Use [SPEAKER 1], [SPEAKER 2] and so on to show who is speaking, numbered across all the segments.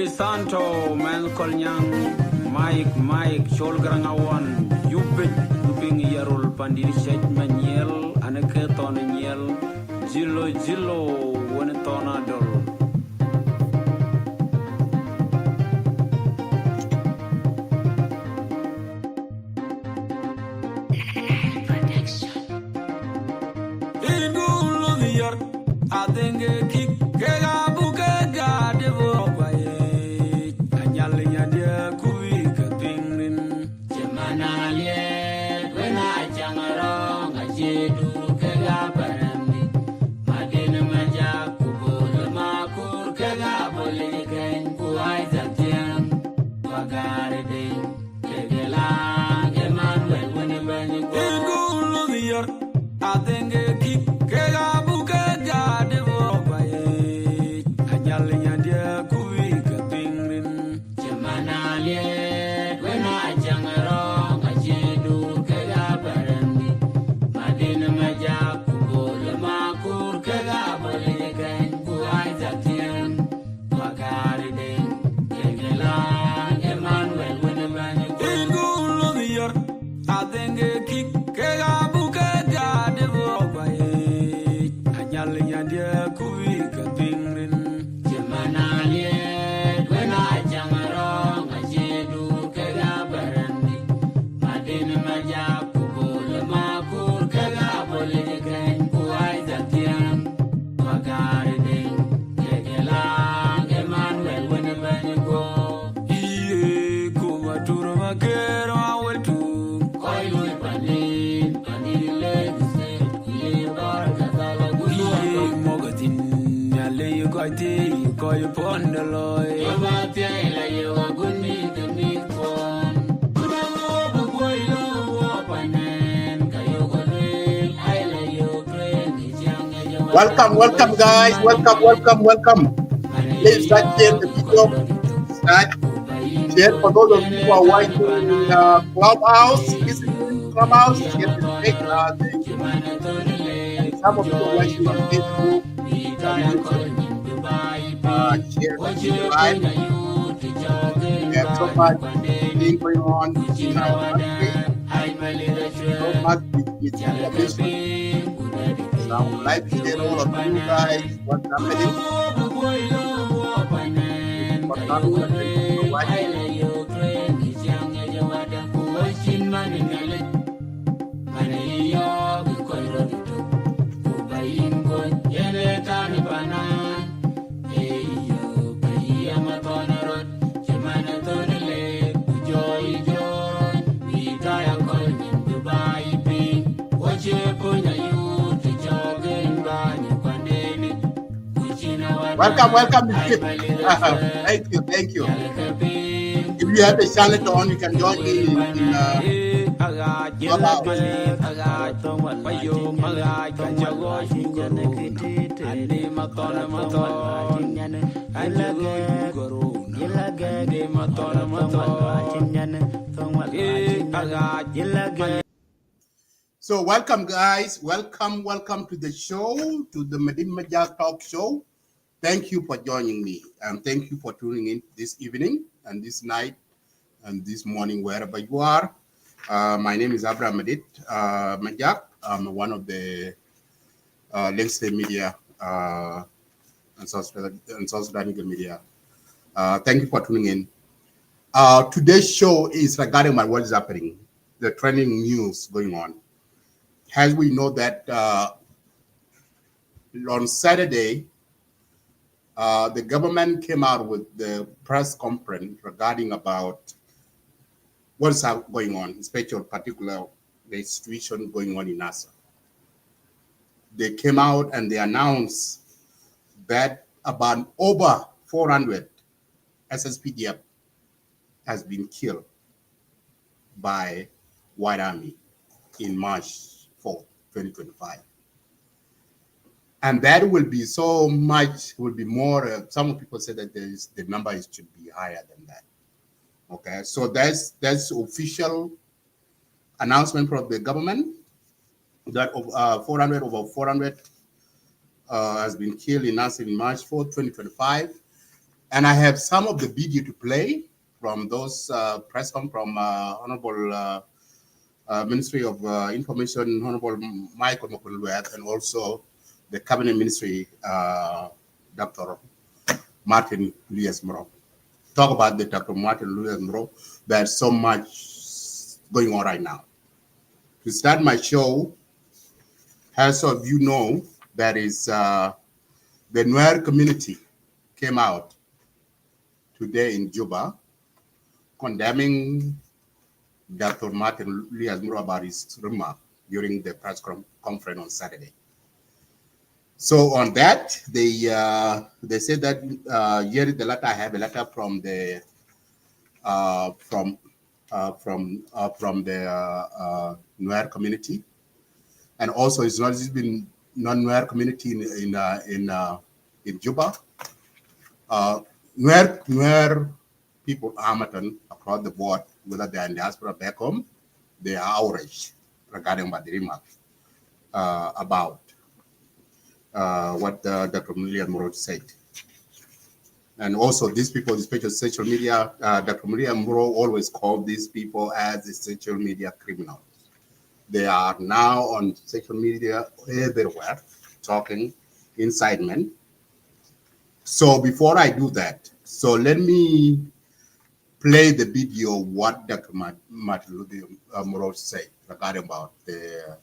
[SPEAKER 1] Santo, Man Kolnyang, Mike, Chol Grangawan, Yuping Yarul Pandiri Shet Maniel, Anaketon Niel, Jilo, Winetonador. I think a kick, Buka, Devo, Anyalia, dear Kuika, Pingrin, Gemana, when I jang along, I do Kagaparami, Madina Maja, Kubo, the Makur, Kagaboli, again, Kuaiza Jam, Wagari, Kegela, Emmanuel, whenever you go, I think a kick, you pon the loy. You are good meat to meet one.
[SPEAKER 2] Welcome, guys. Welcome. Please start sharing the video. Start share for those of you who are watching Clubhouse. Visiting Clubhouse. Share the link. Some of you are watching on Facebook. Share the live. We have so much thing going on in our country. So much with establishment. So I would like to tell all of you guys what's happening. What's happening Welcome. Thank you. If you have a channel on, you can join me in So welcome, guys. Welcome to the show, to the Medin Majak Talk Show. Thank you for joining me, and thank you for tuning in this evening and this night and this morning, wherever you are. My name is Abraham Medit Majak. I'm one of the Lengste Media and South Sudan Media. Thank you for tuning in. Today's show is regarding what is happening, the trending news going on. As we know that on Saturday, the government came out with the press conference regarding about what's going on, especially particular the situation going on in Nasir. They came out and they announced that about over 400 SSPDF has been killed by White Army in March 4th, 2025. And that will be so much, will be more. Some people say that the number should be higher than that. Okay, so that's official announcement from the government that over 400 has been killed in Nasir in March 4th, 2025. And I have some of the video to play from those press conference from Honorable Ministry of Information, Honorable Michael Makulwet, and also the Cabinet Ministry, Dr. Martin Lomuro. Talk about the Dr. Martin Lomuro. There's so much going on right now. To start my show, as of you know, that is the Nuer community came out today in Juba condemning Dr. Martin Lomuro about his remark during the press conference on Saturday. So on that, they said that here is the letter. I have a letter from the Nuer community, and also it's not just been non-Nuer community in Juba. Nuer people, Hamilton, across the board, whether they are in diaspora back home, they are outraged regarding what the remark about what Dr. Lomuro said. And also these people, especially social media, Dr. Lomuro always called these people as the social media criminals. They are now on social media everywhere, talking incitement. So before I do that, so let me play the video what Dr. Martin Lomuro said regarding about the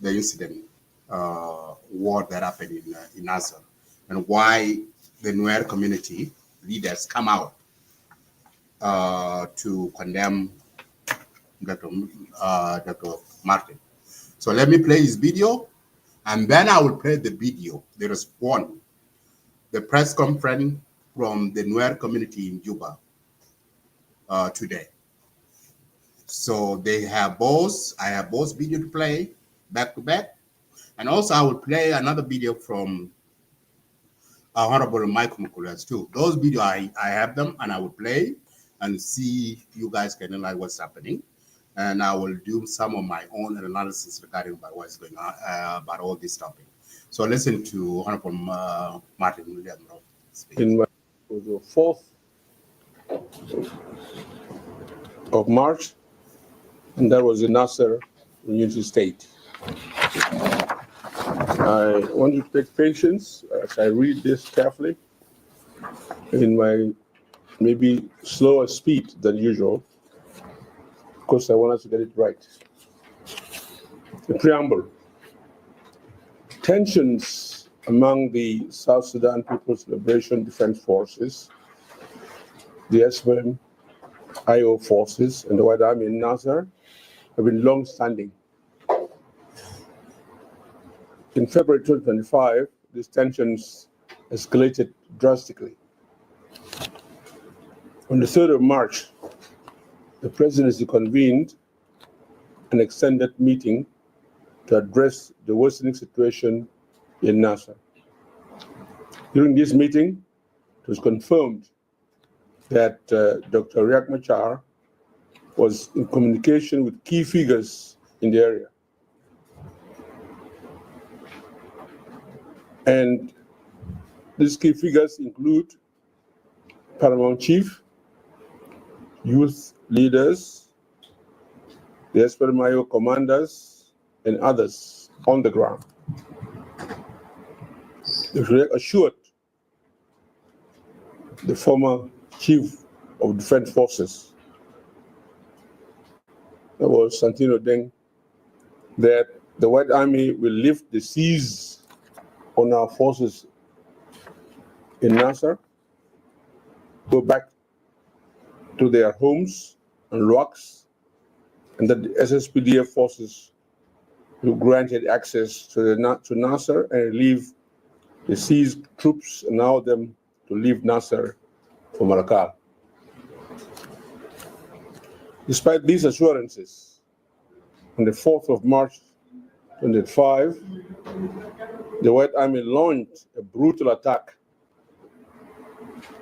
[SPEAKER 2] incident, war that happened in Nasir, and why the Nuer community leaders come out to condemn Dr. Martin. So let me play his video, and then I will play the video, the response, the press conference from the Nuer community in Juba today. So they have both, I have both video to play back to back, and also I will play another video from Honorable Michael Makulwet too. Those videos, I have them, and I will play and see you guys can analyze what's happening. And I will do some of my own analysis regarding about what's going on about all this topic. So listen to Honorable Martin Lomuro speak.
[SPEAKER 3] The 4th of March, and that was in Nasir, Unity State. I want you to take patience as I read this carefully in my maybe slower speed than usual, because I want us to get it right. The preamble. Tensions among the South Sudan People's Liberation Defense Forces, the SPDF forces, and the White Army in Nasir have been long-standing. In February 2025, these tensions escalated drastically. On the 3rd of March, the presidency convened an extended meeting to address the worsening situation in Nasir. During this meeting, it was confirmed that Dr. Riek Machar was in communication with key figures in the area. And these key figures include Paramount Chief, youth leaders, the SPDF commanders, and others on the ground. They assured the former Chief of Defense Forces, that was Santino Deng, that the White Army will lift the siege on our forces in Nasir, go back to their homes and locks, and that the SSPDF forces who granted access to Nasir and relieve the seized troops and allow them to leave Nasir for Malakal. Despite these assurances, on the 4th of March 2025, the White Army launched a brutal attack,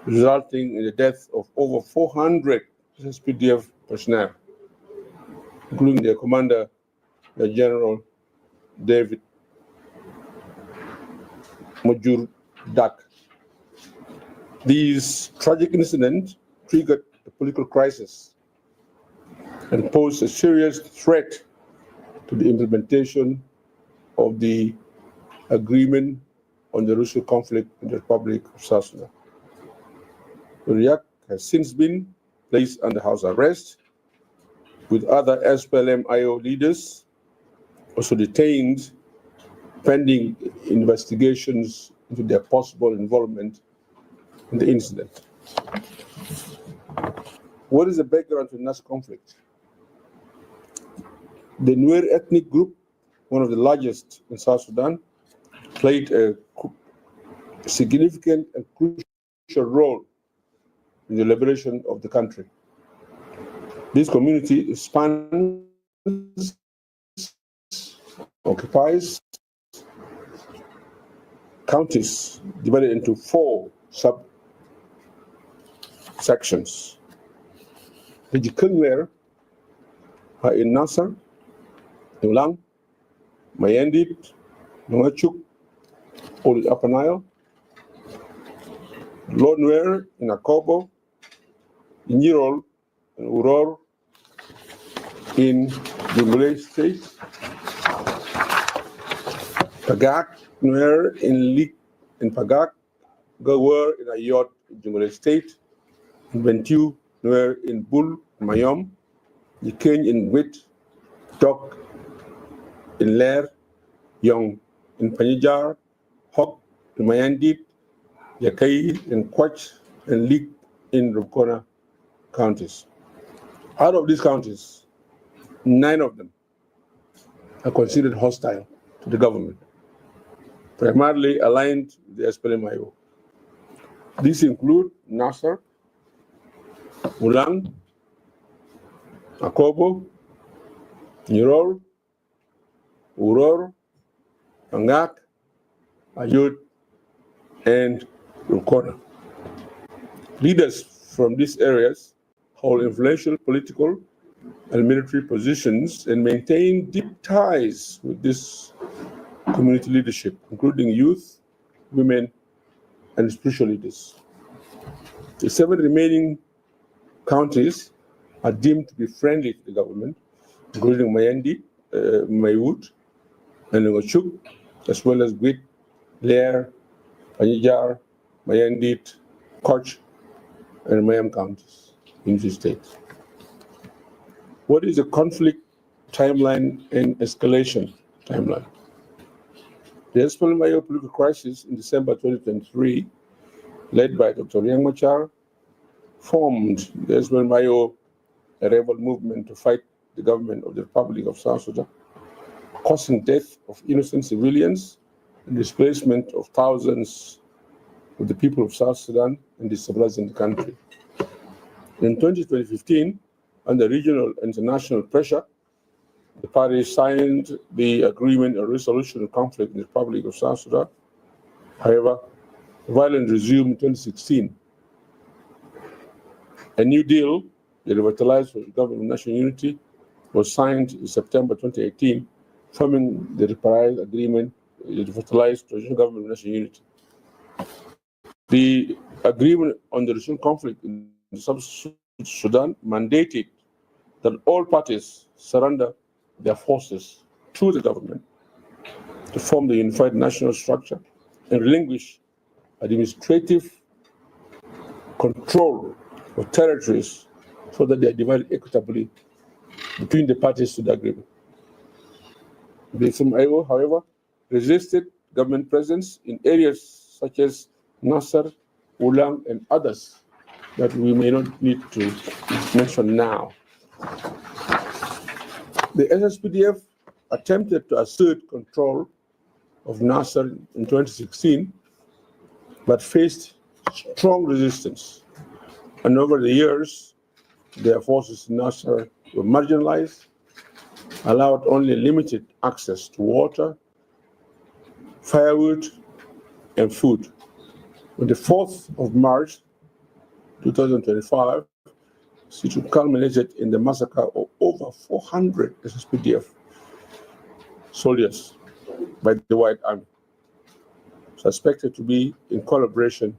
[SPEAKER 3] resulting in the death of over 400 SSPDF personnel, including their commander, the General David Major Dak. These tragic incidents triggered a political crisis and posed a serious threat to the implementation of the agreement on the Russian conflict in the Republic of South Sudan. Uriak has since been placed under house arrest, with other SPLM-IO leaders also detained pending investigations into their possible involvement in the incident. What is the background to this conflict? The Nuer ethnic group, one of the largest in South Sudan, played a significant and crucial role in the liberation of the country. This community spans, occupies counties divided into 4 subsections. The Nuer are in Nasir, Ulang, Mayandit, Nongachuk, all the Upper Nile, Lord Nuer in Akobo, in Yirol, and Uror in Jonglei State, Pagak Nuer in Lik in Pagak, Gawar in Ayot in Jonglei State, and Bentiu Nuer in Bul, Mayom, Yikeny in Wit, Tok in Ler, Yong in Panyajar, Hok in Mayandit, Yakai in Kwach, and Lik in Rukona counties. Out of these counties, 9 of them are considered hostile to the government, primarily aligned with the SPLM-IO. These include Nasir, Ulang, Akobo, Nirol, Uror, Pangak, Ayut, and Rukona. Leaders from these areas hold influential political and military positions and maintain deep ties with this community leadership, including youth, women, and spiritual leaders. The 7 remaining counties are deemed to be friendly to the government, including Mayandi, Maywood, and Ngochuk, as well as Gwit, Lair, Panyajar, Mayandit, Koch, and Mayam counties in the state. What is the conflict timeline and escalation timeline? The SPLM-IO political crisis in December 2023, led by Dr. Riek Machar, formed the SPLM-IO rebel movement to fight the government of the Republic of South Sudan, causing death of innocent civilians and displacement of thousands of the people of South Sudan and destabilizing the country. In 2015, under regional and international pressure, the parties signed the agreement on resolution of conflict in the Republic of South Sudan. However, violence resumed in 2016. A new deal, the revitalized Government of National Unity, was signed in September 2018, forming the revised agreement, the revitalized Transitional Government of National Unity. The agreement on the regional conflict in South Sudan mandated that all parties surrender their forces to the government to form the unified national structure and relinquish administrative control of territories so that they are divided equitably between the parties to the agreement. The SPLM-IO, however, resisted government presence in areas such as Nasir, Ulang, and others that we may not need to mention now. The SSPDF attempted to assert control of Nasir in 2016, but faced strong resistance. And over the years, their forces in Nasir were marginalized, allowed only limited access to water, firewood, and food. On the 4th of March 2025, it culminated in the massacre of over 400 SSPDF soldiers by the White Army, suspected to be in collaboration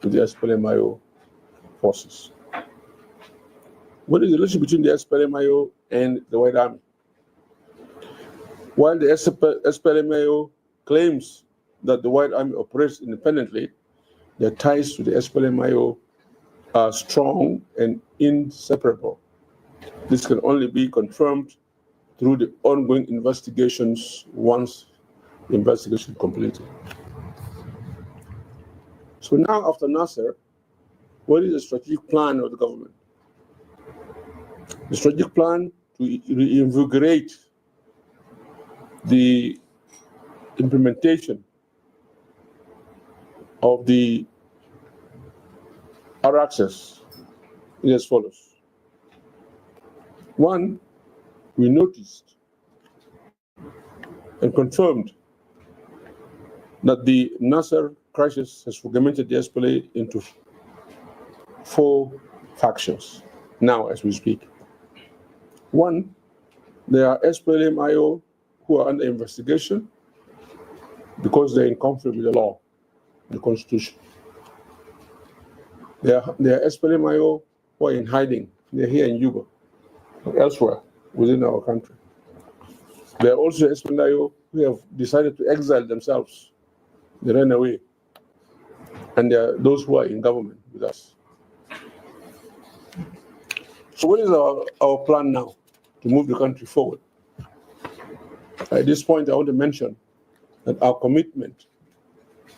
[SPEAKER 3] with the SPLM-IO forces. What is the relationship between the SPLM-IO and the White Army? While the SPLM-IO claims that the White Army operates independently, their ties to the SPLM-IO are strong and inseparable. This can only be confirmed through the ongoing investigations once the investigation is completed. So now, after Nasir, what is the strategic plan of the government? The strategic plan to reinvigorate the implementation of the our access is as follows. One, we noticed and confirmed that the Nasir crisis has fragmented the SPLA into 4 factions now as we speak. One, there are SPLM-IO who are under investigation because they're in conflict with the law, the constitution. There are SPLM-IO who are in hiding. They're here in Juba, or elsewhere within our country. There are also SPLM-IO who have decided to exile themselves. They ran away. And there are those who are in government with us. So what is our plan now to move the country forward? At this point, I want to mention that our commitment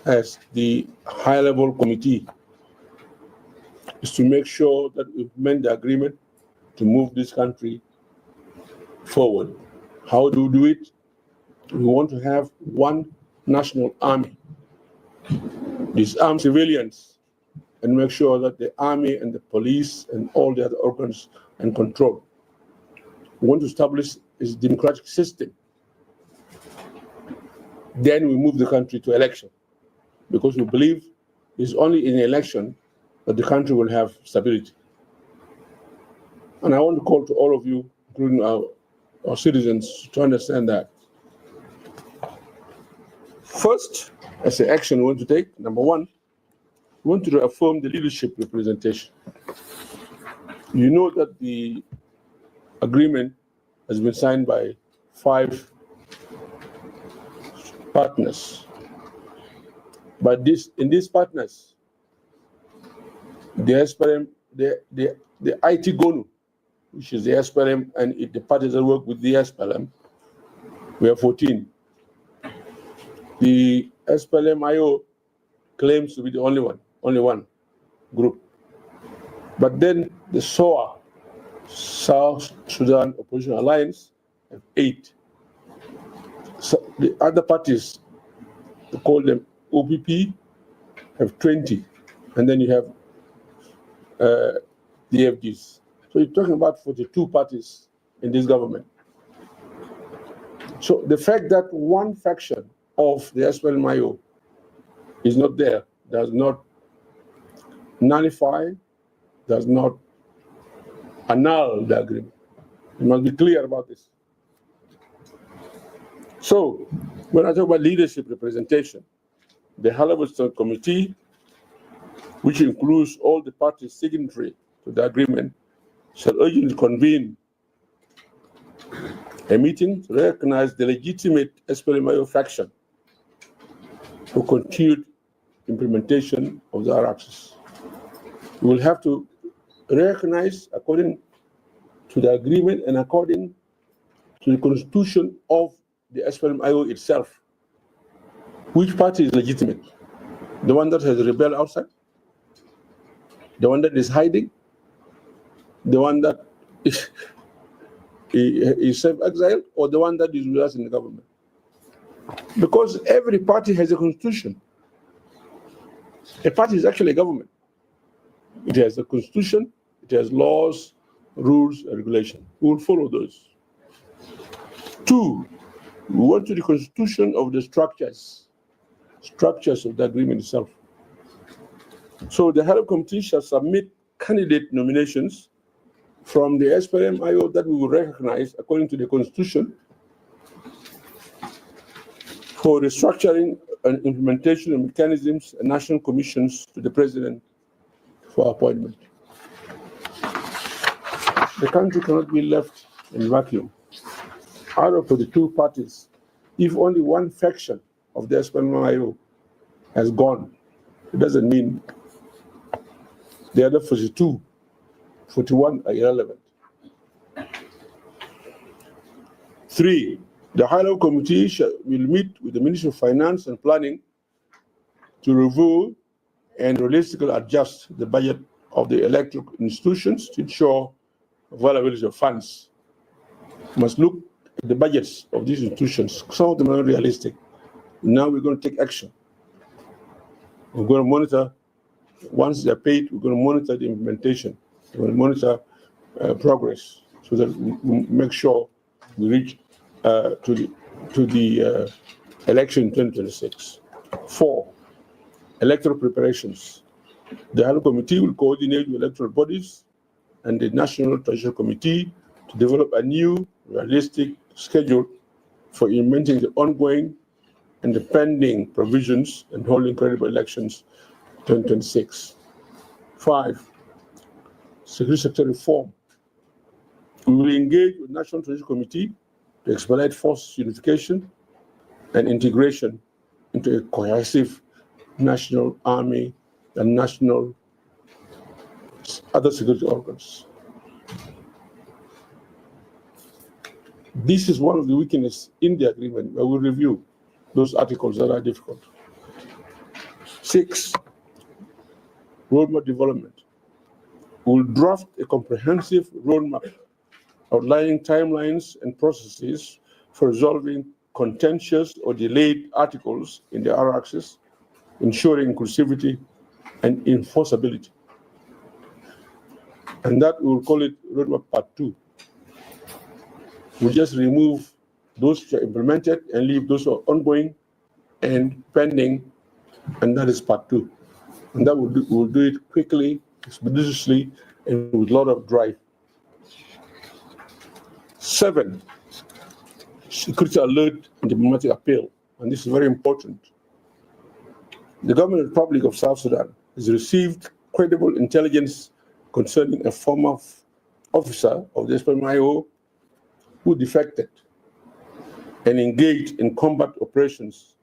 [SPEAKER 3] as the high-level committee is to make sure that we implement the agreement to move this country forward. How do we do it? We want to have one national army, disarm civilians, and make sure that the army and the police and all the other organs and control. We want to establish a democratic system. Then we move the country to election, because we believe it's only in election that the country will have stability. And I want to call to all of you, including our citizens, to understand that. First, as an action we want to take, number one, we want to reaffirm the leadership representation. You know that the agreement has been signed by 5 partners. But in these partners, the SPLM, the IT GONU, which is the SPLM and the parties that work with the SPLM, we have 14. The SPLM-IO claims to be the only one group. But then the SOA, South Sudan Opposition Alliance, have 8. So the other parties, they call them OPP, have 20. And then you have the FGs. So you're talking about 42 parties in this government. So the fact that one faction of the SPLM-IO is not there does not nullify, does not annul the agreement. You must be clear about this. So when I talk about leadership representation, the High-Level Committee, which includes all the parties signatory to the agreement, shall urgently convene a meeting to recognize the legitimate SPLM-IO faction for continued implementation of the R-Axis. We will have to recognize, according to the agreement and according to the constitution of the SPLM-IO itself, which party is legitimate? The one that has rebelled outside? The one that is hiding? The one that is self-exiled? Or the one that is with us in the government? Because every party has a constitution. A party is actually a government. It has a constitution, it has laws, rules, and regulations. We will follow those. 2, we want to the constitution of the structures of the agreement itself. So the High Committee shall submit candidate nominations from the SPLM-IO that we will recognize according to the constitution for restructuring and implementation of mechanisms and national commissions to the president for appointment. The country cannot be left in vacuum. Out of the two parties, if only one faction of the SPLMIO has gone, it doesn't mean the other 42, 41 are irrelevant. 3, the high-level committee will meet with the Ministry of Finance and Planning to review and realistically adjust the budget of the electoral institutions to ensure availability of funds. We must look at the budgets of these institutions. Some of them are not realistic. Now we're going to take action. We're going to monitor, once they're paid, we're going to monitor the implementation. We're going to monitor progress so that we make sure we reach to the election in 2026. 4, electoral preparations. The High Committee will coordinate with electoral bodies and the National Transition Committee to develop a new, realistic schedule for implementing the ongoing and the pending provisions and holding credible elections 2026. 5, Security Sector reform. We will engage with National Transition Committee to expedite force unification and integration into a cohesive national army and national other security organs. This is one of the weaknesses in the agreement. I will review those articles that are difficult. 6, roadmap development. We'll draft a comprehensive roadmap outlining timelines and processes for resolving contentious or delayed articles in the R-axis, ensuring inclusivity and enforceability. And that we will call it roadmap part 2. We'll just remove those which are implemented and leave those who are ongoing and pending, and that is part 2. And that we'll do it quickly, expeditiously, and with a lot of drive. 7, security alert and diplomatic appeal, and this is very important. The Government of the Republic of South Sudan has received credible intelligence concerning a former officer of the SPLMIO who defected and engaged in combat operations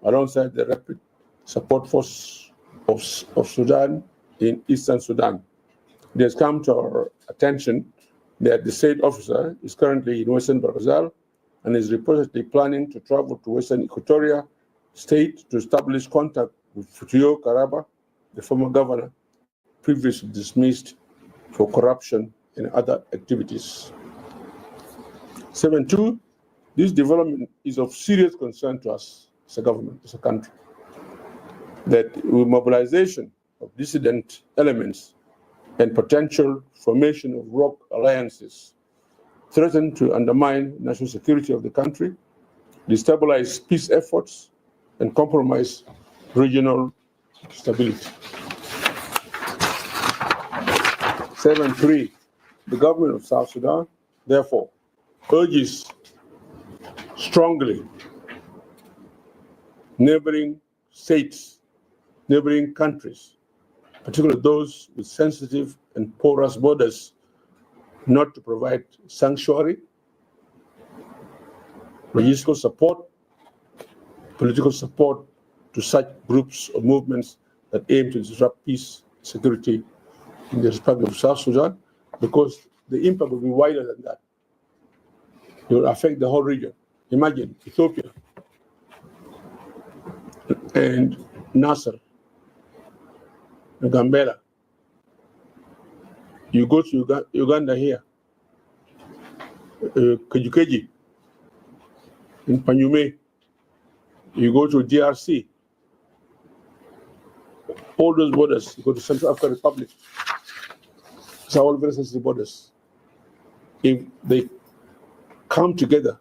[SPEAKER 3] alongside the Rapid Support Force of Sudan in Eastern Sudan. It has come to our attention that the said officer is currently in Western Barghazal and is reportedly planning to travel to Western Equatoria State to establish contact with Futuyo Karaba, the former governor, previously dismissed for corruption and other activities. 7.2, this development is of serious concern to us as a government, as a country, that with mobilization of dissident elements and potential formation of rogue alliances threaten to undermine national security of the country, destabilize peace efforts, and compromise regional stability. 7.3, the government of South Sudan, therefore, urges strongly neighboring states, neighboring countries, particularly those with sensitive and porous borders, not to provide sanctuary, logistical support, political support to such groups or movements that aim to disrupt peace, security in the Republic of South Sudan, because the impact will be wider than that. It will affect the whole region. Imagine Ethiopia and Nasir and Gambela. You go to Uganda here, Kajukeji, in Panyume. You go to DRC. All those borders, you go to Central African Republic. These are all very sensitive borders. If they come together,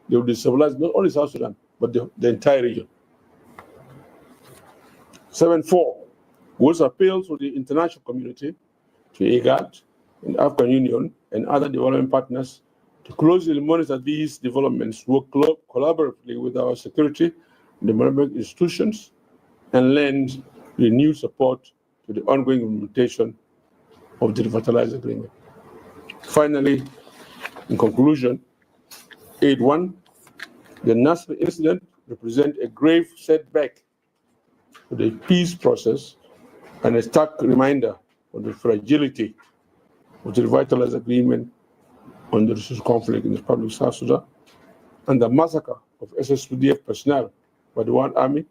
[SPEAKER 3] they will destabilize not only South Sudan, but the entire region. 7.4, we also appeal to the international community, to IGAD, and African Union, and other development partners to closely monitor these developments, work collaboratively with our security development institutions, and lends renewed support to the ongoing implementation of the revitalized agreement. Finally, in conclusion, 8.1, the Nasir incident represents a grave setback to the peace process and a stark reminder of the fragility of the revitalized agreement on the resource conflict in the Republic of South Sudan, and the massacre of SSPDF personnel by the One Army,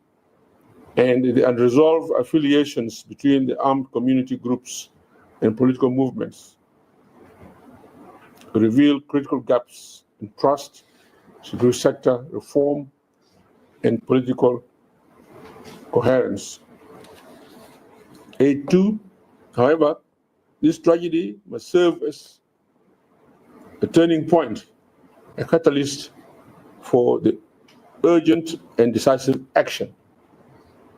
[SPEAKER 3] and the unresolved affiliations between the armed community groups and political movements reveal critical gaps in trust, security sector reform, and political coherence. 8.2, however, this tragedy must serve as a turning point, a catalyst for the urgent and decisive action.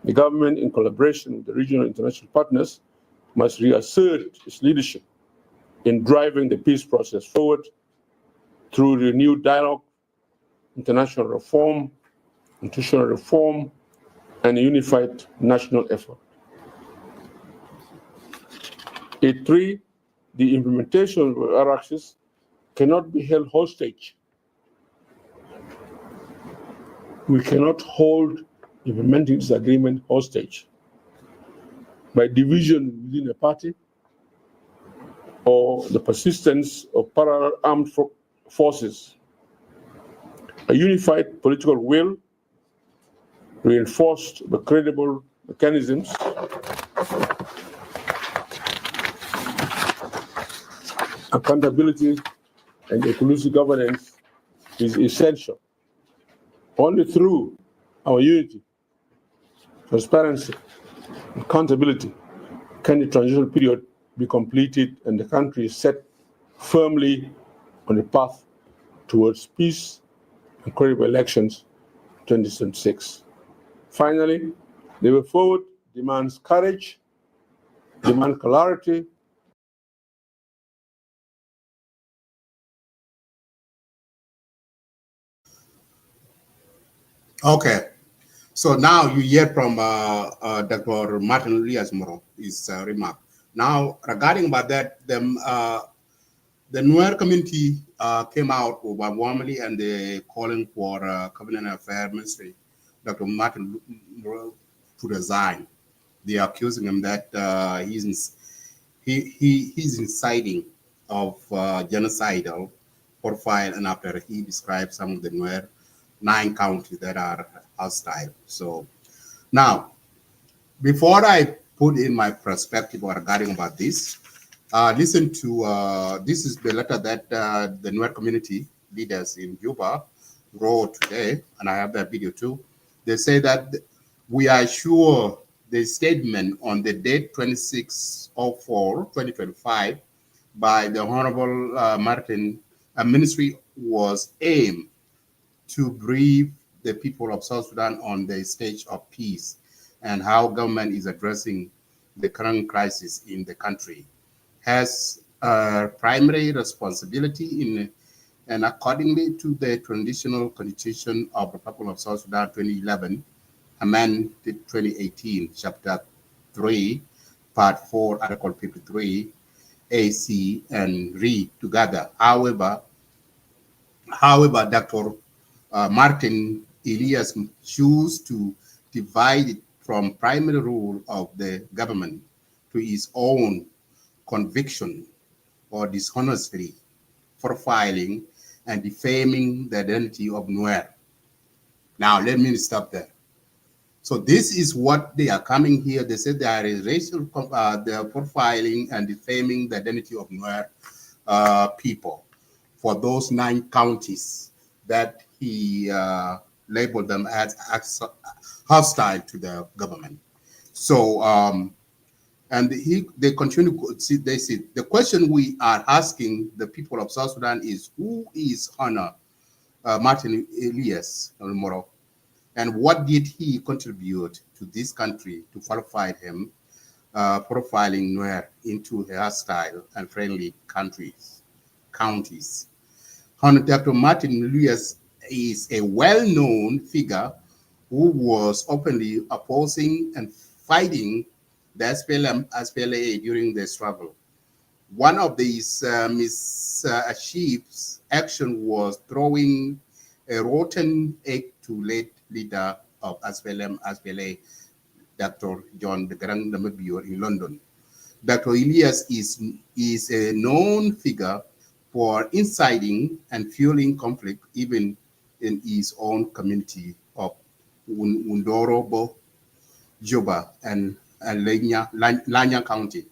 [SPEAKER 3] The government, in collaboration with the regional and international partners, must reassert its leadership in driving the peace process forward through renewed dialogue, international reform, institutional reform, and a unified national effort. 8.3, the implementation of RRCs cannot be held hostage. We cannot hold implementing this agreement hostage by division within a party or the persistence of parallel armed forces. A unified political will, reinforced by credible mechanisms, accountability, and inclusive governance is essential. Only through our unity, transparency, accountability can the transitional period be completed and the country set firmly on the path towards peace and credible elections 2026. Finally, the way forward demands courage, demands clarity.
[SPEAKER 2] Okay, so now you hear from Dr. Martin Elia Lomuro, his remark. Now, regarding about that, the Nuer community came out overwhelmingly and they calling for Cabinet Affairs Ministry, Dr. Martin Lomuro, to resign. They are accusing him that he's inciting of genocidal profile, and after he described some of the Nuer 9 counties that are hostile. So now, before I put in my perspective regarding about this, listen to this is the letter that the Nuer community leaders in Juba wrote today, and I have that video too. They say that we are sure the statement on the date 26/04/2025 by the Honorable Martin Ministry was aimed to brief the people of South Sudan on the stage of peace and how government is addressing the current crisis in the country, has a primary responsibility in, and accordingly to the transitional constitution of the people of South Sudan 2011, amended 2018, chapter 3, part 4, article 53, AC, and read together. However, Dr. Martin Elias choose to divide it from primary rule of the government to his own conviction or dishonestly profiling and defaming the identity of Nuer. Now, let me stop there. So this is what they are coming here. They said there is racial, they are profiling and defaming the identity of Nuer people for those 9 counties that he labeled them as hostile to the government. So, and they continue to see, they see, the question we are asking the people of South Sudan is, who is Honor Martin Elias Lomuro, and what did he contribute to this country to qualify him profiling Nuer into hostile and friendly counties? Dr. Martin Elias is a well-known figure who was openly opposing and fighting the SPLA during the struggle. One of these misachieved action was throwing a rotten egg to late leader of SPLA, Dr. John de Garang Namibio in London. Dr. Elias is a known figure for inciting and fueling conflict even in his own community of Wundorobo, Juba, and Lanya County.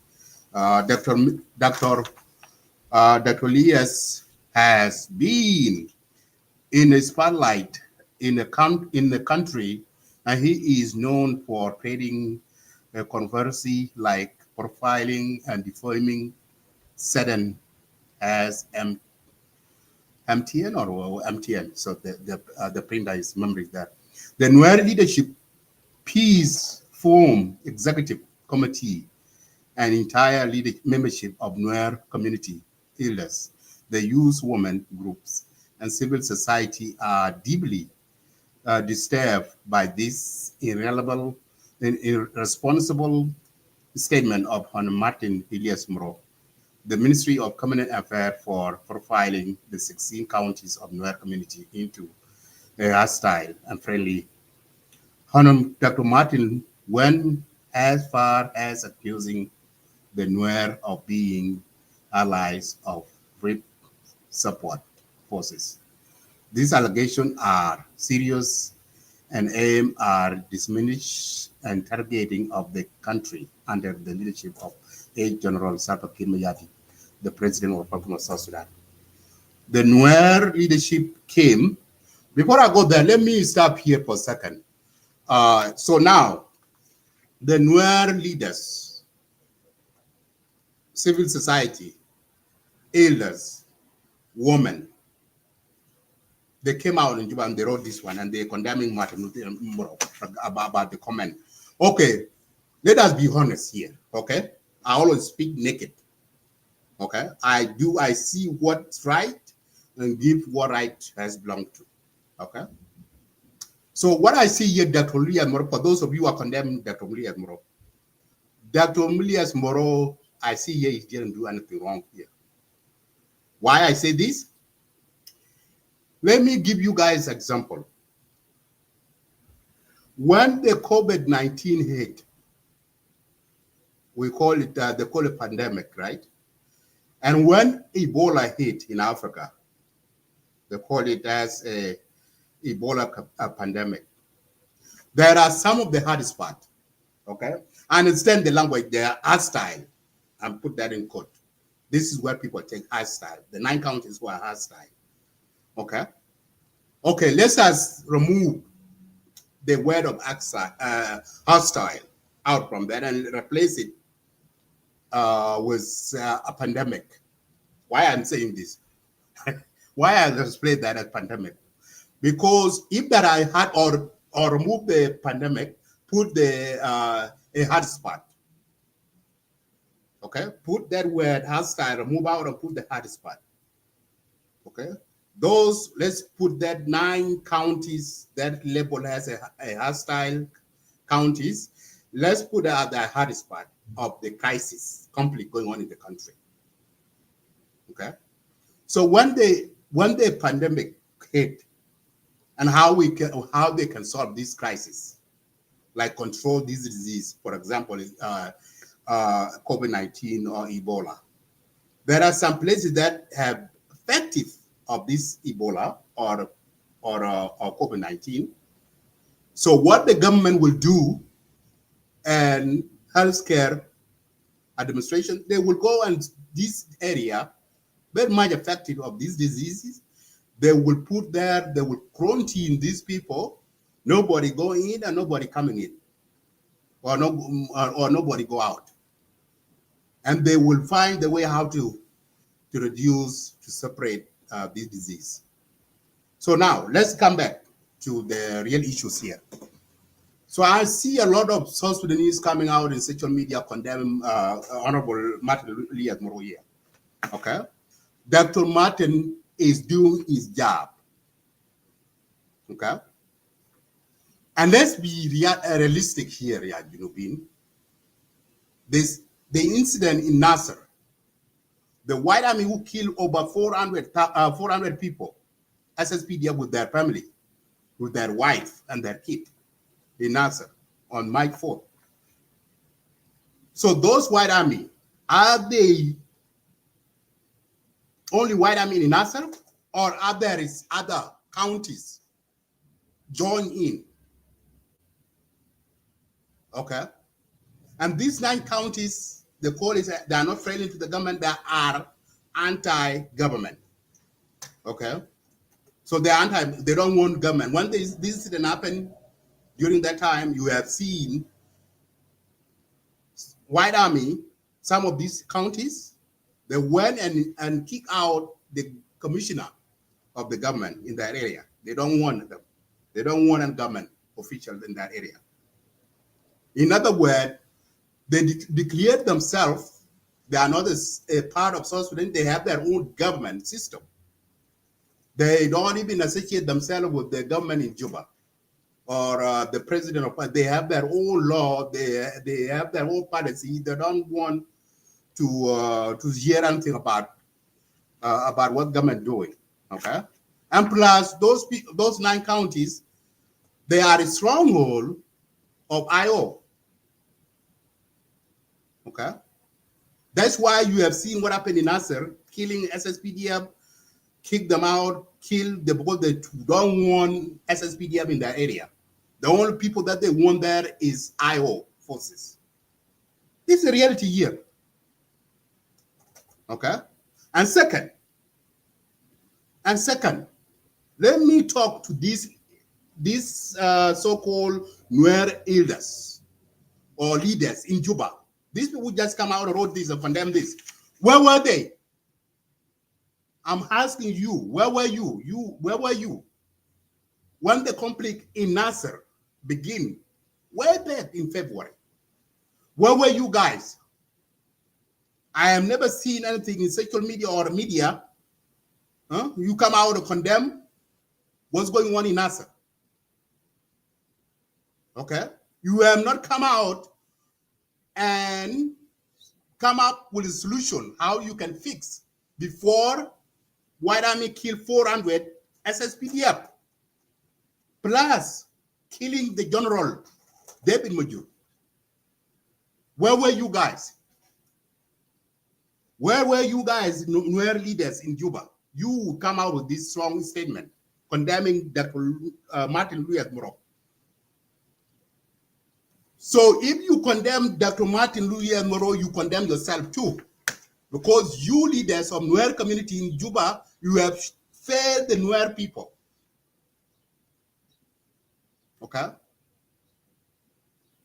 [SPEAKER 2] Dr. Elias has been in the spotlight in the country, and he is known for creating a controversy like profiling and defaming Sudan as MTN or MTN. So the printer is remembering that. The Nuer Leadership Peace Forum Executive Committee and entire membership of Nuer community, elders, the youth women groups, and civil society are deeply disturbed by this irrelevant and irresponsible statement of Hon. Martin Elias Lomuro, the Ministry of Community Affairs, for profiling the 16 counties of Nuer community into a hostile and friendly. Hon. Dr. Martin went as far as accusing the Nuer of being allies of RIP support forces. These allegations are serious and aim at diminishing and targeting of the country under the leadership of General Salva Kiir Mayardit, the President of the Republic of South Sudan. The Nuer leadership came. Before I go there, let me stop here for a second. So now, the Nuer leaders, civil society, elders, women, they came out in Juba and they wrote this one and they're condemning Martin Lomuro about the comment. Okay, let us be honest here, okay? I always speak naked, okay? I see what's right and give what right has belonged to, okay? So what I see here, Dr. Elias Lomuro, for those of you who are condemning Dr. Elias Lomuro, Dr. Elias Lomuro, I see here he didn't do anything wrong here. Why I say this? Let me give you guys an example. When the COVID-19 hit, we call it, they call it pandemic, right? And when Ebola hit in Africa, they call it as a Ebola pandemic. There are some of the hard spots, okay? I understand the language, they are hostile, and put that in quote. This is where people take hostile. The 9 counties were hostile, okay? Okay, let's just remove the word of hostile out from that and replace it with a pandemic. Why I'm saying this? Why I display that as pandemic? Because if that I had or remove the pandemic, put the a hard spot. Okay, put that word hostile, remove out and put the hard spot. Okay, those, let's put that 9 counties that label as a hostile counties. Let's put out the hard spot of the crisis, conflict going on in the country. Okay, so when the pandemic hit, and how they can solve this crisis, like control this disease, for example, COVID-19 or Ebola. There are some places that have effective of this Ebola or COVID-19. So what the government will do, and healthcare administration, they will go and this area very much affected of these diseases. They will put there, they will quarantine these people, nobody going in and nobody coming in, or nobody go out. And they will find the way how to reduce, to separate this disease. So now let's come back to the real issues here. So I see a lot of South Sudanese coming out in social media condemning Honorable Martin Elias Lomuro here. Okay, Dr. Martin is doing his job. Okay, And let's be realistic here, yeah, Junubin. This the incident in Nasir, the White Army who killed over 400 people, SSPDF with their family, with their wife and their kid in Nasir on March 4th. So those White Army, are they only White Army in Nasir, or are there other counties join in? Okay. And these 9 counties, the call is they are not friendly to the government, they are anti-government. Okay. So they don't want government. When this incident happened during that time, you have seen White Army, some of these counties, they went and kicked out the commissioner of the government in that area. They don't want them. They don't want a government official in that area. In other words, they declared themselves, they are not a part of South Sudan, they have their own government system. They don't even associate themselves with the government in Juba or the president of, they have their own law, they have their own policy. They don't want to hear anything about what government doing, okay? And plus, those 9 counties, they are a stronghold of IO, okay? That's why you have seen what happened in Nasir, killing SSPDF, kick them out, because they don't want SSPDF in that area. The only people that they want there is IO forces. This is the reality here, okay? And second, let me talk to these so-called Nuer elders or leaders in Juba. These people just come out and wrote this and condemn this. Where were they? I'm asking you, where were you? Where were you when the conflict in Nasir began way back in February? Where were you guys? I have never seen anything in social media or media. You come out and condemn what's going on in Nasir. Okay? You have not come out and come up with a solution how you can fix before White Army killed 400 SSPDF, plus killing the general, David Major. Where were you guys? Where were you guys, Nuer leaders in Juba? You come out with this strong statement condemning Dr. Martin Luther King. So if you condemn Dr. Martin Luther King, you condemn yourself too. Because you leaders of Nuer community in Juba, you have failed the Nuer people. Okay?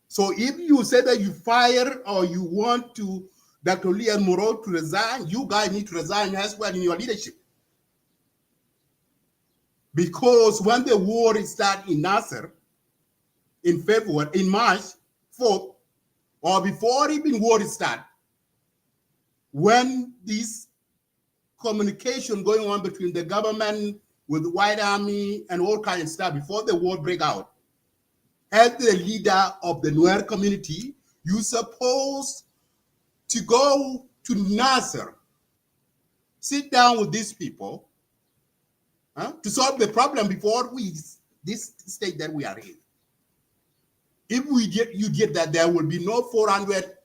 [SPEAKER 2] So if you say that you fire or you want to Dr. Elia Lomuro to resign, you guys need to resign as well in your leadership. Because when the war started in Nasir in March 4th, or before even war started, when this communication going on between the government with the White Army and all kinds of stuff, before the war break out, as the leader of the Nuer community, you're supposed to go to Nasir, sit down with these people, to solve the problem before this stage that we are in. If you get that, there will be no 400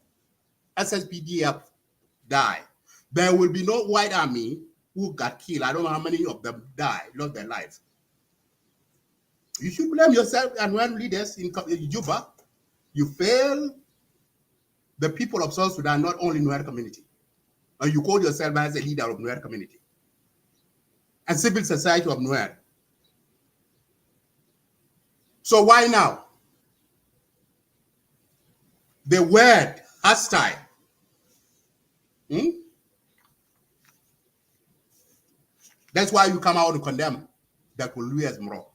[SPEAKER 2] SSPDF die. There will be no White Army who got killed. I don't know how many of them died, lost their lives. You should blame yourself and Nuer leaders in Juba. You fail the people of South Sudan, not only Nuer community. And you call yourself as a leader of Nuer community and civil society of Nuer. So why now? The word hostile. That's why you come out to condemn Dr. Louis Moro.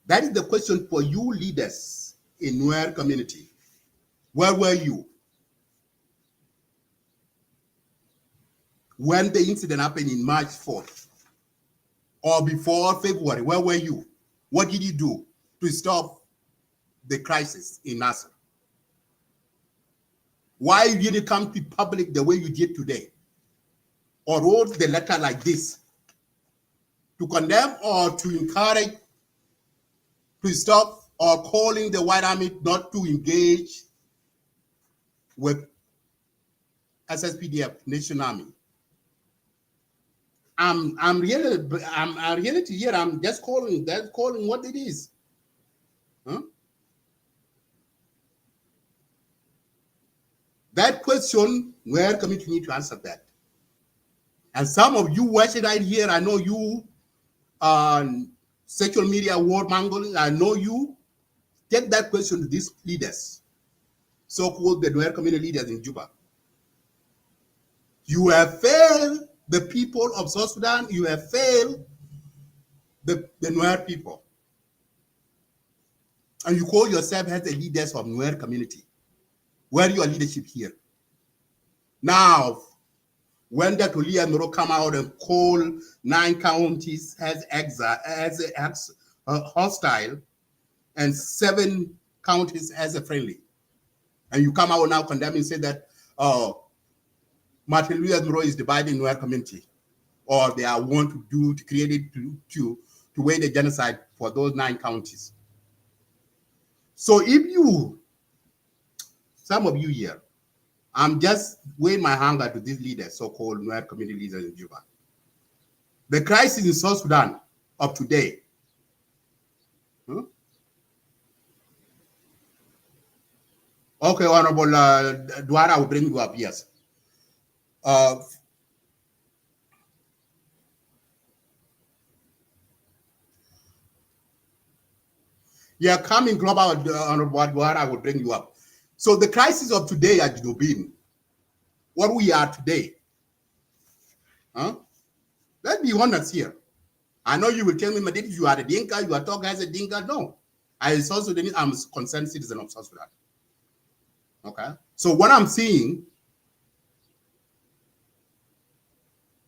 [SPEAKER 2] That is the question for you leaders in Nuer community. Where were you when the incident happened in March 4th or before February? Where were you? What did you do to stop the crisis in Nasir? Why you didn't come to public the way you did today? Or wrote the letter like this to condemn or to encourage, to stop, or calling the White Army not to engage with SSPDF, Nation Army. I'm really here. I'm just calling what it is. Huh? That question, where committee need to answer that. And some of you watching right here, I know you social media war mongering, I know you. Take that question to these leaders, so-called the Nuer community leaders in Juba. You have failed the people of South Sudan. You have failed the Nuer people. And you call yourself as the leaders of Nuer community. Where your leadership here? Now, when that Elia Lomuro come out and call 9 counties as hostile and 7 counties as a friendly, and you come out now condemning and say that Martin Elia Lomuro is dividing Nuer community, or they are want to create it to wage a genocide for those 9 counties. So if you, some of you here, I'm just weighing my hunger to these leaders, so-called Nuer community leaders in Juba. The crisis in South Sudan of today. Okay, Honorable Dwara, I will bring you up, yes. Yeah, coming global, Honorable Dwara, I will bring you up. So the crisis of today at Junubin, what we are today, let's be honest here. I know you will tell me, Madid, you are a Dinka, you are talking as a Dinka. No, I'm a concerned citizen of South Sudan. Okay, so what I'm seeing,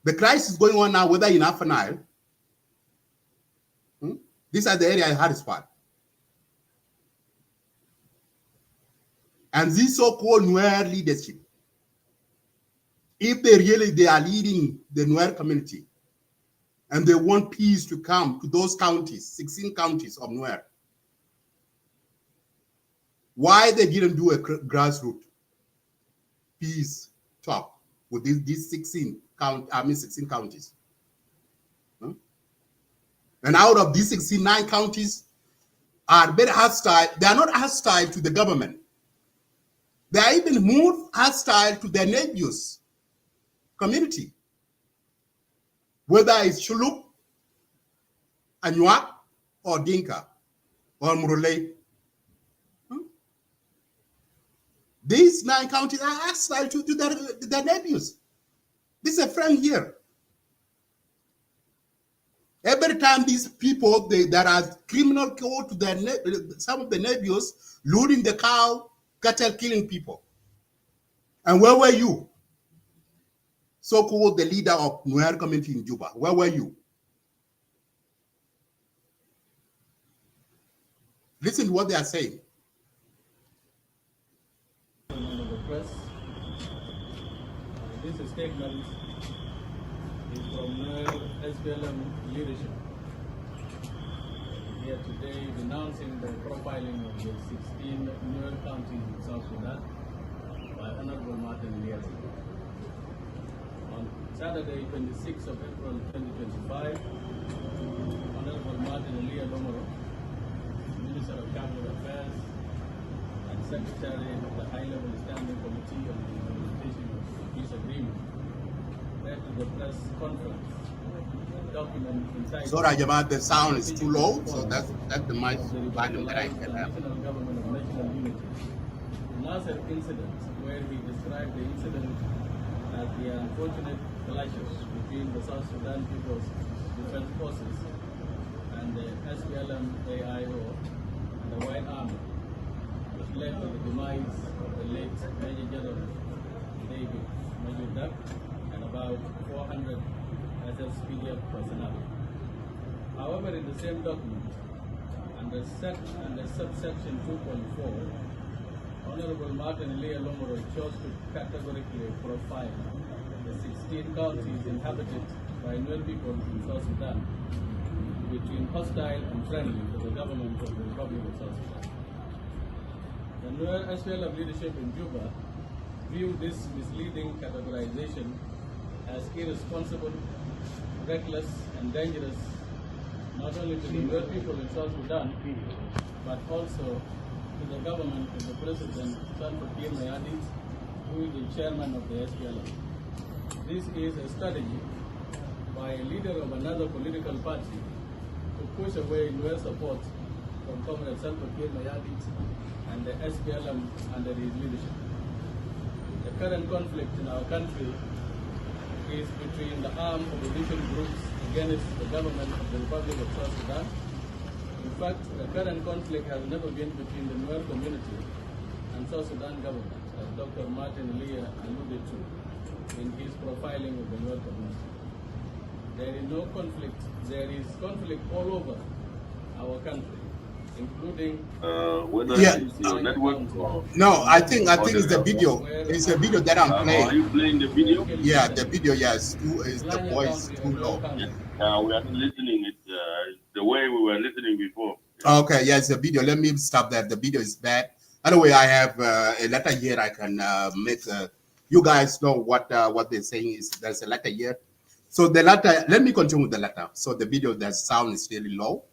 [SPEAKER 2] the crisis going on now, whether in Upper Nile, these are the area I had spot. And this so-called Nuer leadership, if they are leading the Nuer community, and they want peace to come to those counties, 16 counties of Nuer, why they didn't do a grassroots peace talk with these 16 counties? And out of these 69 counties are very hostile. They are not hostile to the government. They are even more hostile to their neighbors community, whether it's Shuluk, Anuak, or Dinka, or Murule. These 9 counties are hostile to their neighbors. This is a friend here. Every time these people, there are criminal code to their some of the neighbors, looting the cow, cattle, killing people. And where were you? So-called the leader of Nuer community in Juba. Where were you? Listen to what they are saying.
[SPEAKER 4] This statement is from SPLM leadership. Here today denouncing the profiling of the 16 Nuer counties in South Sudan by Honorable Martin Elia. On Saturday, 26th of April 2025, Honorable Martin Elia Lomuro, Minister of Cabinet Affairs and Secretary of the High-Level Standing Committee on the Implementation of the Peace Agreement, led to the press conference document entitled...
[SPEAKER 2] Sorry, Jamaat, the sound is too low, so that's the mic volume that I can have.
[SPEAKER 4] National Government of National Unity. The Nasir incident, where he described the incident as the unfortunate clashes between the South Sudan People's Defense Forces and the SPLM-AIO and the White Army, which led to the demise of the late Major General David Major and about 400 SSPDF personnel. However, in the same document, under subsection 2.4, Honorable Martin Elia Lomuro chose to categorically profile the 16 counties inhabited by Nuer people in South Sudan between hostile and friendly to the government of the Republic of South Sudan. The Nuer SPLM leadership in Juba view this misleading categorization as irresponsible, reckless, and dangerous not only to the Nuer people in South Sudan, but also to the government of the President Salva Kiir Mayardit, who is the chairman of the SPLM. This is a strategy by a leader of another political party to push away Nuer support from Comrade Salva Kiir Mayardit and the SPLM under his leadership. The current conflict in our country is between the armed opposition groups against the government of the Republic of South Sudan. In fact, the current conflict has never been between the Nuer community and South Sudan government, as Dr. Martin Elia alluded to in his profiling of the Nuer community. There is no conflict. There is conflict all over our country, including
[SPEAKER 5] whether it's your network or
[SPEAKER 2] No, I think it's the video. It's a video that I'm
[SPEAKER 5] are
[SPEAKER 2] playing.
[SPEAKER 5] you playing the video?
[SPEAKER 2] Yeah, the video. Yes, is the voice too low?
[SPEAKER 5] Yes. We are listening it the way we were listening before.
[SPEAKER 2] Okay, yes, the video. Let me stop that. The video is bad. Anyway, I have a letter here. I can make. You guys know what they're saying is there's a letter here. So the letter. Let me continue with the letter. So the video, the sound is really low.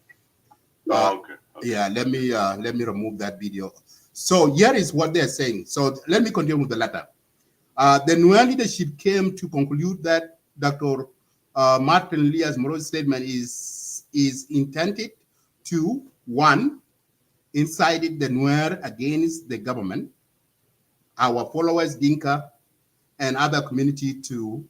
[SPEAKER 5] Okay.
[SPEAKER 2] Yeah, let me remove that video. So here is what they're saying. So let me continue with the letter. The Nuer leadership came to conclude that Dr. Martin Elia Lomoro's statement is intended to, one, incited the Nuer against the government, our followers, Dinka, and other community to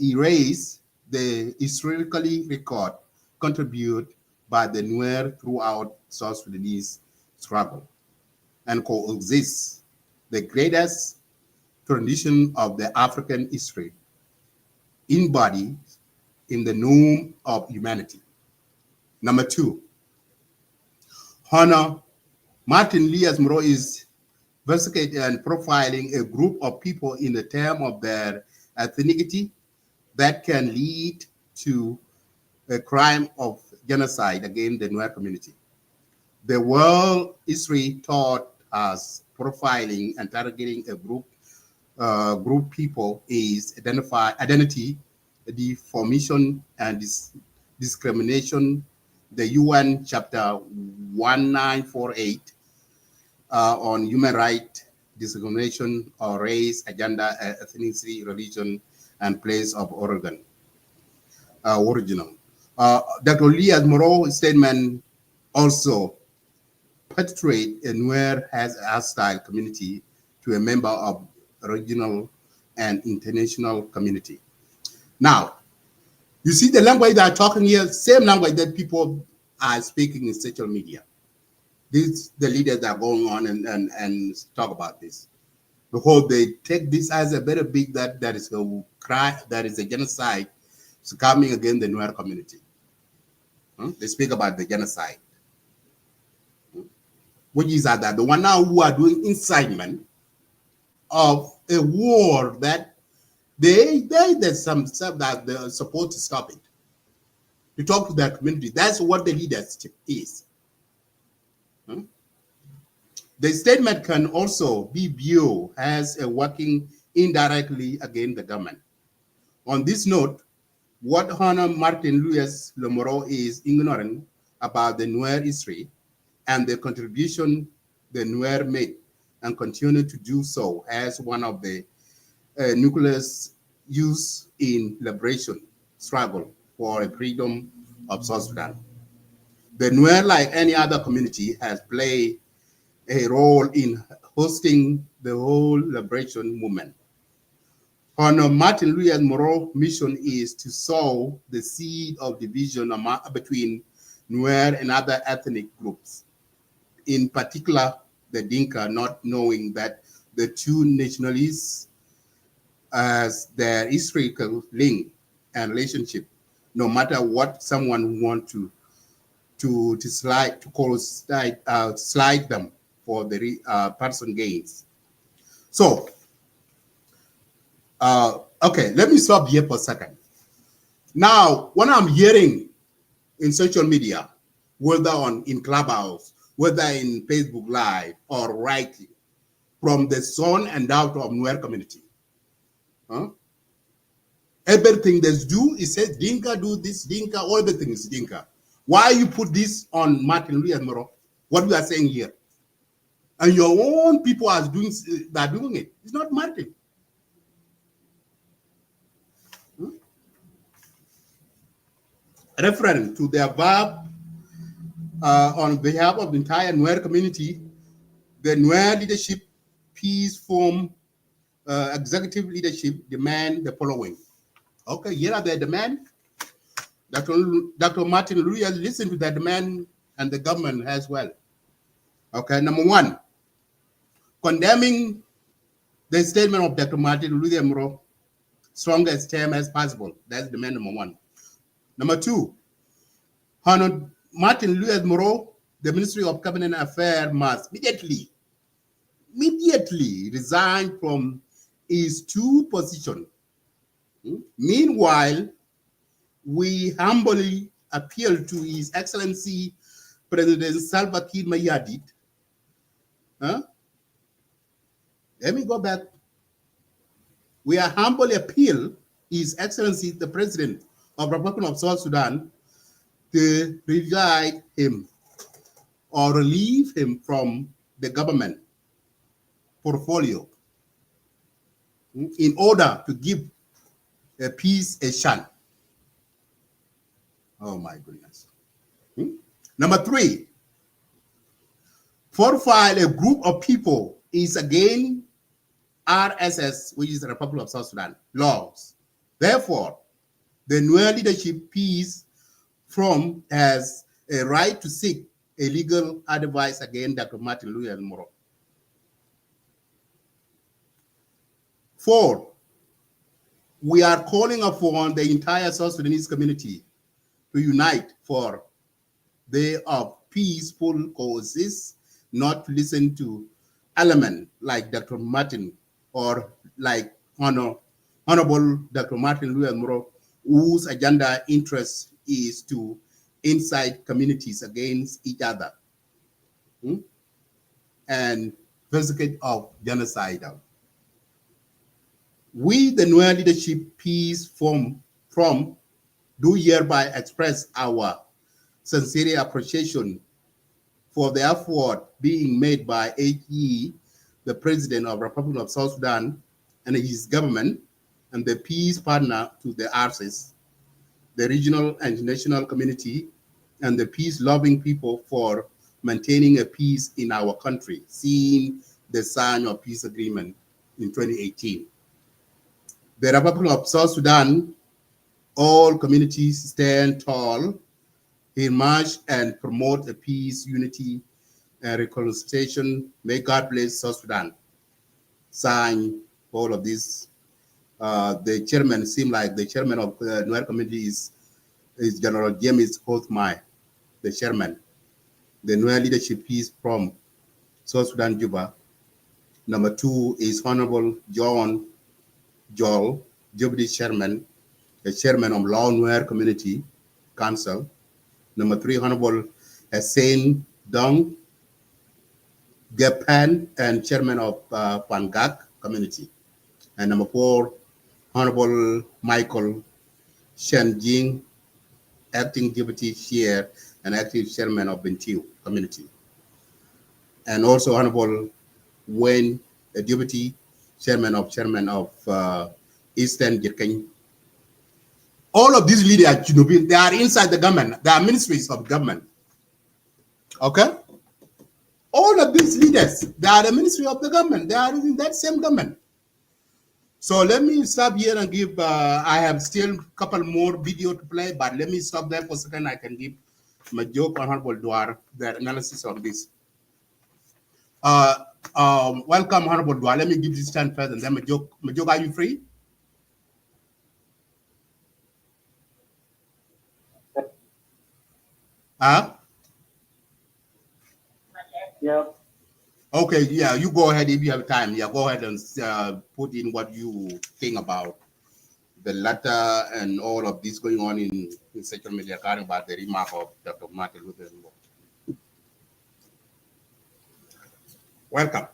[SPEAKER 2] erase the historically record contribute by the Nuer throughout South Sudanese struggle and coexist the greatest tradition of the African history embodied in the name of humanity. Number two, Honor Martin Elia Lomuro is investigating and profiling a group of people in the term of their ethnicity that can lead to a crime of genocide against the Nuer community. The world history taught us profiling and targeting a group people is identity deformation and discrimination. The UN chapter 1948 on human rights, discrimination or race, agenda, ethnicity, religion, and place of origin. Dr. Elia Lomoro's statement also portrayed a Nuer as a hostile community to a member of regional and international community. Now, you see the language that I'm talking here, same language that people are speaking in social media. These the leaders that are going on and talk about this. Because they take this as a very big that is a crime, that is a genocide coming against the Nuer community. They speak about the genocide. Which is that the one now who are doing incitement of a war that there's some stuff that they're supposed to stop it. To talk to that community. That's what the leadership is. The statement can also be viewed as a working indirectly against the government. On this note, what Honor Martin Elia Lomuro is ignorant about the Nuer history and the contribution the Nuer made and continue to do so as one of the nucleus used in liberation struggle for a freedom of South Sudan. The Nuer, like any other community, has played a role in hosting the whole liberation movement. Honor Martin Elia Lomoro's mission is to sow the seed of division between Nuer and other ethnic groups, in particular the Dinka, not knowing that the two nationalities as their historical link and relationship, no matter what someone want to to slide them for the person gains. So, okay, let me stop here for a second. Now, when I'm hearing in social media, whether in Clubhouse, whether in Facebook Live or writing from the son and daughter of Nuer community, everything that's due, it says Dinka do this, Dinka, everything is Dinka. Why you put this on Martin Louis Moro? What we are saying here, and your own people are doing it. It's not Martin. Referring to the above, on behalf of the entire Nuer community, the Nuer leadership peace forum executive leadership demand the following. Okay, here are the demand. Dr. Martin Louis has listened to that demand, and the government as well. Okay, number one, condemning the statement of Dr. Martin Louis Moro, strongest term as possible. That's demand number one. Number two, Honored Martin Louis Moro, the Ministry of Cabinet Affairs must immediately resign from his two positions. Meanwhile, we humbly appeal to His Excellency President Salva Kiir Mayardit. Let me go back. We are humbly appeal His Excellency the President of the Republic of South Sudan to resign him or relieve him from the government portfolio in order to give peace a chance. Oh my goodness. Number three, profile a group of people is against RSS, which is the Republic of South Sudan, laws. Therefore, the Nuer leadership peace from has a right to seek a legal advice against Dr. Martin Louis Moro. Four, we are calling upon the entire South Sudanese community to unite for the peaceful causes, not to listen to elements like Dr. Martin or like Honorable Dr. Martin Louis Moro, whose agenda interest is to incite communities against each other and persecute of genocidal. We, the Nuer leadership peace from do hereby express our sincere appreciation for the effort being made by HE, the President of the Republic of South Sudan, and his government, and the peace partner to the RSS, the regional and national community, and the peace-loving people for maintaining a peace in our country, seeing the sign of peace agreement in 2018. The Republic of South Sudan, all communities stand tall in march and promote a peace, unity, and reconciliation. May God bless South Sudan. Sign all of this. The chairman seemed like the chairman of the Nuer community is General James Hothmai, the chairman. The Nuer leadership peace from South Sudan, Juba. Number two is Honorable John Joel, Deputy Chairman, the Chairman of Law Nuer Community Council. Number three, Honorable Hussein Dong Gapan, and Chairman of Pangak Community. And number four, Honorable Michael Shenjing, Acting Deputy Chair and Active Chairman of Bentiu Community. And also Honorable Wayne, a Deputy Chairman of Eastern Jirkany. All of these leaders, they are inside the government. They are ministries of government. Okay? All of these leaders, they are the ministry of the government. They are in that same government. So let me stop here and give, I have still a couple more video to play, but let me stop there for a second. I can give Majok and Honorable Dwar their analysis of this. Welcome, Honorable Dwar. Let me give this chance first, and then Majok. Majok, are you free?
[SPEAKER 6] Yeah.
[SPEAKER 2] Okay, yeah, you go ahead if you have time. Yeah, go ahead and put in what you think about the letter and all of this going on in social media regarding about the remark of Dr. Martin Luther King. Welcome.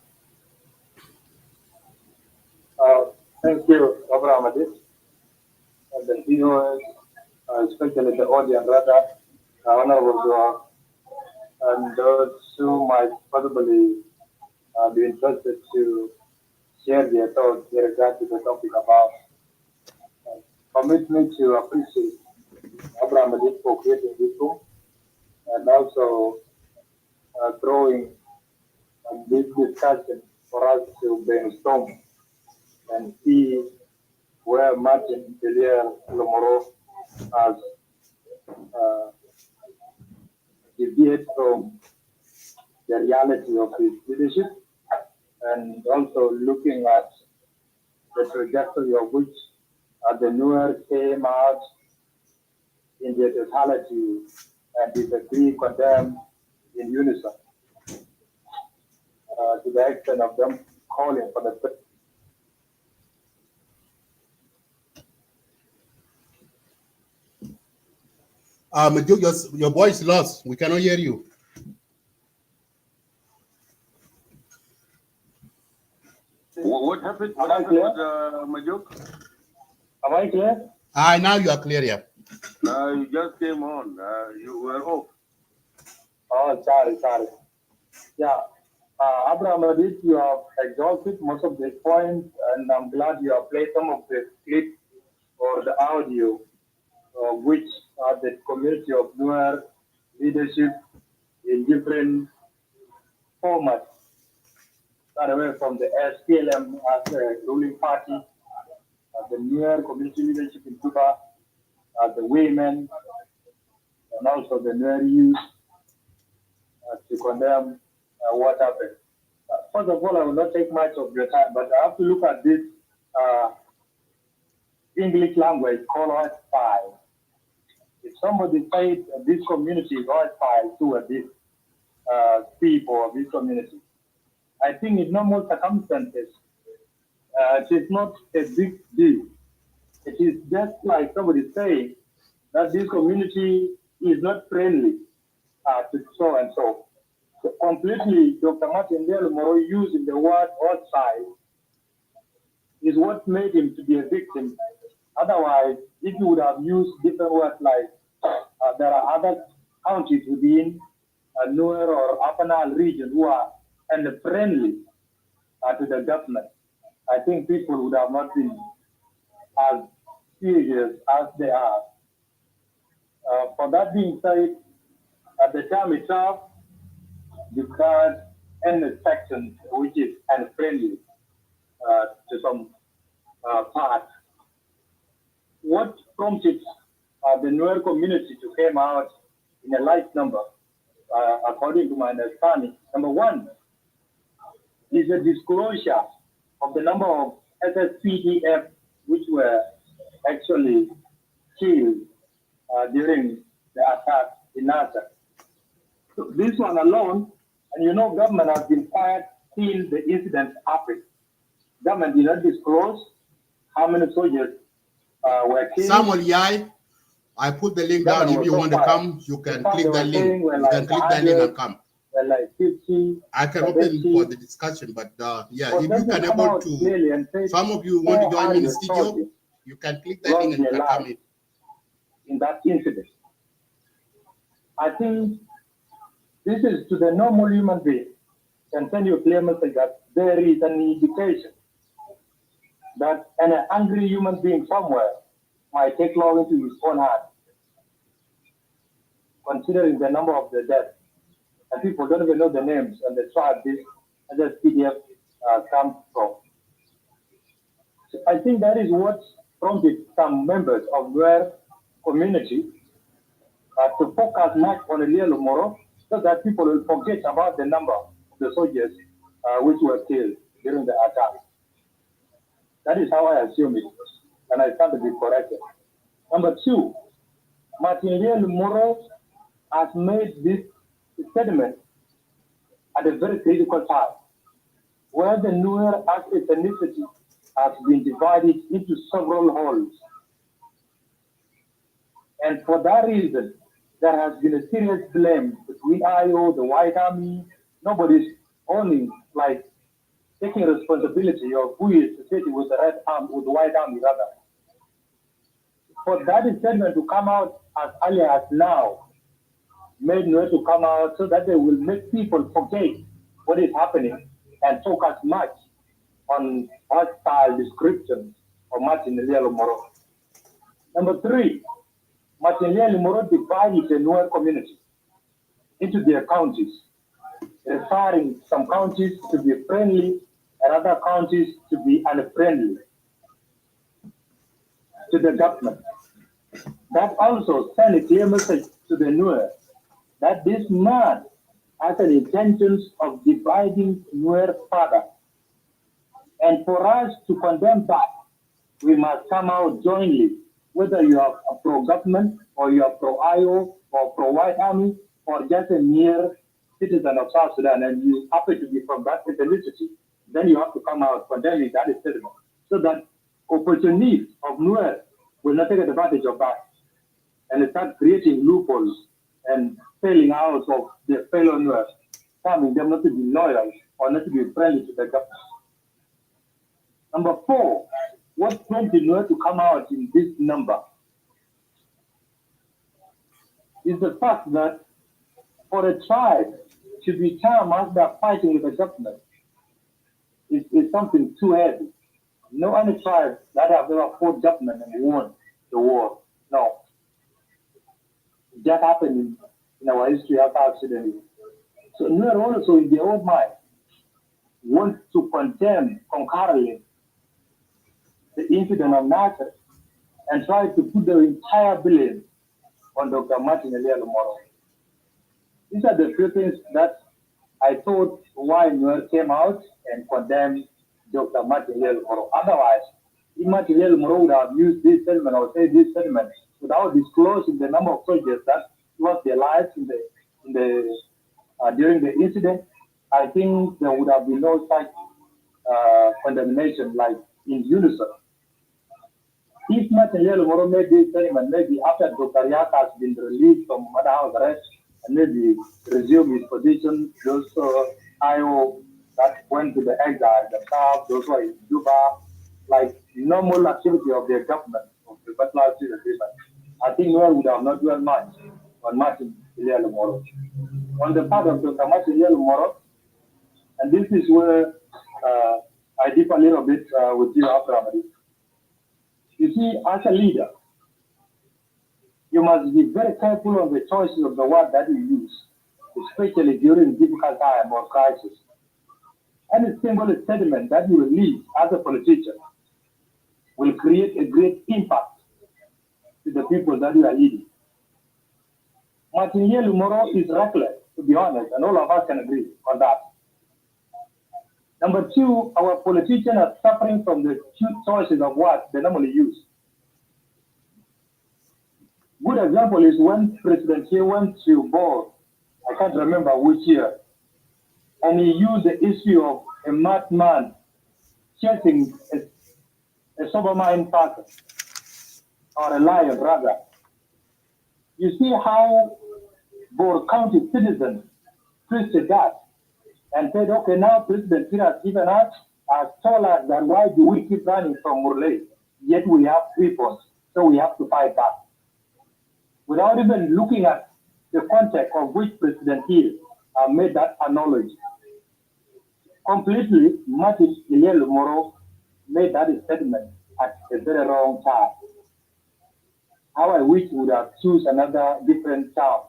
[SPEAKER 6] Thank you, Abraham Adis, and the viewers, especially the audience, rather, honorable, and those who might possibly be interested to share their thoughts in regard to the topic about. Permit me to appreciate Abraham Adis for creating this room and also throwing this discussion for us to brainstorm and see where Martin Elia Lomuro has deviated from the reality of his leadership, and also looking at the trajectory of which the Nuer came out in their totality and disagree, condemn in unison, to the extent of them calling for the
[SPEAKER 2] Your voice lost. We cannot hear you.
[SPEAKER 5] What happened? What happened with Majuk?
[SPEAKER 6] Am I clear?
[SPEAKER 2] Now you are clear, yeah.
[SPEAKER 5] You just came on. You were off.
[SPEAKER 6] Oh, sorry. Yeah. Abraham Adis, you have exhausted most of the points, and I'm glad you have played some of the clips or the audio, which are the community of Nuer leadership in different formats, start away from the SPLM as a ruling party, the Nuer community leadership in Cuba, the women, and also the Nuer youth to condemn what happened. First of all, I will not take much of your time, but I have to look at this English language called hostile. If somebody says this community is hostile to this people of this community, I think in normal circumstances, it is not a big deal. It is just like somebody saying that this community is not friendly to so and so. So completely, Dr. Martin Lomuro using the word hostile is what made him to be a victim. Otherwise, if you would have used different words like there are other counties within Nuer or Upper Nile region who are friendly to the government, I think people would have not been as serious as they are. For that being said, at the time itself, you can't end a section which is unfriendly to some part. What prompted the Nuer community to come out in a large number, according to my understanding? Number one is the disclosure of the number of SSPDF which were actually killed during the attack in Nasir. So this one alone, and you know, government has been quiet till the incident happened. Government did not disclose how many soldiers were killed.
[SPEAKER 2] Samuel Yai, I put the link down. If you want to come, you can click that link. You can click that link and come.
[SPEAKER 6] Like 50,
[SPEAKER 2] I can open for the discussion, but yeah, if you can able to, some of you want to join me in the studio, you can click that link and you can come
[SPEAKER 6] in that incident. I think this is to the normal human being can send you a clear message that there is an indication that an angry human being somewhere might take law into his own hand, considering the number of the deaths. And people don't even know the names and the tribe this SSPDF comes from. So I think that is what prompted some members of their community to focus much on Elia Lomuro, so that people will forget about the number of the soldiers which were killed during the attack. That is how I assume it, and I stand to be corrected. Number two, Martin Elia Lomuro has made this statement at a very critical time, where the Nuer as ethnicity has been divided into several holes. And for that reason, there has been a serious blame between IO, the White Army. Nobody's owning, like, taking responsibility of who is associated with the Red Army, with the White Army, rather. For that statement to come out as early as now, made Nuer to come out so that they will make people forget what is happening and focus much on hostile descriptions of Martin Elia Lomuro. Number three, Martin Elia Lomuro divided the Nuer community into their counties, referring some counties to be friendly and other counties to be unfriendly to the government. That also sent a clear message to the Nuer that this man has an intentions of dividing Nuer further. And for us to condemn that, we must come out jointly, whether you are a pro-government or you are pro-IO or pro-White Army or just a mere citizen of South Sudan and you happen to be from that ethnicity, then you have to come out condemning that statement so that opportunists of Nuer will not take advantage of that and start creating loopholes and failing out of their fellow Nuer, telling them not to be loyal or not to be friendly to the government. Number four, what prompted Nuer to come out in this number is the fact that for a tribe to be termed as they're fighting with the government is something too heavy. No other tribe that have ever fought government and won the war. No. That happened in our history of South Sudan. So Nuer also in their own mind want to condemn concurrently the incident of Nasir and try to put the entire blame on Dr. Martin Elia Lomuro. These are the few things that I thought why Nuer came out and condemned Dr. Martin Elia Lomuro. Otherwise, if Martin Elia Lomuro would have used this statement or said this statement without disclosing the number of soldiers that lost their lives during the incident, I think there would have been no such condemnation like in unison. If Martin Elia Lomuro made this statement, maybe after Dr. Yak has been released from mother house arrest and maybe resume his position, those IO that went to the exile, the South, those who are in Juba, like normal activity of their government, of the Butler agreement. I think Nuer would have not done much on Martin Elia Lomuro. On the part of Dr. Martin Elia Lomuro, and this is where I differ a little bit with you, Abdul. You see, as a leader, you must be very careful on the choices of the word that you use, especially during difficult time or crisis. Any single statement that you release as a politician will create a great impact to the people that you are leading. Martin Elia Lomuro is reckless, to be honest, and all of us can agree on that. Number two, our politicians are suffering from the two choices of words they normally use. Good example is when President Xi went to Bor, I can't remember which year, and he used the issue of a madman chasing a sober-minded person, or a lion rather. You see how Bor County citizens twisted that and said, okay, now President Xi has given us, has told us that why do we keep running from Murley? Yet we have weapons, so we have to fight back. Without even looking at the context of which President Xi made that analogy. Completely, Martin Elia Lomuro made that statement at a very wrong time. How I wish we would have chosen another different term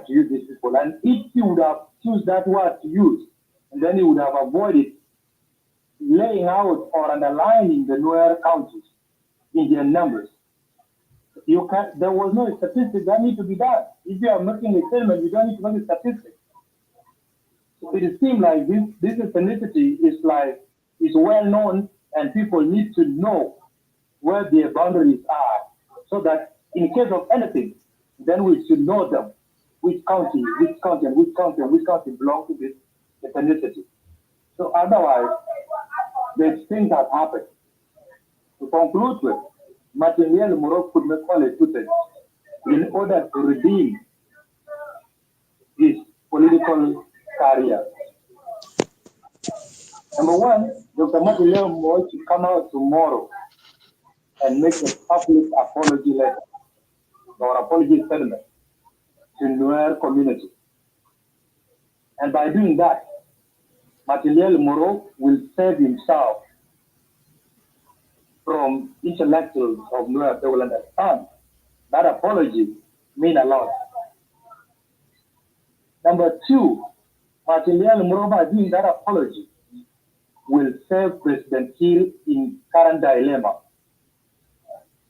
[SPEAKER 6] to use these people. And if he would have chosen that word to use, and then he would have avoided laying out or underlining the Nuer counties in their numbers. There was no statistics that need to be done. If you are making a statement, you don't need to make a statistic. So it seems like this ethnicity is well known, and people need to know where their boundaries are, so that in case of anything, then we should know them. Which county, and which county belong to this ethnicity. So otherwise, these things have happened. To conclude with, Elia Lomuro could not call it footage in order to redeem his political career. Number one, Dr. Elia Lomuro should come out tomorrow and make a public apology letter or apology statement to Nuer community. And by doing that, Elia Lomuro will save himself from intellectuals of Nuer. They will understand that apology means a lot. Number two, Elia Lomuro, by doing that apology, will save President Kiir in current dilemma.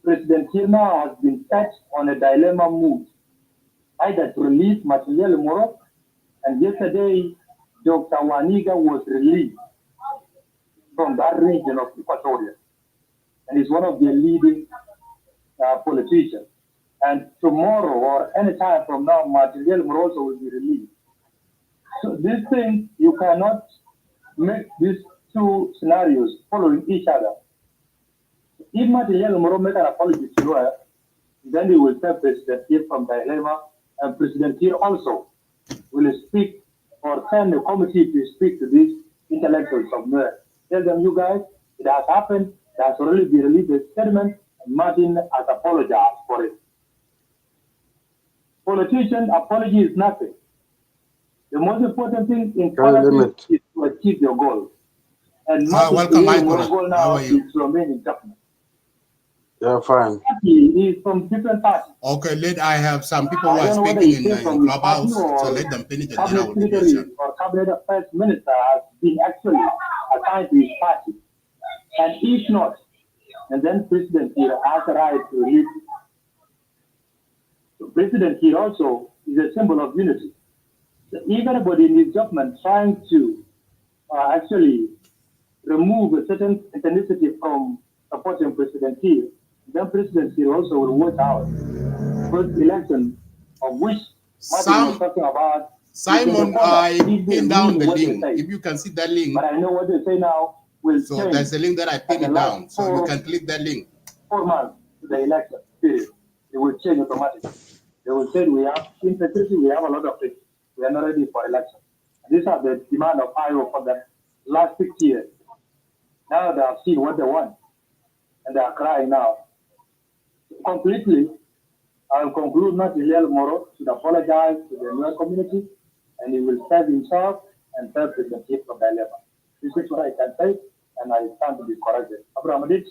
[SPEAKER 6] President Kiir now has been set on a dilemma mood, either to release Elia Lomuro, and yesterday Dr. Waniga was released from that region of Equatoria, and is one of the leading politicians. And tomorrow or any time from now, Elia Lomuro also will be released. So this thing, you cannot make these two scenarios following each other. If Elia Lomuro make an apology to Nuer, then he will save President Kiir from dilemma, and President Kiir also will speak or send a committee to speak to these intellectuals of Nuer. Tell them, you guys, it has happened, it has already been released a statement, and Martin has apologized for it. Politician apology is nothing. The most important thing in politics is to achieve your goal. And
[SPEAKER 2] welcome, Michael.
[SPEAKER 6] goal now is to remain in government.
[SPEAKER 7] Yeah, fine.
[SPEAKER 6] He is from different parties.
[SPEAKER 2] Okay, I have some people who are speaking in Clubhouse, so let them finish and then I will finish.
[SPEAKER 6] Or cabinet affairs minister has been actually assigned to his party. And if not, and then President Kiir has a right to release. So President Kiir also is a symbol of unity. So if anybody in his government trying to actually remove a certain ethnicity from supporting President Kiir, then President Kiir also will work out first election of which Martin was talking about.
[SPEAKER 2] Simon, I pinned down the link. If you can see that link.
[SPEAKER 6] But I know what they say now will change.
[SPEAKER 2] So there's a link that I pinned it down. So you can click that link.
[SPEAKER 6] 4 months to the election period. It will change automatically. They will say we have integrity, we have a lot of things. We are not ready for election. These are the demand of Iowa for the last 6 years. Now they have seen what they want. And they are crying now. Completely, I will conclude that Elia Lomuro should apologize to the Nuer community, and he will save himself and serve President Kiir from dilemma. This is what I can say, and I stand to be corrected. Abraham Adich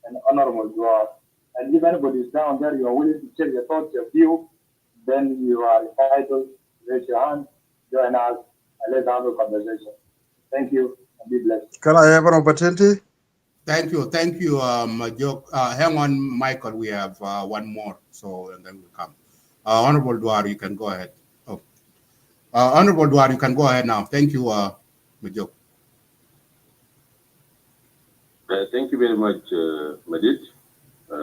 [SPEAKER 6] and Honorable Joab. And if anybody is down there, you are willing to share your thoughts, your view, then you are entitled to raise your hand, join us, and let's have a conversation. Thank you, and be blessed.
[SPEAKER 7] Can I have an opportunity?
[SPEAKER 2] Thank you, Majok. Hang on, Michael. We have one more, so and then we'll come. Honorable Dwar, you can go ahead. Oh, Honorable Dwar, you can go ahead now. Thank you, Majok.
[SPEAKER 5] Thank you very much, Majid.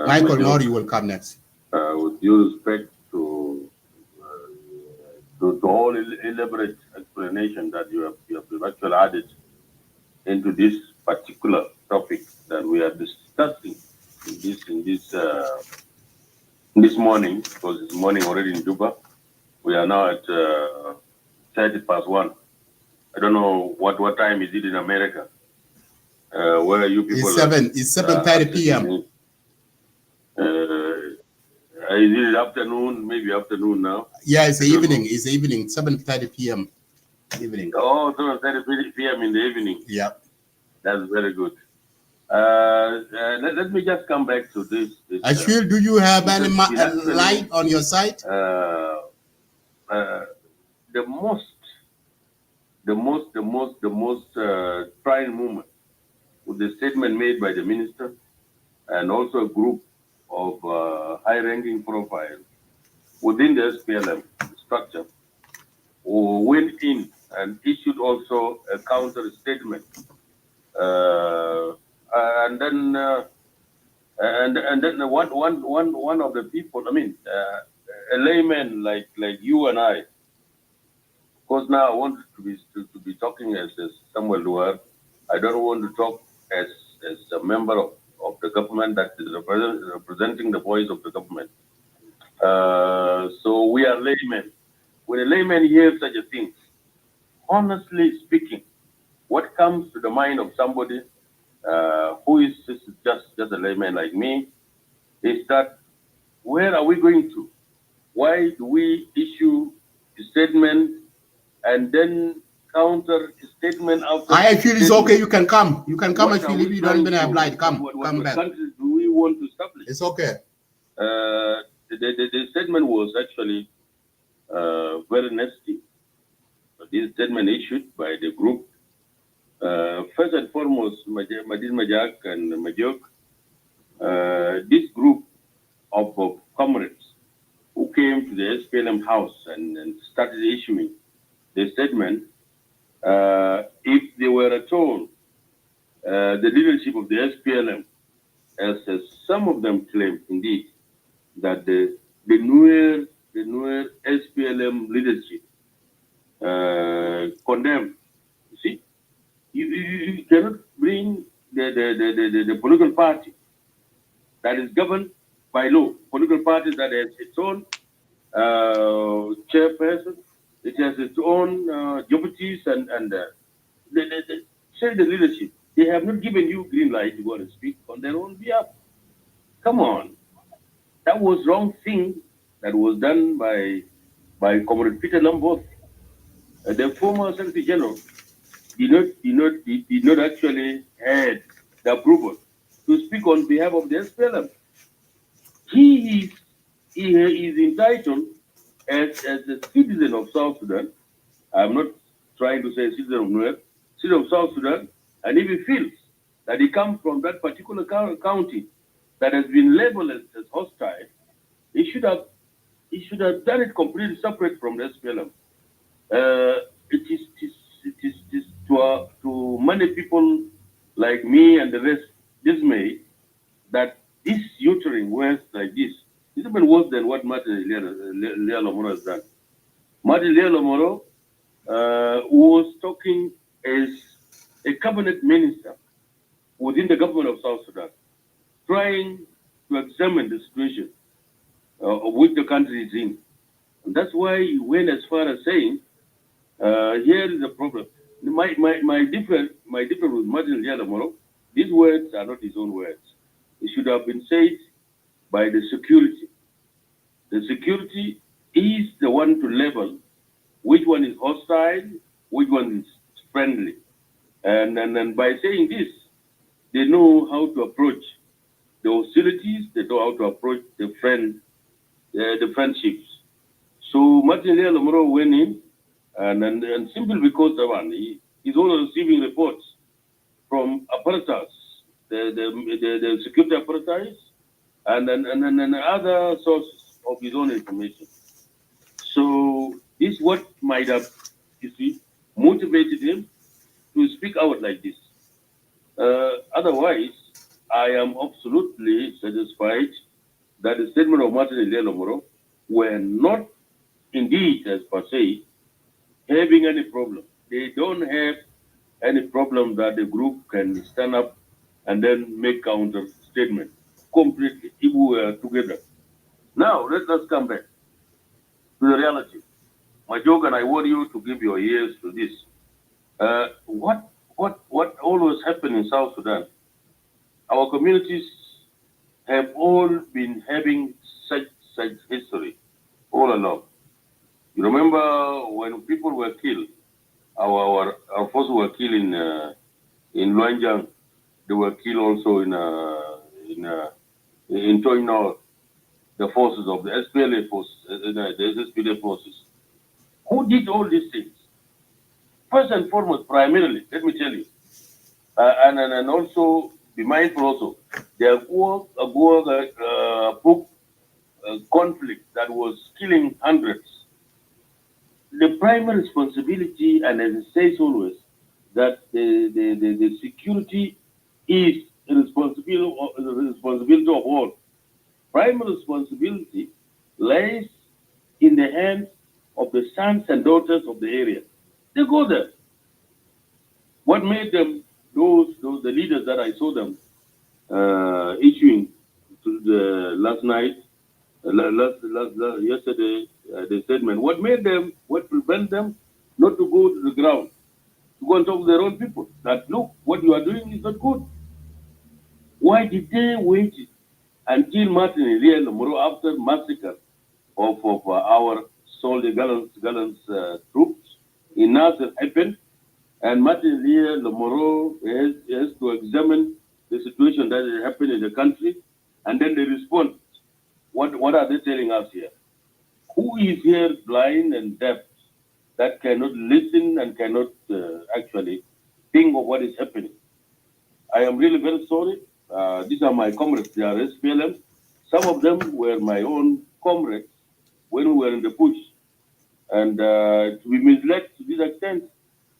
[SPEAKER 2] Michael Nori will come next.
[SPEAKER 5] With due respect to all elaborate explanation that you have actually added into this particular topic that we are discussing in this morning, because it's morning already in Juba. We are now at 1:30. I don't know what time is it in America. Where are you people?
[SPEAKER 2] It's 7:30 p.m.
[SPEAKER 5] Is it afternoon? Maybe afternoon now.
[SPEAKER 2] Yeah, it's the evening. It's the evening. 7:30 p.m. evening.
[SPEAKER 5] Oh, 7:30 p.m. in the evening.
[SPEAKER 2] Yeah,
[SPEAKER 5] that's very good. Let me just come back to this.
[SPEAKER 2] Ashwil, do you have any light on your side?
[SPEAKER 5] The most trying moment with the statement made by the minister and also a group of high-ranking profiles within the SPLM structure who went in and issued also a counter statement. And then one of the people, I mean, a layman like you and I, Because now I want to be talking as Samuel Luar. I don't want to talk as a member of the government that is representing the voice of the government. So we are laymen. When a layman hears such a thing, honestly speaking, what comes to the mind of somebody who is just a layman like me is that where are we going to? Why do we issue a statement and then counter a statement after?
[SPEAKER 2] I feel it's okay. You can come. You can come. I
[SPEAKER 5] What are
[SPEAKER 2] feel
[SPEAKER 5] we
[SPEAKER 2] if you don't even
[SPEAKER 5] trying
[SPEAKER 2] have
[SPEAKER 5] to-
[SPEAKER 2] light, come.
[SPEAKER 5] what
[SPEAKER 2] Come back.
[SPEAKER 5] country do we want to establish?
[SPEAKER 2] It's okay.
[SPEAKER 5] The statement was actually very nasty. This statement issued by the group, first and foremost, Madin Majak and Majok, this group of comrades who came to the SPLM house and started issuing the statement, if they were at all the leadership of the SPLM, as some of them claim indeed, that the Nuer SPLM leadership condemned. You see, you cannot bring the political party that is governed by law, political party that has its own chairperson, it has its own deputies, and say the leadership. They have not given you green light to go and speak on their own behalf. Come on. That was wrong thing that was done by Comrade Peter Lambert. The former Secretary General did not actually have the approval to speak on behalf of the SPLM. He is entitled as a citizen of South Sudan. I'm not trying to say citizen of Nuer, citizen of South Sudan, and if he feels that he comes from that particular county that has been labeled as hostile, he should have done it completely separate from the SPLM. It is to many people like me and the rest dismay that this uttering words like this is even worse than what Martin Elia Lomuro has done. Martin Elia Lomuro was talking as a cabinet minister within the government of South Sudan, trying to examine the situation of which the country is in. And that's why he went as far as saying, here is the problem. My difference with Martin Elia Lomuro, these words are not his own words. It should have been said by the security. The security is the one to level which one is hostile, which one is friendly. And by saying this, they know how to approach the hostilities, they know how to approach the friendships. So Martin Elia Lomuro went in, and simply because he's also receiving reports from apparatus, the security apparatus, and other sources of his own information. So this is what might have, you see, motivated him to speak out like this. Otherwise, I am absolutely satisfied that the statement of Martin Elia Lomuro were not indeed, as per se, having any problem. They don't have any problem that the group can stand up and then make counter statement completely if we were together. Now, let us come back to the reality. My joke, and I want you to give your ears to this. What always happened in South Sudan? Our communities have all been having such history all along. You remember when people were killed, our forces were killed in Luanjang. They were killed also in Toy the forces of the SPLA forces, the SSPDF forces. Who did all these things? First and foremost, primarily, let me tell you, and also be mindful also, there was a conflict that was killing hundreds. The primary responsibility, and as it says always, that the security is the responsibility of all. Primary responsibility lies in the hands of the sons and daughters of the area. They go there. What made them, the leaders that I saw them issuing to the last night, yesterday, the statement, what prevent them not to go to the ground, to go and talk to their own people, that look, what you are doing is not good. Why did they wait until Martin Elia Lomuro, after massacre of our soldier gallant troops in Nasir happened, and Martin Elia Lomuro has to examine the situation that is happening in the country, and then they respond. What are they telling us here? Who is here blind and deaf that cannot listen and cannot actually think of what is happening? I am really very sorry. These are my comrades, they are SPLM. Some of them were my own comrades when we were in the push. And to be misled to this extent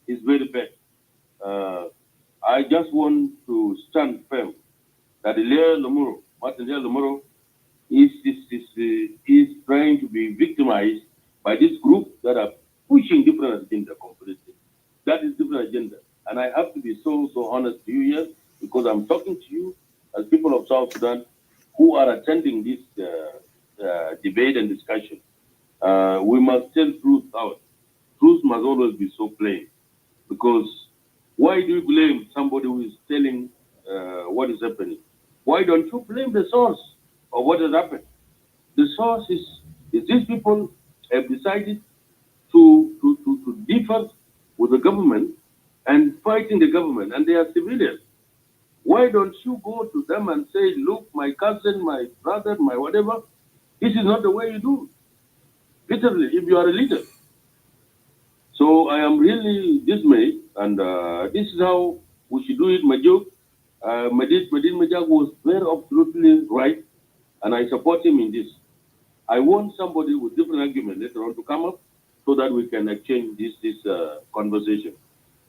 [SPEAKER 5] is very bad. I just want to stand firm that Martin Elia Lomuro is trying to be victimized by this group that are pushing different agenda completely. That is different agenda. And I have to be so honest to you here, because I'm talking to you as people of South Sudan who are attending this debate and discussion. We must tell truth out. Truth must always be so plain. Because why do you blame somebody who is telling what is happening? Why don't you blame the source of what has happened? The source is these people have decided to differ with the government and fighting the government, and they are civilians. Why don't you go to them and say, look, my cousin, my brother, my whatever, this is not the way you do. Literally, if you are a leader. So I am really dismayed, and this is how we should do it. Majuk, Madin Majak was very absolutely right, and I support him in this. I want somebody with different argument later on to come up so that we can exchange this conversation.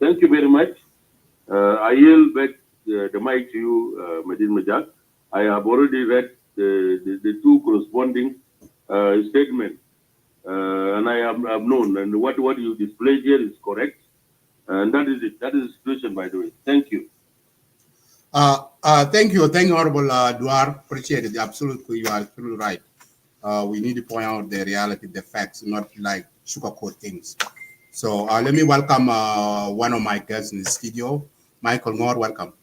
[SPEAKER 5] Thank you very much. I yield back the mic to you, Madin Majak. I have already read the two corresponding statements, and I have known, and what you displayed here is correct, and that is it. That is the situation, by the way. Thank you.
[SPEAKER 2] Thank you, Honorable Duar. Appreciate it. Absolutely, you are absolutely right. We need to point out the reality, the facts, not like sugarcoat things. So let me welcome one of my guests in the studio, Michael Ngor. Welcome.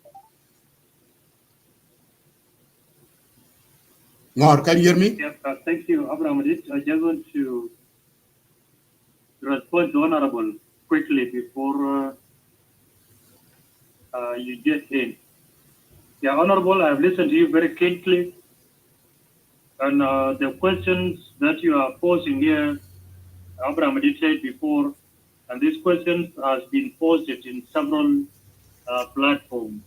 [SPEAKER 2] Ngor, can you hear me?
[SPEAKER 6] Yes, thank you, Abraham. I just want to respond to Honorable quickly before you get in. Yeah, Honorable, I have listened to you very keenly. And the questions that you are posing here, Abraham did say before, and these questions has been posted in several platforms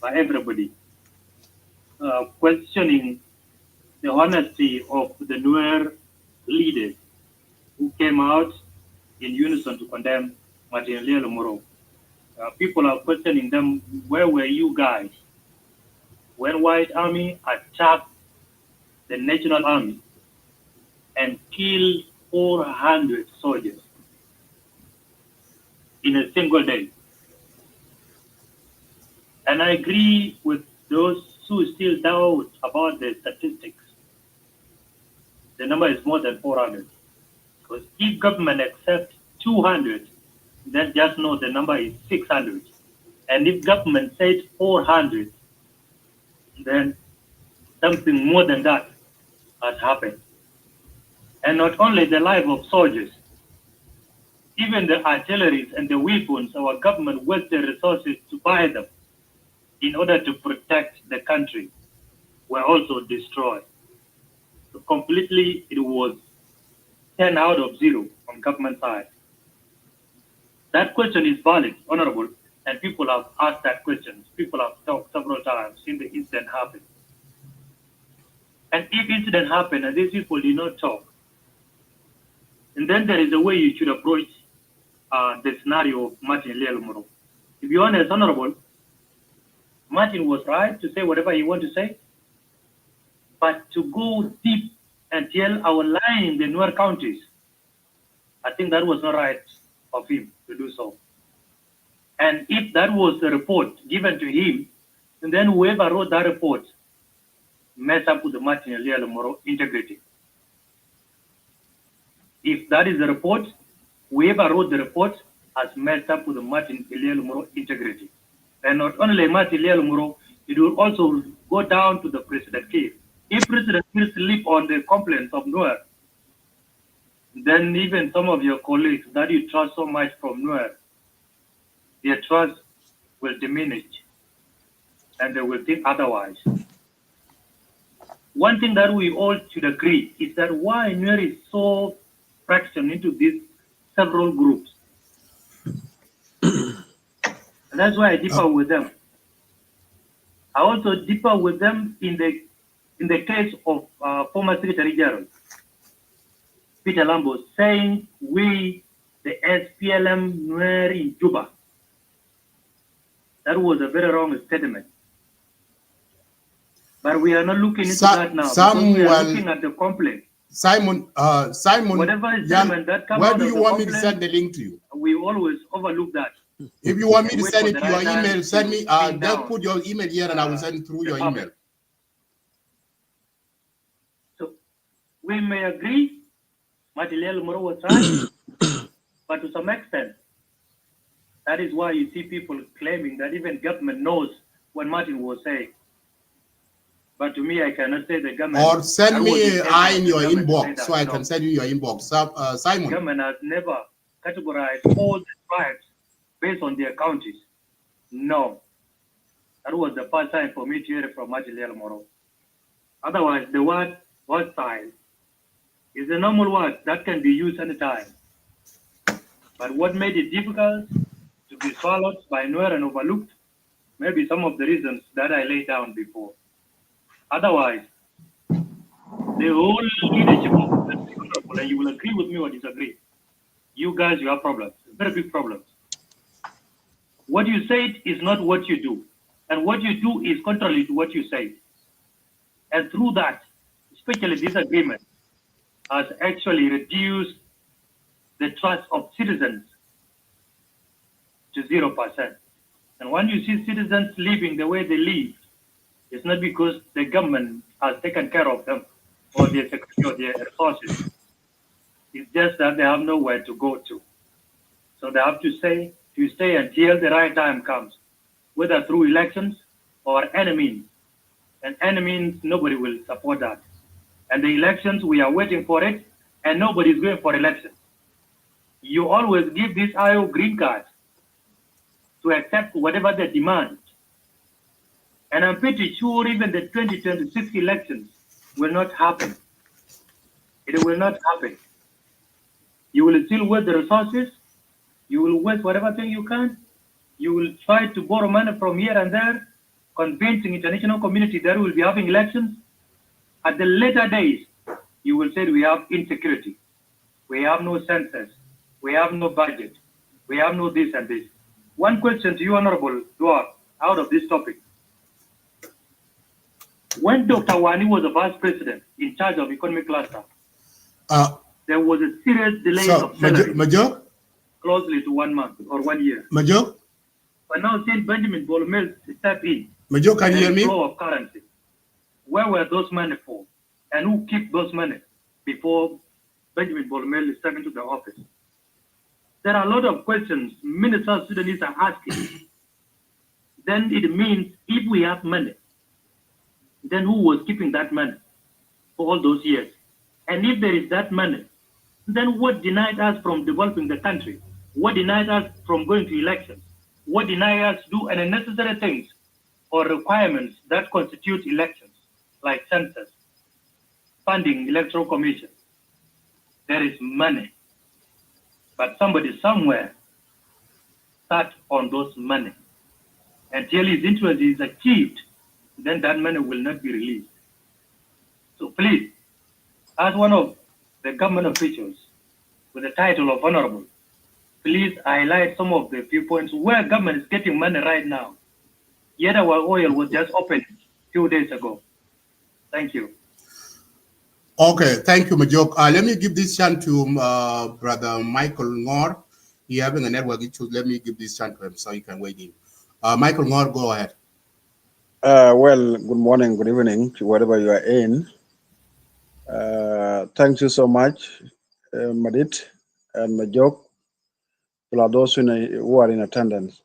[SPEAKER 6] by everybody, questioning the honesty of the Nuer leaders who came out in unison to condemn Martin Elia Lomuro. People are questioning them, where were you guys when White Army attacked the National Army and killed 400 soldiers in a single day? And I agree with those who still doubt about the statistics. The number is more than 400. Because if government accepts 200, then just know the number is 600. And if government says 400, then something more than that has happened. And not only the life of soldiers, even the artillery and the weapons our government wasted resources to buy them in order to protect the country were also destroyed. So completely, it was 10 out of 0 on government side. That question is valid, Honorable, and people have asked that question. People have talked several times since the incident happened. And if incident happened and these people did not talk, and then there is a way you should approach the scenario of Martin Elia Lomuro. To be honest, Honorable, Martin was right to say whatever he wanted to say, but to go deep and tell our line in the Nuer counties I think that was not right of him to do so. And if that was a report given to him, and then whoever wrote that report messed up with the Martin Elia Lomuro integrity. If that is the report, whoever wrote the report has messed up with the Martin Elia Lomuro integrity. And not only Martin Elia Lomuro, it will also go down to the President Kiir. If President Kiir sleep on the complaints of Nuer, then even some of your colleagues that you trust so much from Nuer, their trust will diminish and they will think otherwise. One thing that we all should agree is that why Nuer is so fractured into these several groups. And that's why I differ with them. I also differ with them in the case of former Secretary General Peter Lambo saying we, the SPLM Nuer in Juba. That was a very wrong statement. But we are not looking into that now. We are looking at the complaint.
[SPEAKER 2] Simon,
[SPEAKER 6] whatever is that comes
[SPEAKER 2] where do you want me to send the link to you?
[SPEAKER 6] We always overlook that.
[SPEAKER 2] If you want me to send it to your email, send me. Just put your email here, and I will send it through your email.
[SPEAKER 6] So we may agree, Martin Elia Lomuro was right, but to some extent, that is why you see people claiming that even government knows what Martin was saying. But to me, I cannot say the government.
[SPEAKER 2] Or send me in your inbox so I can send you your inbox. Simon.
[SPEAKER 6] The government has never categorized all the tribes based on their counties. No. That was the first time for me to hear it from Martin Elia Lomuro. Otherwise, the word hostile is a normal word that can be used anytime. But what made it difficult to be swallowed by Nuer and overlooked may be some of the reasons that I laid down before. Otherwise, the whole leadership of the people, and you will agree with me or disagree, you guys, you have problems, very big problems. What you say is not what you do, and what you do is contrary to what you say. And through that, especially this agreement, has actually reduced the trust of citizens to 0%. And when you see citizens living the way they live, it's not because the government has taken care of them or their security or their resources. It's just that they have nowhere to go to. So they have to stay until the right time comes, whether through elections or any means. And any means, nobody will support that. And the elections, we are waiting for it, and nobody is going for elections. You always give this IO green card to accept whatever they demand. And I'm pretty sure even the 2026 elections will not happen. It will not happen. You will still waste the resources. You will waste whatever thing you can. You will try to borrow money from here and there, convincing international community that we will be having elections. At the later days, you will say we have insecurity. We have no census. We have no budget. We have no this and this. One question to you, Honorable Dwarf, out of this topic. When Dr. Wani was the vice president in charge of economic cluster, there was a serious delay of salary,
[SPEAKER 2] Major?
[SPEAKER 6] closely to 1 month or 1 year.
[SPEAKER 2] Major?
[SPEAKER 6] But now since Benjamin Bolumel stepped in,
[SPEAKER 2] Major, can you hear me?
[SPEAKER 6] Flow of currency. Where were those money for? And who kept those money before Benjamin Bolumel stepped into the office? There are a lot of questions many South Sudanese are asking. Then it means if we have money, then who was keeping that money for all those years? And if there is that money, then what denied us from developing the country? What denied us from going to elections? What denied us to do unnecessary things or requirements that constitute elections, like census, funding, electoral commission? There is money. But somebody somewhere sat on those money. Until his interest is achieved, then that money will not be released. So please, as one of the government officials with the title of honorable, please highlight some of the few points where government is getting money right now. Yet our oil was just opened a few days ago. Thank you.
[SPEAKER 2] Okay, thank you, Majok. Let me give this chance to Brother Michael Ngor. He having a network issue. Let me give this chance to him so he can weigh in. Michael Ngor, go ahead.
[SPEAKER 7] Well, good morning, good evening to wherever you are in. Thank you so much, Madit and Majok, for those who are in attendance.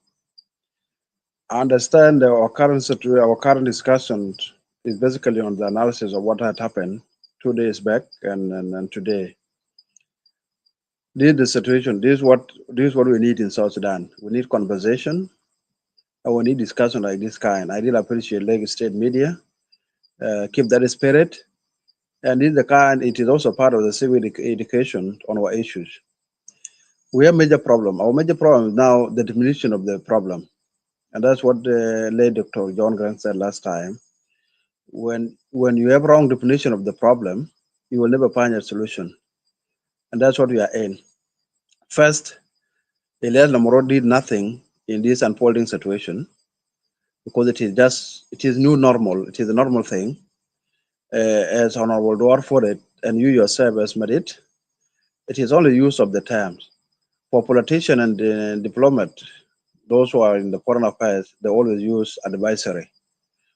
[SPEAKER 7] I understand our current discussion is basically on the analysis of what had happened 2 days back and today. This is the situation. This is what we need in South Sudan. We need conversation, and we need discussion like this kind. I really appreciate Lagos State media. Keep that spirit. And this is the kind. It is also part of the civil education on our issues. We have major problem. Our major problem is now the diminution of the problem, and that's what the late Dr. John Grant said last time. When you have wrong definition of the problem, you will never find a solution, and that's what we are in. First, Elia Lomuro did nothing in this unfolding situation because it is new normal. It is a normal thing, as Honorable Dwar for it, and you yourself has made it. It is only use of the terms. For politician and diplomat, those who are in the foreign affairs, they always use advisory.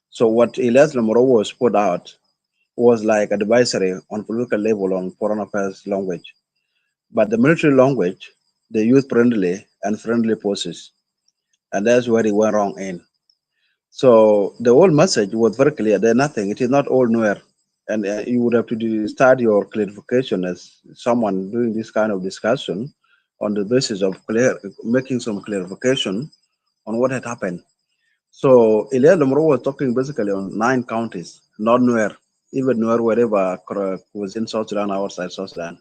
[SPEAKER 7] So what Elias Lomuro was put out was like advisory on political level on foreign affairs language. But the military language, they use friendly and friendly forces. And that's where it went wrong in. So the whole message was very clear. There's nothing. It is not all Nuer. And you would have to start your clarification as someone doing this kind of discussion on the basis of making some clarification on what had happened. So Elia Lomuro was talking basically on 9 counties, not Nuer, even Nuer wherever was in South Sudan, outside South Sudan.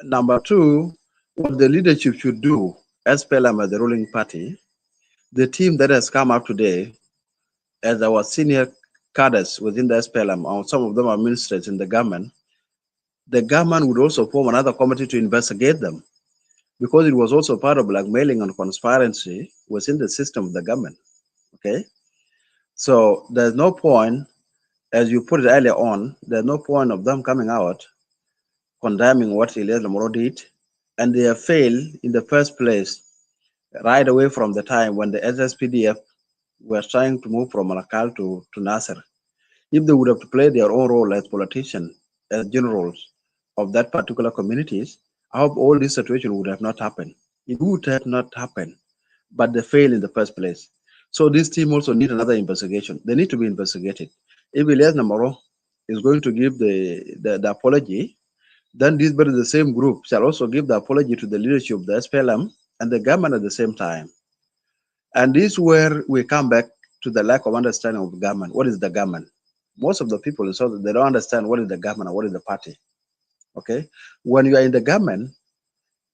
[SPEAKER 7] Number 2, what the leadership should do, as PLM as the ruling party, the team that has come up today, as our senior cadres within the SPLM, or some of them are ministers in the government would also form another committee to investigate them, because it was also part of blackmailing and conspiracy within the system of the government. Okay, so there's no point, as you put it earlier on, there's no point of them coming out condemning what Elia Lomuro did, and they have failed in the first place right away from the time when the SSPDF were trying to move from Malakal to Nasir. If they would have to play their own role as politicians, as generals of that particular communities, I hope all this situation would have not happened. It would have not happened, but they failed in the first place. So this team also need another investigation. They need to be investigated. If Elias Namoro is going to give the apology, then this very the same group shall also give the apology to the leadership of the SPLM and the government at the same time. And this is where we come back to the lack of understanding of government. What is the government? Most of the people in South, they don't understand what is the government or what is the party. Okay, when you are in the government,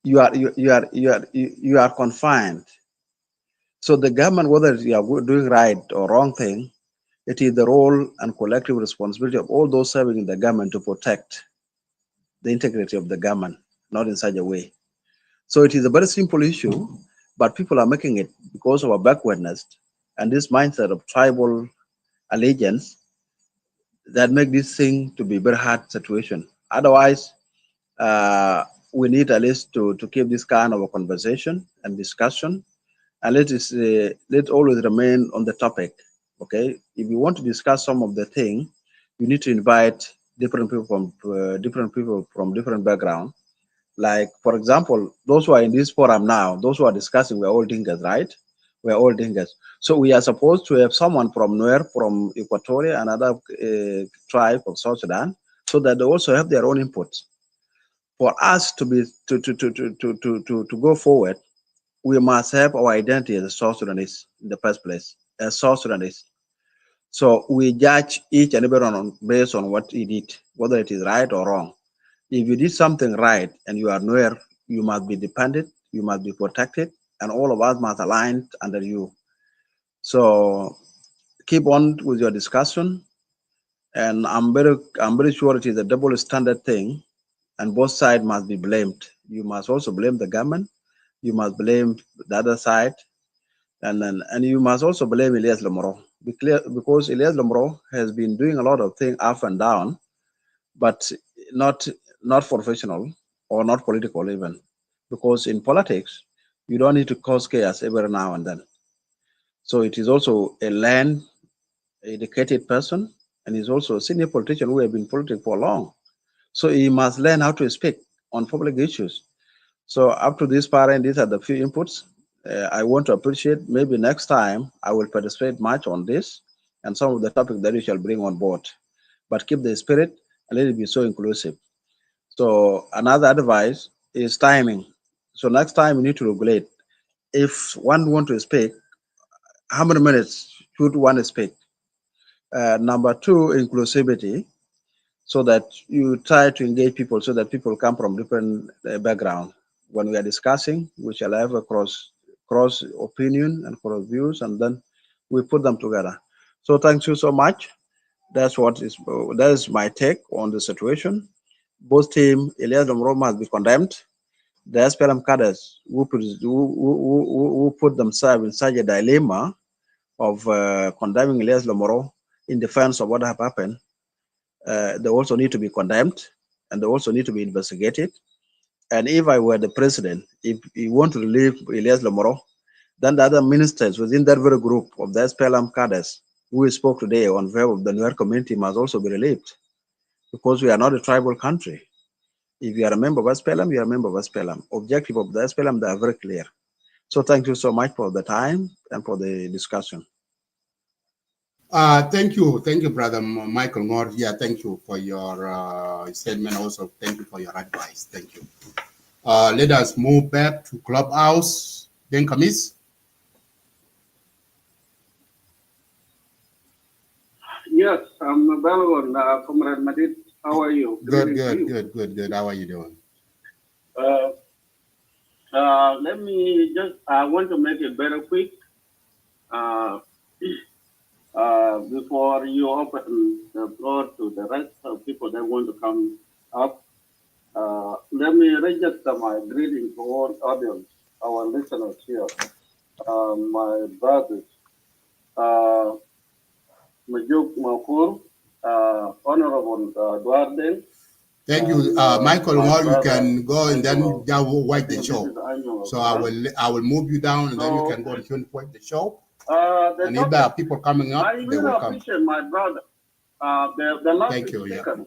[SPEAKER 7] you are confined. So the government, whether you are doing right or wrong thing, it is the role and collective responsibility of all those serving in the government to protect the integrity of the government, not in such a way. So it is a very simple issue, but people are making it because of our backwardness and this mindset of tribal allegiance that make this thing to be a very hard situation. Otherwise, we need at least to keep this kind of a conversation and discussion, and let always remain on the topic. Okay, if you want to discuss some of the thing, you need to invite different people from different background. Like, for example, those who are in this forum now, those who are discussing, we're all Dinkas, right? We're all Dinkas. So we are supposed to have someone from Nuer, from Equatoria, another tribe of South Sudan, so that they also have their own input. For us to go forward, we must have our identity as South Sudanese in the first place, as South Sudanese. So we judge each and every one based on what he did, whether it is right or wrong. If you did something right and you are Nuer, you must be defended, you must be protected, and all of us must align under you. So keep on with your discussion, and I'm very sure it is a double standard thing, and both sides must be blamed. You must also blame the government, you must blame the other side, and you must also blame Elias Lomuro. Be clear, because Elias Lomuro has been doing a lot of things up and down, but not professional or not political even, because in politics you don't need to cause chaos every now and then. So it is also a land educated person, and he's also a senior politician who have been politics for long. So he must learn how to speak on public issues. So up to this part, these are the few inputs. I want to appreciate. Maybe next time I will participate much on this and some of the topics that you shall bring on board. But keep the spirit and let it be so inclusive. So another advice is timing. So next time you need to regulate. If one want to speak, how many minutes should one speak? Number two, inclusivity, so that you try to engage people so that people come from different background. When we are discussing, we shall have a cross opinion and cross views, and then we put them together. So thank you so much. That is my take on the situation. Both team, Elia Lomuro must be condemned. The SPLM cadres who put themselves in such a dilemma of condemning Elias Lomuro in defense of what have happened, they also need to be condemned, and they also need to be investigated. And if I were the president, if you want to relieve Elias Lomuro, then the other ministers within that very group of the SPLM cadres who spoke today on behalf of the Nuer community must also be relieved, because we are not a tribal country. If you are a member of SPLM, you are a member of SPLM. Objective of the SPLM, they are very clear. So thank you so much for the time and for the discussion.
[SPEAKER 2] Thank you, Brother Michael Ngor. Yeah, thank you for your statement. Also, thank you for your advice. Thank you. Let us move back to Clubhouse. Then Kamis.
[SPEAKER 8] Yes, I'm available, Comrade Madid. How are you?
[SPEAKER 2] Good. How are you doing?
[SPEAKER 8] Let me just, I want to make it very quick before you open the floor to the rest of people that want to come up. Let me register my greeting to all audience, our listeners here, my brothers. Majuk Makur, Honorable Duarte.
[SPEAKER 2] Thank you, Michael Ngor. You can go and then wipe the show. So I will move you down, and then you can go and wipe the show. And if there are people coming up, they will come.
[SPEAKER 8] I really appreciate my brother. The last speaker.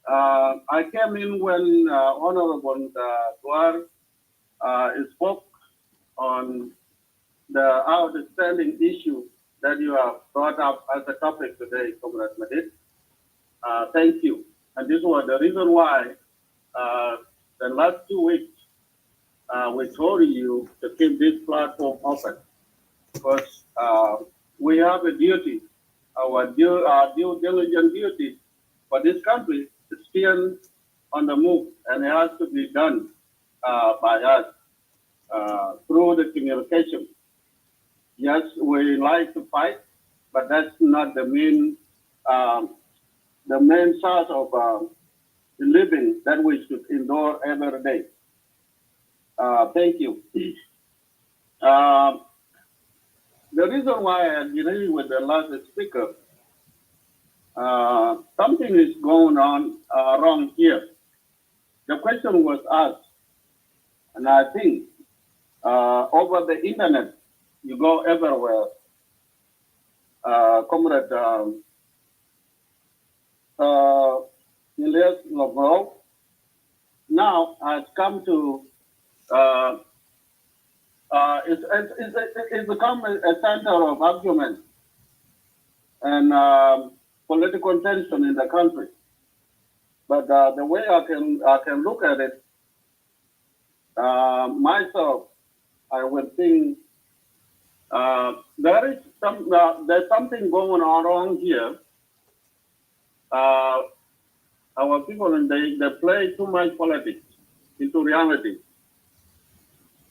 [SPEAKER 8] Yeah. I came in when Honorable Duarte spoke on the outstanding issue that you have brought up as a topic today, Comrade Madid. Thank you. And this was the reason why the last 2 weeks we told you to keep this platform open, because we have a duty, our due diligent duty for this country is still on the move, and it has to be done by us through the communication. Yes, we like to fight, but that's not the main source of living that we should endure every day. Thank you. The reason why I agree with the last speaker, something is going on wrong here. The question was asked, and I think over the internet, you go everywhere. Comrade Elia Lomuro now has come to it's become a center of argument and political tension in the country. But the way I can look at it, myself, I would think there's something going on wrong here. Our people, they play too much politics into reality.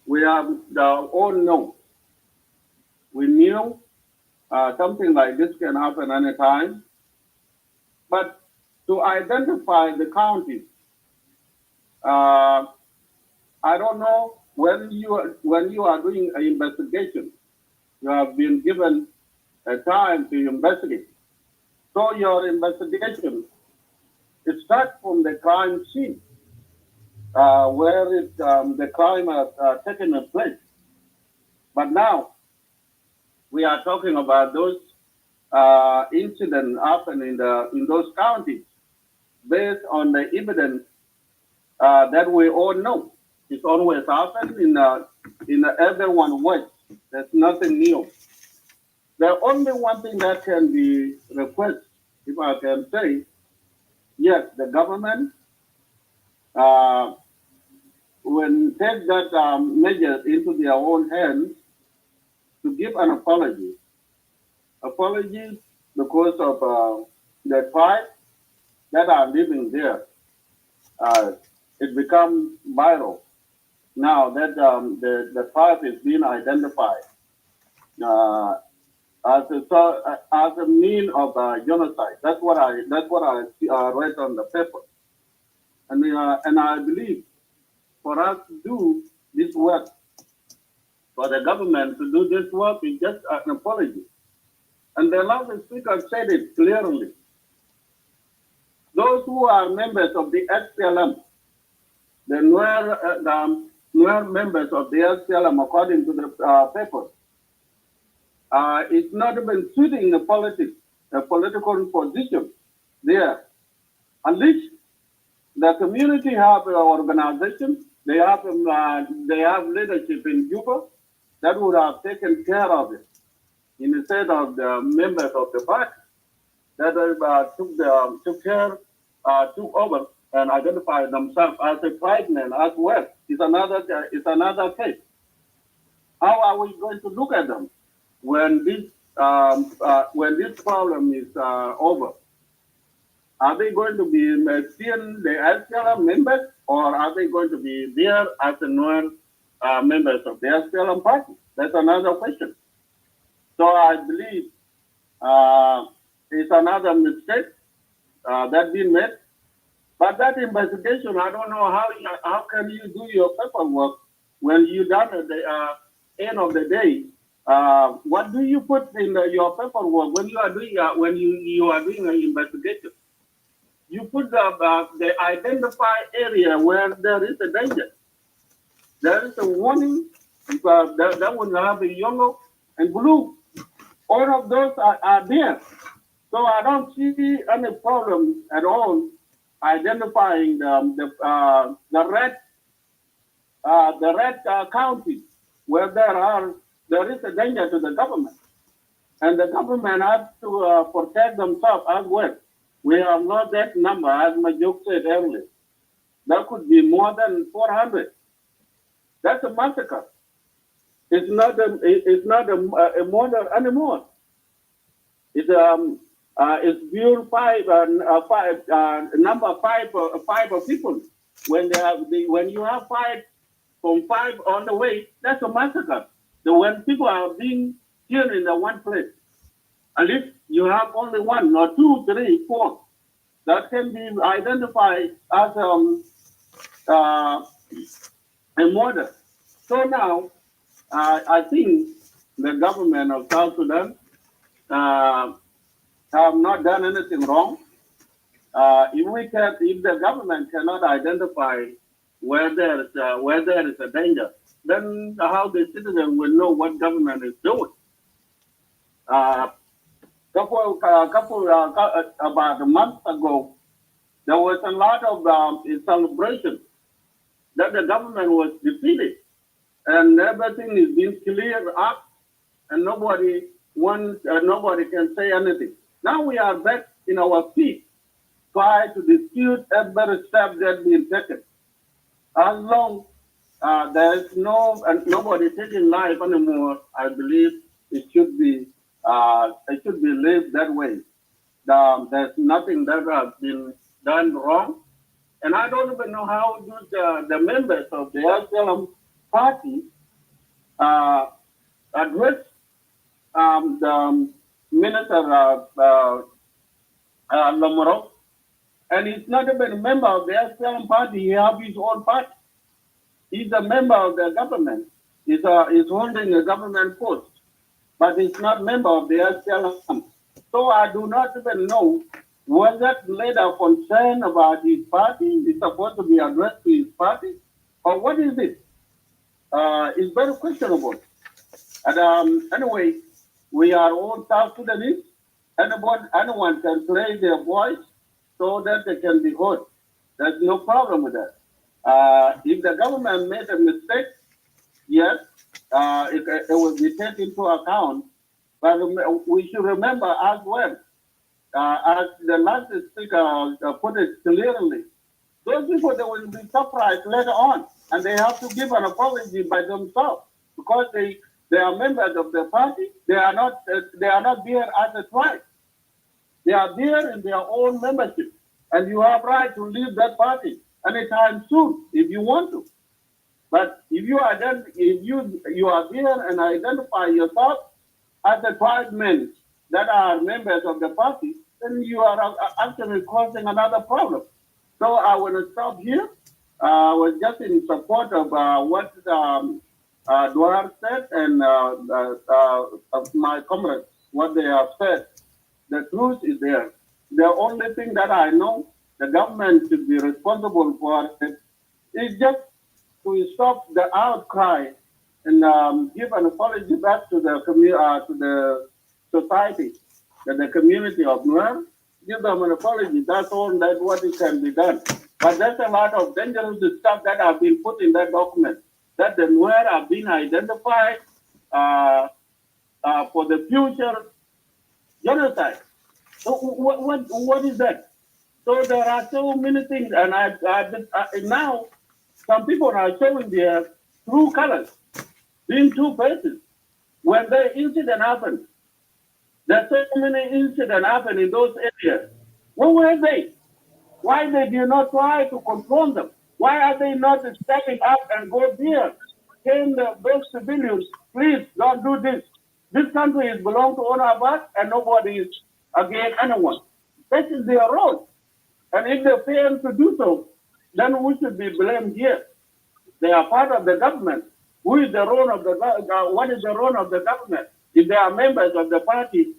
[SPEAKER 8] We have all know. We knew something like this can happen anytime. But to identify the counties, I don't know, when you are doing an investigation, you have been given a time to investigate. So your investigation It starts from the crime scene, where the crime has taken place. But now we are talking about those incidents happen in those counties based on the evidence that we all know. It's always happened in everyone watch. There's nothing new. The only one thing that can be requested, if I can say, yes, the government when take that measures into their own hands to give an apology. Apologies because of the tribe that are living there. It becomes viral now that the tribe is being identified as a mean of genocide. That's what I read on the paper, and I believe for us to do this work, for the government to do this work, is just an apology. And the last speaker said it clearly. Those who are members of the SPLM, the Nuer members of the SPLM, according to the papers, it's not even suiting the political position there. Unless the community have an organization, they have leadership in Juba that would have taken care of it instead of the members of the party that took over and identified themselves as a tribesman as well. It's another case. How are we going to look at them when this problem is over? Are they going to be still the SPLM members, or are they going to be there as the Nuer members of the SPLM party? That's another question. So I believe it's another mistake that's been made. But that investigation, I don't know how can you do your paperwork when you done at the end of the day. What do you put in your paperwork when you are doing an investigation? You put the identified area where there is a danger. There is a warning that will have a yellow and blue. All of those are there. So I don't see any problem at all identifying the red county where there is a danger to the government. And the government has to protect themselves as well. We have not that number, as Majuk said earlier. There could be more than 400. That's a massacre. It's not a murder anymore. It's pure number five of people. When you have from five on the way, that's a massacre. When people are being killed in the one place. And if you have only one or two, three, four, that can be identified as a murder. So now, I think the government of South Sudan have not done anything wrong. If the government cannot identify where there is a danger, then how the citizen will know what government is doing? About a month ago, there was a lot of celebration that the government was defeated, and everything is being cleared up, and nobody can say anything. Now we are back in our feet, try to dispute every step that's being taken. As long there is nobody taking life anymore, I believe it should be lived that way. There's nothing that has been done wrong, and I don't even know how the members of the SLM party address the Minister Lomuro, and he's not even a member of the SLM party. He has his own party. He's a member of the government. He's holding a government post, but he's not a member of the SLM. So I do not even know Was that later concern about his party? It's supposed to be addressed to his party? Or what is it? It's very questionable. And anyway, we are all South Sudanese. Anyone can raise their voice so that they can be heard. There's no problem with that. If the government made a mistake, yes, it will be taken into account. But we should remember as well, as the last speaker put it clearly, those people, they will be surprised later on, and they have to give an apology by themselves because they are members of the party. They are not there as a tribe. They are there in their own membership, and you have right to leave that party anytime soon if you want to. But if you are there and identify yourself as a tribesmen that are members of the party, then you are actually causing another problem. So I will stop here. I was just in support of what Dwar said and of my comrades, what they have said. The truth is there. The only thing that I know the government should be responsible for is just to stop the outcry and give an apology back to the society, to the community of Nuer. Give them an apology. That's all. That's what it can be done. But there's a lot of dangerous stuff that have been put in that document. That the Nuer have been identified for the future genocide. So what is that? So there are so many things, and now some people are showing their true colors, being two faces. When the incident happened, there's so many incidents happen in those areas. Where were they? Why they do not try to confront them? Why are they not stepping up and go there? Tell those civilians, please don't do this. This country is belong to all of us, and nobody is against anyone. That is their role. And if they fail to do so, then we should be blamed here. They are part of the government. Who is the role of the what is the role of the government? If they are members of the party,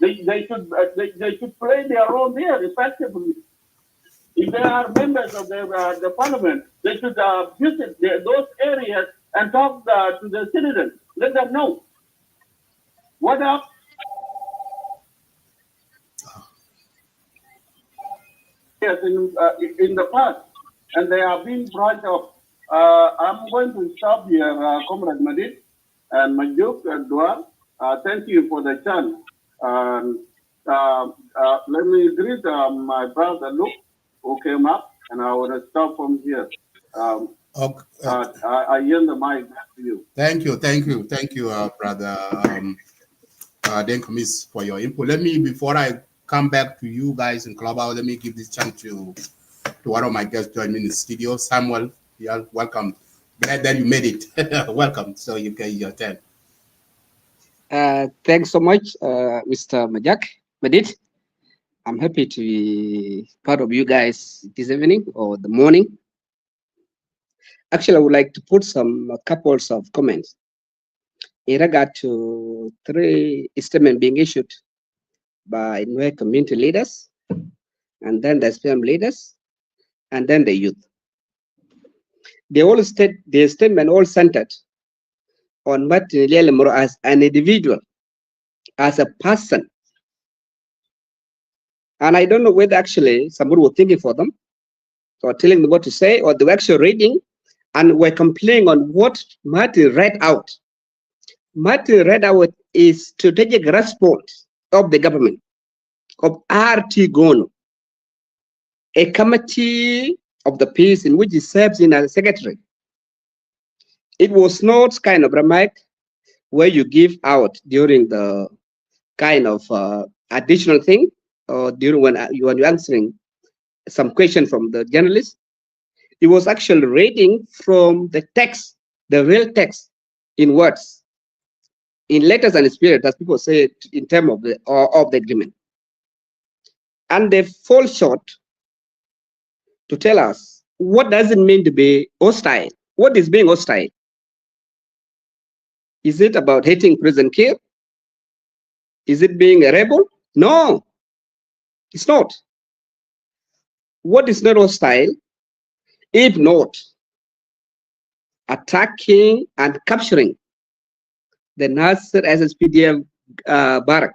[SPEAKER 8] they should play their role there effectively. If they are members of the parliament, they should visit those areas and talk to the citizens. Let them know what up. Yes, in the past, and they are being brought up. I'm going to stop here, Comrade Madid and Majuk and Dwar. Thank you for the chance. Let me greet my brother Luke, who came up, and I will stop from here. I yield the mic back to you.
[SPEAKER 2] Thank you, brother Denkomis, for your input. Let me, before I come back to you guys in Clubhouse, let me give this chance to one of my guests join me in the studio. Samuel, yeah, welcome. Glad that you made it. Welcome. So you get your turn.
[SPEAKER 9] Thanks so much, Mr. Madid. I'm happy to be part of you guys this evening or the morning. Actually, I would like to put some couples of comments in regard to 3 statements being issued by Nuer community leaders, and then the SPM leaders, and then the youth. They all their statement all centered on Martin Elia Lomuro as an individual, as a person. And I don't know whether actually somebody was thinking for them or telling them what to say, or they were actually reading and were complaining on what Martin read out. Martin read out is strategic response of the government, of RT Gono, a committee of the peace in which he serves in as a secretary. It was not kind of remark where you give out during the kind of additional thing, or during when you're answering some question from the journalist. It was actually reading from the text, the real text, in words, in letters and spirit, as people say, in terms of the agreement. And they fall short to tell us what does it mean to be hostile. What is being hostile? Is it about hating President Kiir? Is it being a rebel? No. It's not. What is not hostile if not attacking and capturing the Nasir SSPDF barrack?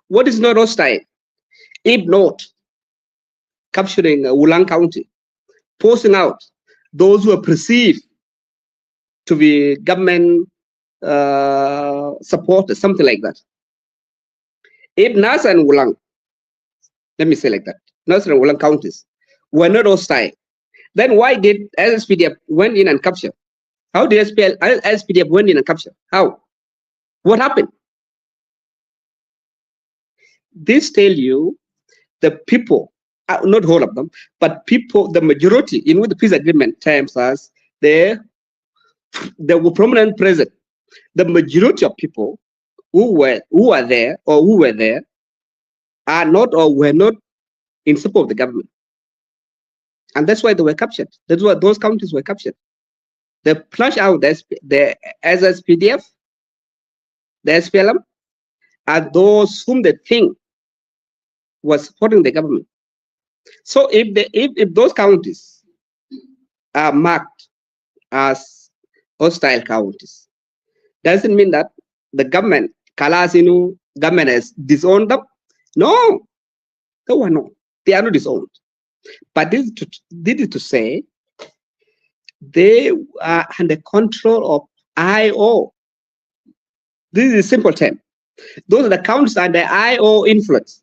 [SPEAKER 9] What is not hostile if not capturing Wulang County, forcing out those who are perceived to be government supporters, something like that? If Nasir and Wulang, let me say like that, Nasir and Wulang counties were not hostile, then why did SSPDF went in and capture? How did SSPDF went in and capture? How? What happened? This tell you the people, not all of them, but people, the majority in with the peace agreement terms as they were prominent present. The majority of people who are there or who were there are not or were not in support of the government. And that's why they were captured. That's why those counties were captured. They flushed out the SSPDF, the SPLM, and those whom they think was supporting the government. So if those counties are marked as hostile counties, doesn't mean that the government, Kalasinu government, has disowned them. No, they were not. They are not disowned. But this is to say they are under control of IO. This is a simple term. Those are the counties under IO influence.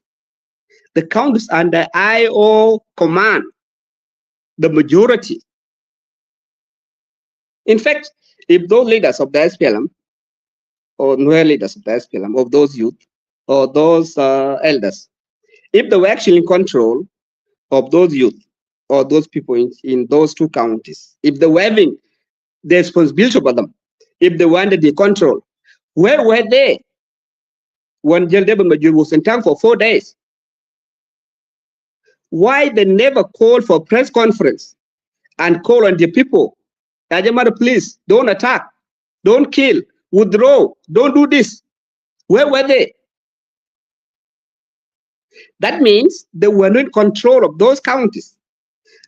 [SPEAKER 9] The counties under IO command, the majority. In fact, if those leaders of the SPLM or Nuer leaders of the SPLM, of those youth or those elders, if they were actually in control of those youth or those people in those two counties, if they were having the responsibility over them, if they were under the control, where were they when General Major was in town for 4 days? Why they never called for a press conference and call on the people? Ajamara, please, don't attack, don't kill, withdraw, don't do this. Where were they? That means they were not in control of those counties.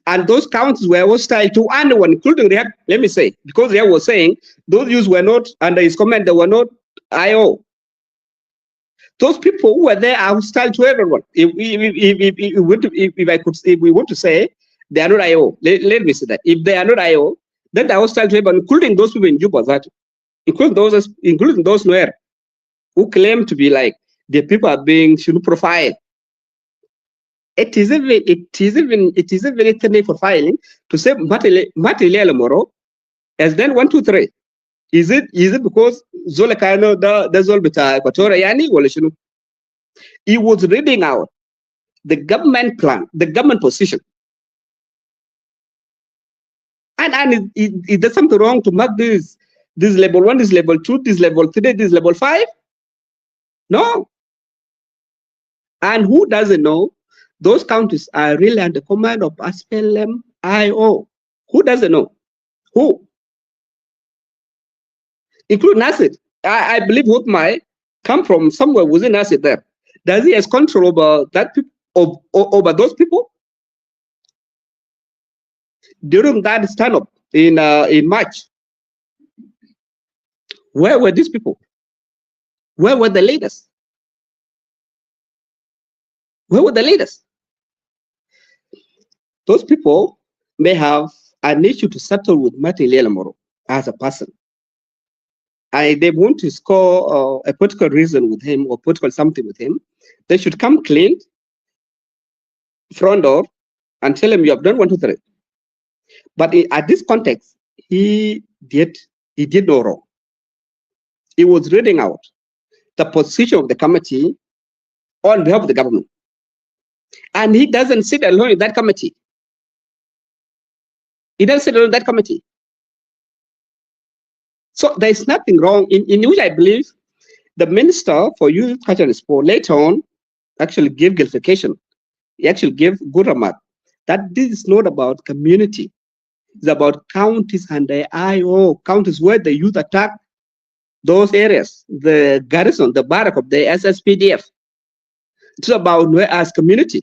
[SPEAKER 9] And those counties were hostile to anyone, including Riyadh, let me say, because Riyadh was saying those youths were not under his command, they were not IO. Those people who were there are hostile to everyone. If we want to say they are not IO, let me say that. If they are not IO, then they are hostile to everyone, including those people in Juba, including those Nuer who claim to be like the people are being profiled. It is even a technique for filing to say Elia Lomuro has done 1, 2, 3. Is it because Zola Kano the Zolbita Equatorial Yani or he was reading out the government plan, the government position. And there's something wrong to mark this level 1, this level 2, this level 3, this level 5? No. And who doesn't know those counties are really under command of SPLM IO? Who doesn't know? Who? Include Nasir. I believe what might come from somewhere within Nasir there. Does he has control over that over those people? During that stand-up in March, where were these people? Where were the leaders? Where were the leaders? Those people may have an issue to settle with Elia Lomuro as a person. They want to score a political reason with him or political something with him. They should come clean, front door, and tell him you have done 1, 2, 3. But at this context, he did no wrong. He was reading out the position of the committee on behalf of the government. And he doesn't sit alone in that committee. He doesn't sit alone in that committee. So there is nothing wrong in which I believe the Minister for Youth, Culture and Sport later on actually gave clarification. He actually gave good remark that this is not about community. It's about counties and the IO, counties where the youth attack those areas, the garrison, the barrack of the SSPDF. It's about Nuer as community.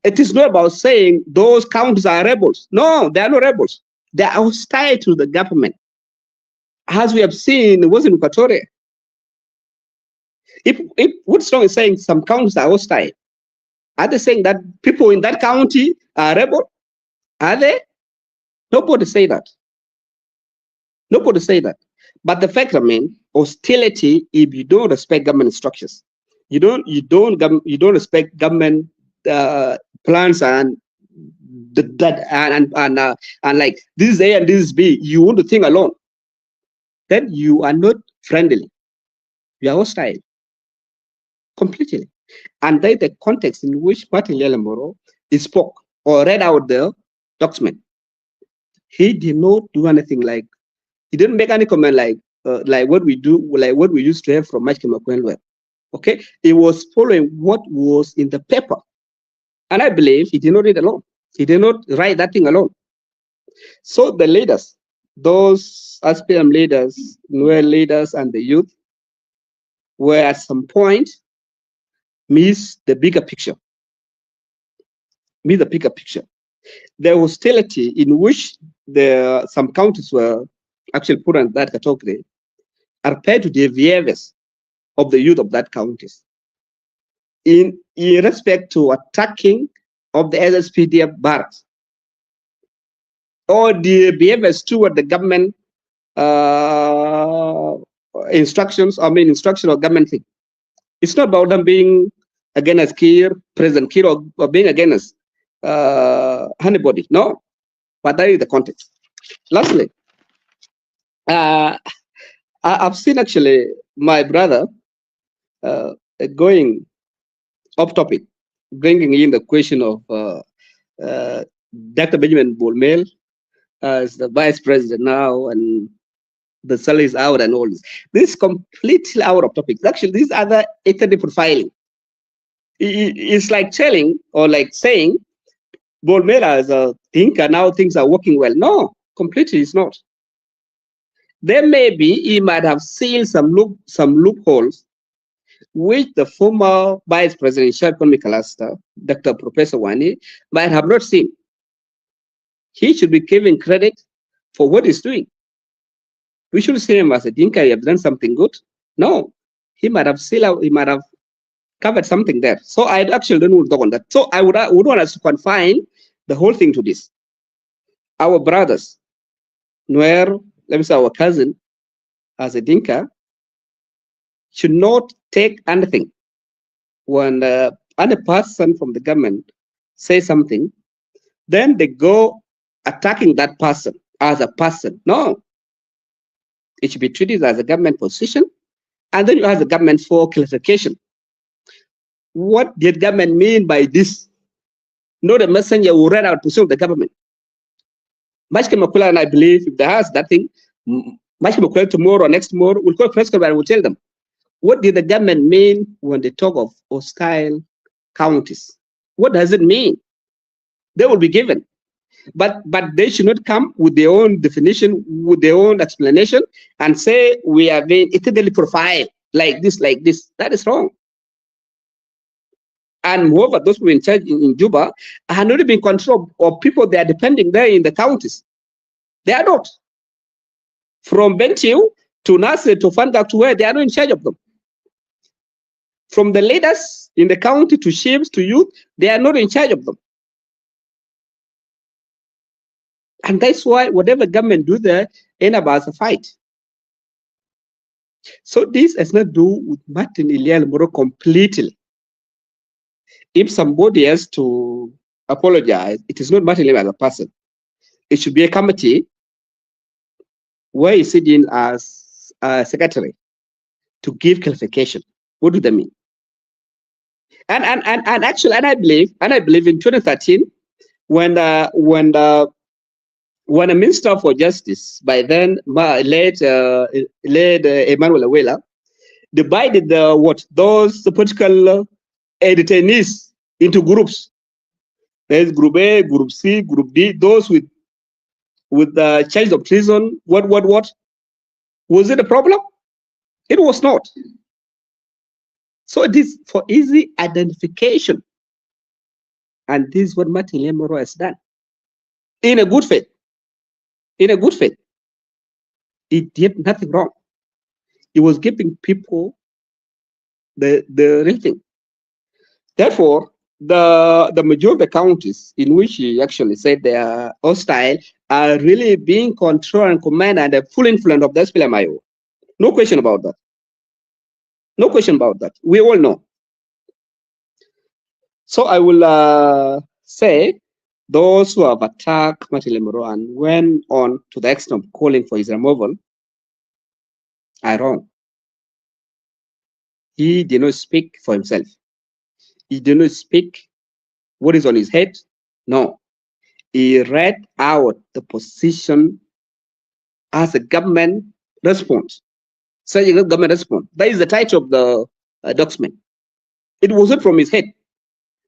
[SPEAKER 9] It is not about saying those counties are rebels. No, they are not rebels. They are hostile to the government. As we have seen, it was in Equatoria. If Woodstrong is saying some counties are hostile, are they saying that people in that county are rebel? Are they? Nobody say that. Nobody say that. But the fact remains, hostility, if you don't respect government structures, you don't respect government plans and like this is A and this is B, you want to think alone, then you are not friendly. You are hostile completely. And that's the context in which Martin Elia Lomuro spoke or read out the document. He did not do anything like, he didn't make any comment like what we do, like what we used to have from Mike McQueen. Okay, he was following what was in the paper. And I believe he did not read alone. He did not write that thing alone. So the leaders, those SPM leaders, Nuer leaders, and the youth were at some point miss the bigger picture. Miss the bigger picture. The hostility in which some counties were actually put in that category are paid to the behaviors of the youth of that counties in respect to attacking of the SSPDF barracks or the behaviors toward the government instructions, instruction of government thing. It's not about them being against President Kiir, or being against anybody. No, but that is the context. Lastly, I've seen actually my brother going off topic, bringing in the question of Dr. Benjamin Bolmel as the vice president now, and the salary is out and all this. This is completely out of topic. Actually, these are the ethnic profiling. It's like telling or like saying Bolmel as a thinker, now things are working well. No, completely it's not. There may be, he might have seen some loopholes which the former vice president, economic cluster, Dr. Professor Wani, might have not seen. He should be given credit for what he's doing. We should see him as a thinker, he has done something good. No, he might have covered something there. So I actually don't want to talk on that. So I would want us to confine the whole thing to this. Our brothers, Nuer, let me say our cousin, as a Dinka, should not take anything when any person from the government says something, then they go attacking that person as a person. No. It should be treated as a government position, and then you ask the government for clarification. What did government mean by this? Not a messenger who read out position of the government. Mashke Makula, and I believe if they ask that thing, Mashke Makula tomorrow or next tomorrow, we'll call press conference and we'll tell them, what did the government mean when they talk of hostile counties? What does it mean? They will be given. But they should not come with their own definition, with their own explanation, and say we are being ethnically profiled like this, like this. That is wrong. And moreover, those who are in charge in Juba are not being controlled of people they are depending there in the counties. They are not. From Bentiu to Nasir to Fangak to where they are not in charge of them. From the leaders in the county to chiefs to youth, they are not in charge of them. And that's why whatever government do there ain't about a fight. So this has not to do with Martin Elia Lomuro completely. If somebody has to apologize, it is not Martin Elia as a person. It should be a committee where he's sitting as a secretary to give clarification. What do they mean? And actually, I believe in 2013, when a minister for justice, by then late Emmanuel Awela, divided those political detainees into groups. There's group A, group C, group D. Those with the charge of treason. What was it a problem? It was not. So it is for easy identification. And this is what Martin Lomuro has done. In a good faith. In a good faith. He did nothing wrong. He was giving people the real thing. Therefore, the majority of the counties in which he actually said they are hostile are really being controlled and commanded under full influence of the SPLMIO. No question about that. No question about that. We all know. So I will say those who have attacked Martin Lomuro and went on to the extent of calling for his removal are wrong. He did not speak for himself. He did not speak what is on his head. No. He read out the position as a government response. Saying a government response. That is the title of the document. It wasn't from his head.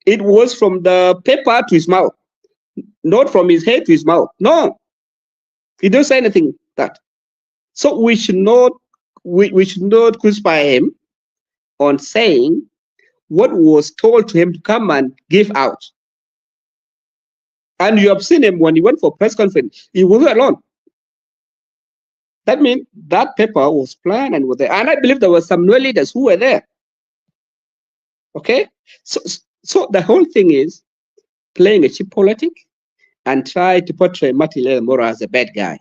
[SPEAKER 9] It was from the paper to his mouth. Not from his head to his mouth. No. He didn't say anything that. So we should not crucify him on saying what was told to him to come and give out. And you have seen him when he went for press conference. He wasn't alone. That means that paper was planned and was there. And I believe there were some new leaders who were there. Okay? So the whole thing is playing a cheap politic and try to portray Martin Lomuro as a bad guy.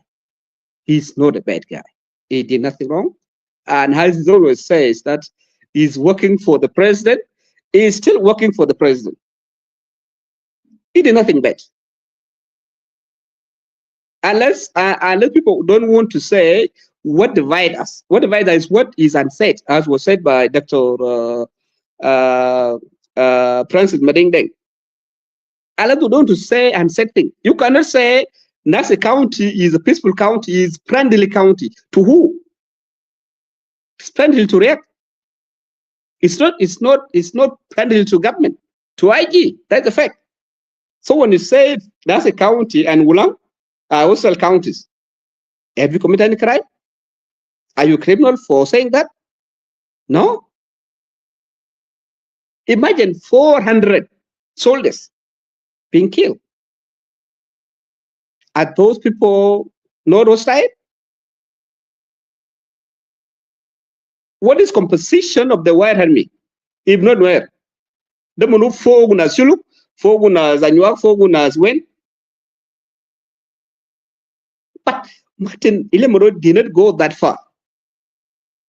[SPEAKER 9] He's not a bad guy. He did nothing wrong. And as he always says that he's working for the president, he's still working for the president. He did nothing bad. Unless people don't want to say what divides us. What divides us is what is unsaid, as was said by Dr. Francis Madingdeng. Unless you don't want to say unsaid thing. You cannot say Nasir County is a peaceful county, is friendly county. To who? It's friendly to react. It's not friendly to government, to IG. That's the fact. So when you say Nasir County and Wulang are hostile counties, have you committed any crime? Are you a criminal for saying that? No. Imagine 400 soldiers being killed. Are those people not hostile? What is composition of the white army? If not where? The Manu Foguna Suluk, Foguna Zanyuak, Foguna Zwen. But Martin Lomuro did not go that far.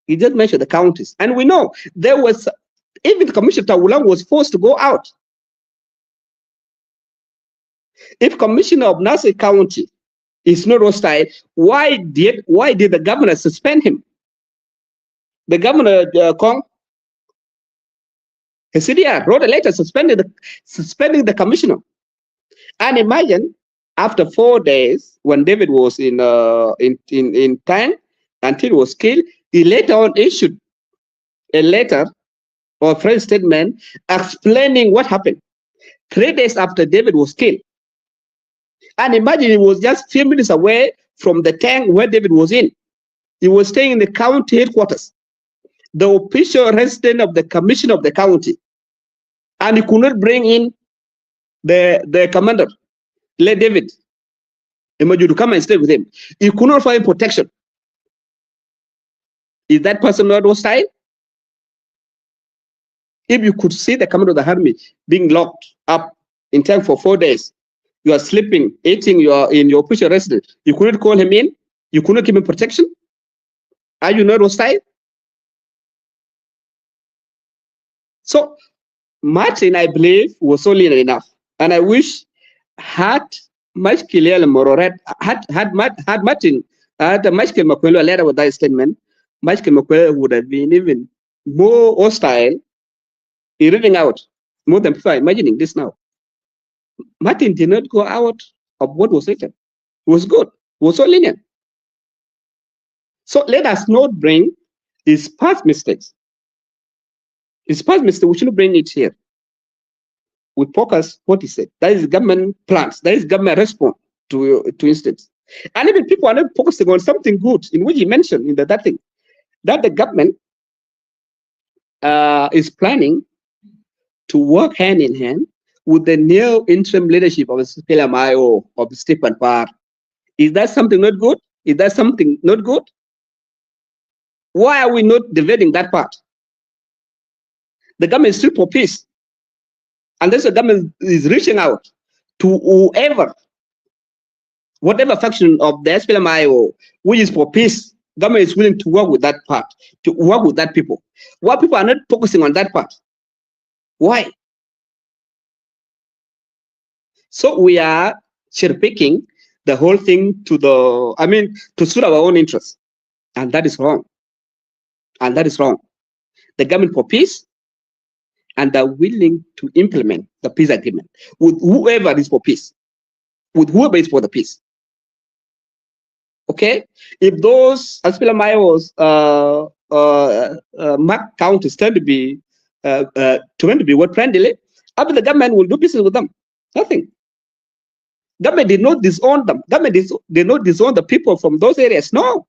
[SPEAKER 9] He just mentioned the counties. And we know there was, even Commissioner Tawulang was forced to go out. If Commissioner of Nasir County is not hostile, why did the governor suspend him? The governor, Kong, Hesidia wrote a letter suspending the commissioner. And imagine, after 4 days, when David was in tank until he was killed, he later on issued a letter or a press statement explaining what happened 3 days after David was killed. And imagine he was just a few minutes away from the tank where David was in. He was staying in the county headquarters, the official resident of the commissioner of the county. And he could not bring in the commander, let David Emoju, to come and stay with him. He could not find protection. Is that person not hostile? If you could see the commander of the army being locked up in tank for 4 days, you are sleeping, eating, you are in your official residence, you couldn't call him in, you couldn't give him protection. Are you not hostile? So Martin, I believe, was so lenient enough, and I wish had Elia Lomuro had Martin Michael Makwelo a letter with that statement, Michael Makwelo would have been even more hostile in reading out more than people are imagining this now. Martin did not go out of what was written. It was good. It was so lenient. So let us not bring his past mistakes. His past mistake, we shouldn't bring it here. We focus what he said. That is government plans. That is government response to incidents. And even people are not focusing on something good in which he mentioned in that thing, that the government is planning to work hand in hand with the new interim leadership of SPLM-IO of Stephen Parr. Is that something not good? Is that something not good? Why are we not debating that part? The government is still for peace. Unless the government is reaching out to whoever, whatever faction of the SPLM-IO, which is for peace, government is willing to work with that part, to work with that people. Why people are not focusing on that part? Why? So we are cherry-picking the whole thing to to suit our own interests. And that is wrong. And that is wrong. The government for peace, and they're willing to implement the peace agreement with whoever is for peace, with whoever is for the peace. Okay? If those SPLM-IOs, Mark counties tend to be what friendly, after the government will do business with them. Nothing. Government did not disown them. Government did not disown the people from those areas. No.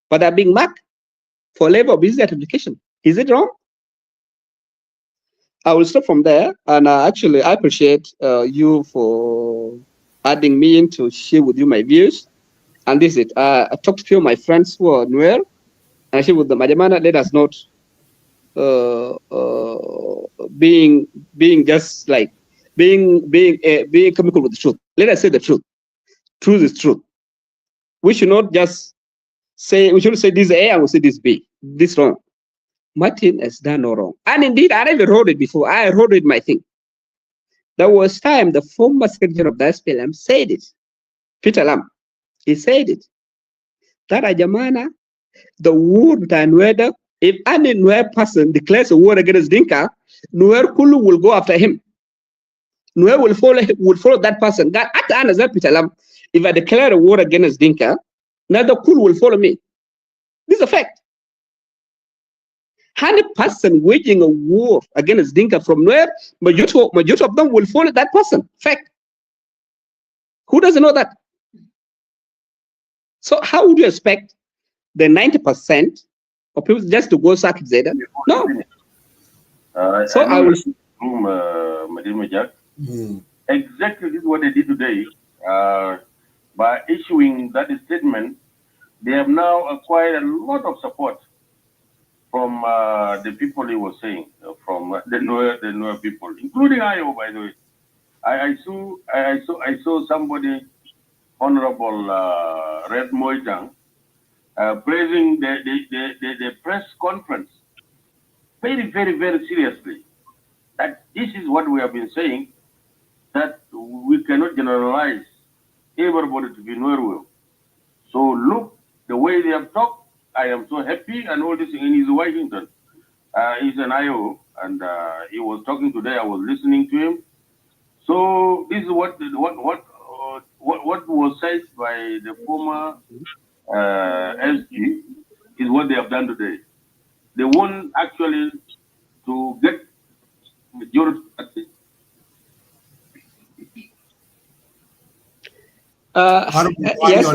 [SPEAKER 9] But they're being marked for labor of business application. Is it wrong? I will stop from there. And actually, I appreciate you for adding me in to share with you my views. And this is it. I talked to a few of my friends who are Nuer, and I share with them, Madamana, let us not being just like being comical with the truth. Let us say the truth. Truth is truth. We should not just say, we should say this A and we say this B. This wrong. Martin has done no wrong. And indeed, I never wrote it before. I wrote it my thing. There was time the former secretary of the SPLM said it. Peter Lam, he said it. That Ajamana, the war that Nuer, if any Nuer person declares a war against Dinka, Nuer Kulu will go after him. Nuer will follow that person. God, at the end of that, Peter Lam, if I declare a war against Dinka, another Kulu will follow me. This is a fact. 100% waging a war against Dinka from Nuer, majority of them will follow that person. Fact. Who doesn't know that? So how would you expect the 90% of people just to go sack Zeda? No. So I will.
[SPEAKER 5] Exactly this is what they did today. By issuing that statement, they have now acquired a lot of support from the people he was saying, from the Nuer people, including IO, by the way. I saw somebody, Honorable Red Moitang, praising the press conference very, very, very seriously. That this is what we have been saying, that we cannot generalize everybody to be Nuer. So look, the way they have talked, I am so happy, and all this in his Washington. He's an IO, and he was talking today. I was listening to him. So this is what was said by the former SG is what they have done today. They want actually to get majority.
[SPEAKER 9] Yes.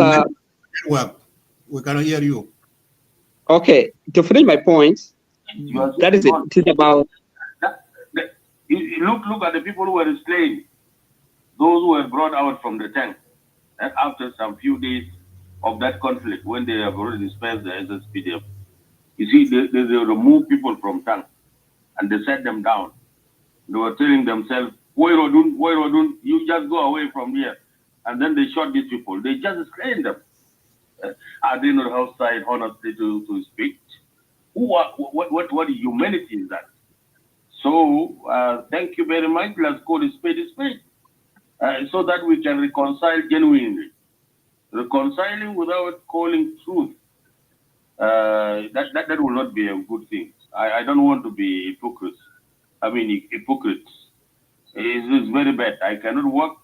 [SPEAKER 2] We cannot hear you.
[SPEAKER 9] Okay, to finish my point, that is it. It's about.
[SPEAKER 5] Look at the people who were enslaved, those who were brought out from the tank. And after some few days of that conflict, when they have already dispersed the SSPDF, you see, they remove people from tank and they set them down. They were telling themselves, Woirodun, you just go away from here. And then they shot these people. They just screened them. Are they not outside honestly to speak? What humanity is that? So thank you very much. Let's call it spade a spade, so that we can reconcile genuinely. Reconciling without calling truth, that will not be a good thing. I don't want to be hypocrite. Hypocrites. It's very bad. I cannot work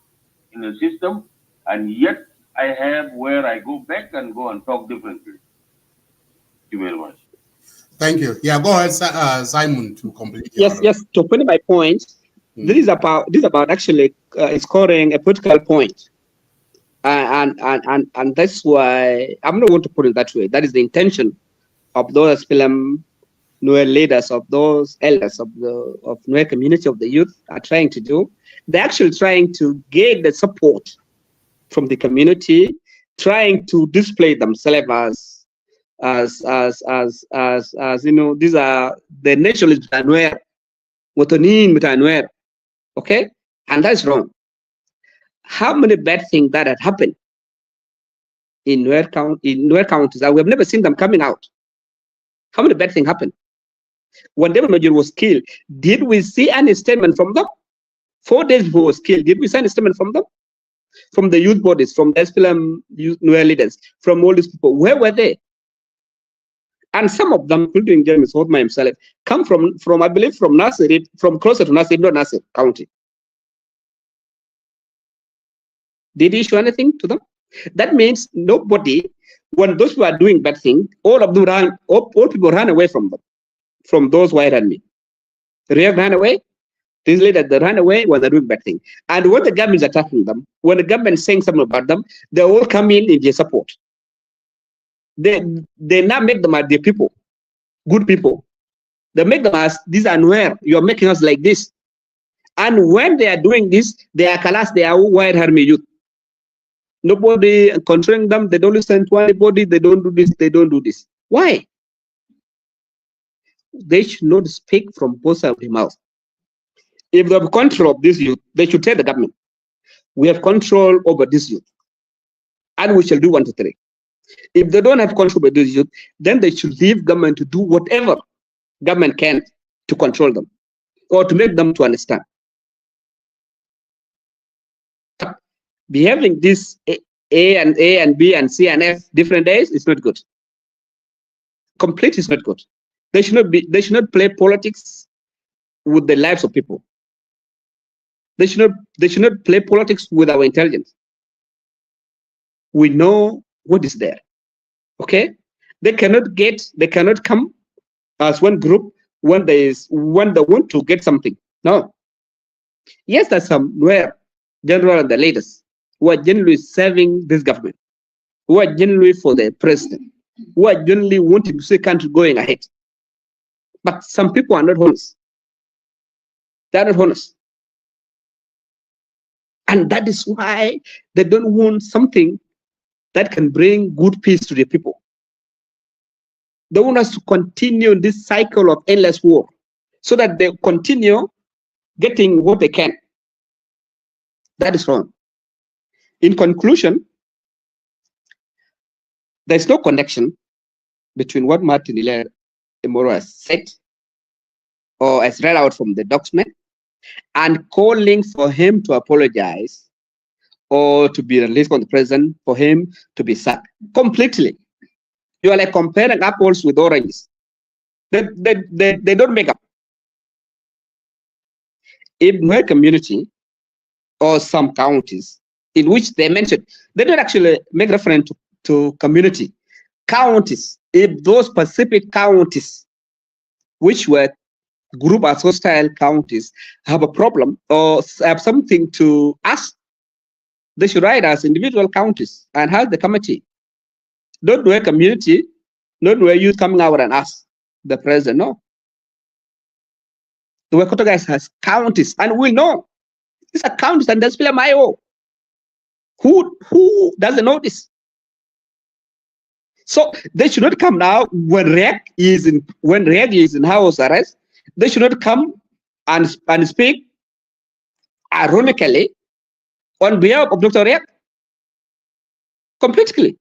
[SPEAKER 5] in a system, and yet I have where I go back and go and talk differently. Thank you very much.
[SPEAKER 2] Thank you. Yeah, go ahead, Simon, to complete.
[SPEAKER 9] Yes. To finish my point, this is about actually scoring a political point, and that's why I'm not going to put it that way. That is the intention of those SPLM Nuer leaders, of those elders of the Nuer community, of the youth are trying to do. They're actually trying to get the support from the community, trying to display themselves as you know, these are the nationalists Nuer, Nuer, okay? And that's wrong. How many bad things that had happened in Nuer counties that we have never seen them coming out? How many bad things happened? When David Major was killed, did we see any statement from them? 4 days before he was killed, did we see any statement from them? From the youth bodies, from the SPLM youth Nuer leaders, from all these people, where were they? And some of them, including James Hodma himself, come from I believe, from Nasir, from closer to Nasir, not Nasir County. Did he issue anything to them? That means nobody, when those who are doing bad things, all of them ran, all people ran away from them, from those white army. React ran away. These leaders, they ran away when they're doing bad things. And when the government is attacking them, when the government is saying something about them, they all come in their support. They now make them as their people, good people. They make them as, these are Nuer, you're making us like this. And when they are doing this, they are Kalas, they are white army youth. Nobody controlling them, they don't listen to anybody, they don't do this, they don't do this. Why? They should not speak from both sides of the mouth. If they have control of this youth, they should tell the government, we have control over this youth, and we shall do 1, 2, 3. If they don't have control over this youth, then they should leave government to do whatever government can to control them or to make them to understand. Behaving this A and B and C and F different days is not good. Complete is not good. They should not play politics with the lives of people. They should not play politics with our intelligence. We know what is there. Okay? They cannot come as one group when they want to get something. No. Yes, there's some Nuer general and the leaders who are generally serving this government, who are generally for the president, who are generally wanting to see the country going ahead. But some people are not honest. They are not honest. And that is why they don't want something that can bring good peace to the people. They want us to continue this cycle of endless war so that they continue getting what they can. That is wrong. In conclusion, there's no connection between what Martin Elia Lomuro has said or has read out from the document and calling for him to apologize or to be released from the president, for him to be sacked. Completely. You are like comparing apples with oranges. They don't make up. If my community or some counties in which they mentioned, they don't actually make reference to community. Counties, if those specific counties, which were grouped as hostile counties, have a problem or have something to ask, they should write as individual counties and have the committee. Don't do a community, not where you coming out and ask the president, no. The Wekoto guys has counties, and we know these are counties, and there's PLMIO. Who doesn't know this? So they should not come now when React is in house arrest. They should not come and speak ironically on behalf of Dr. React. Completely.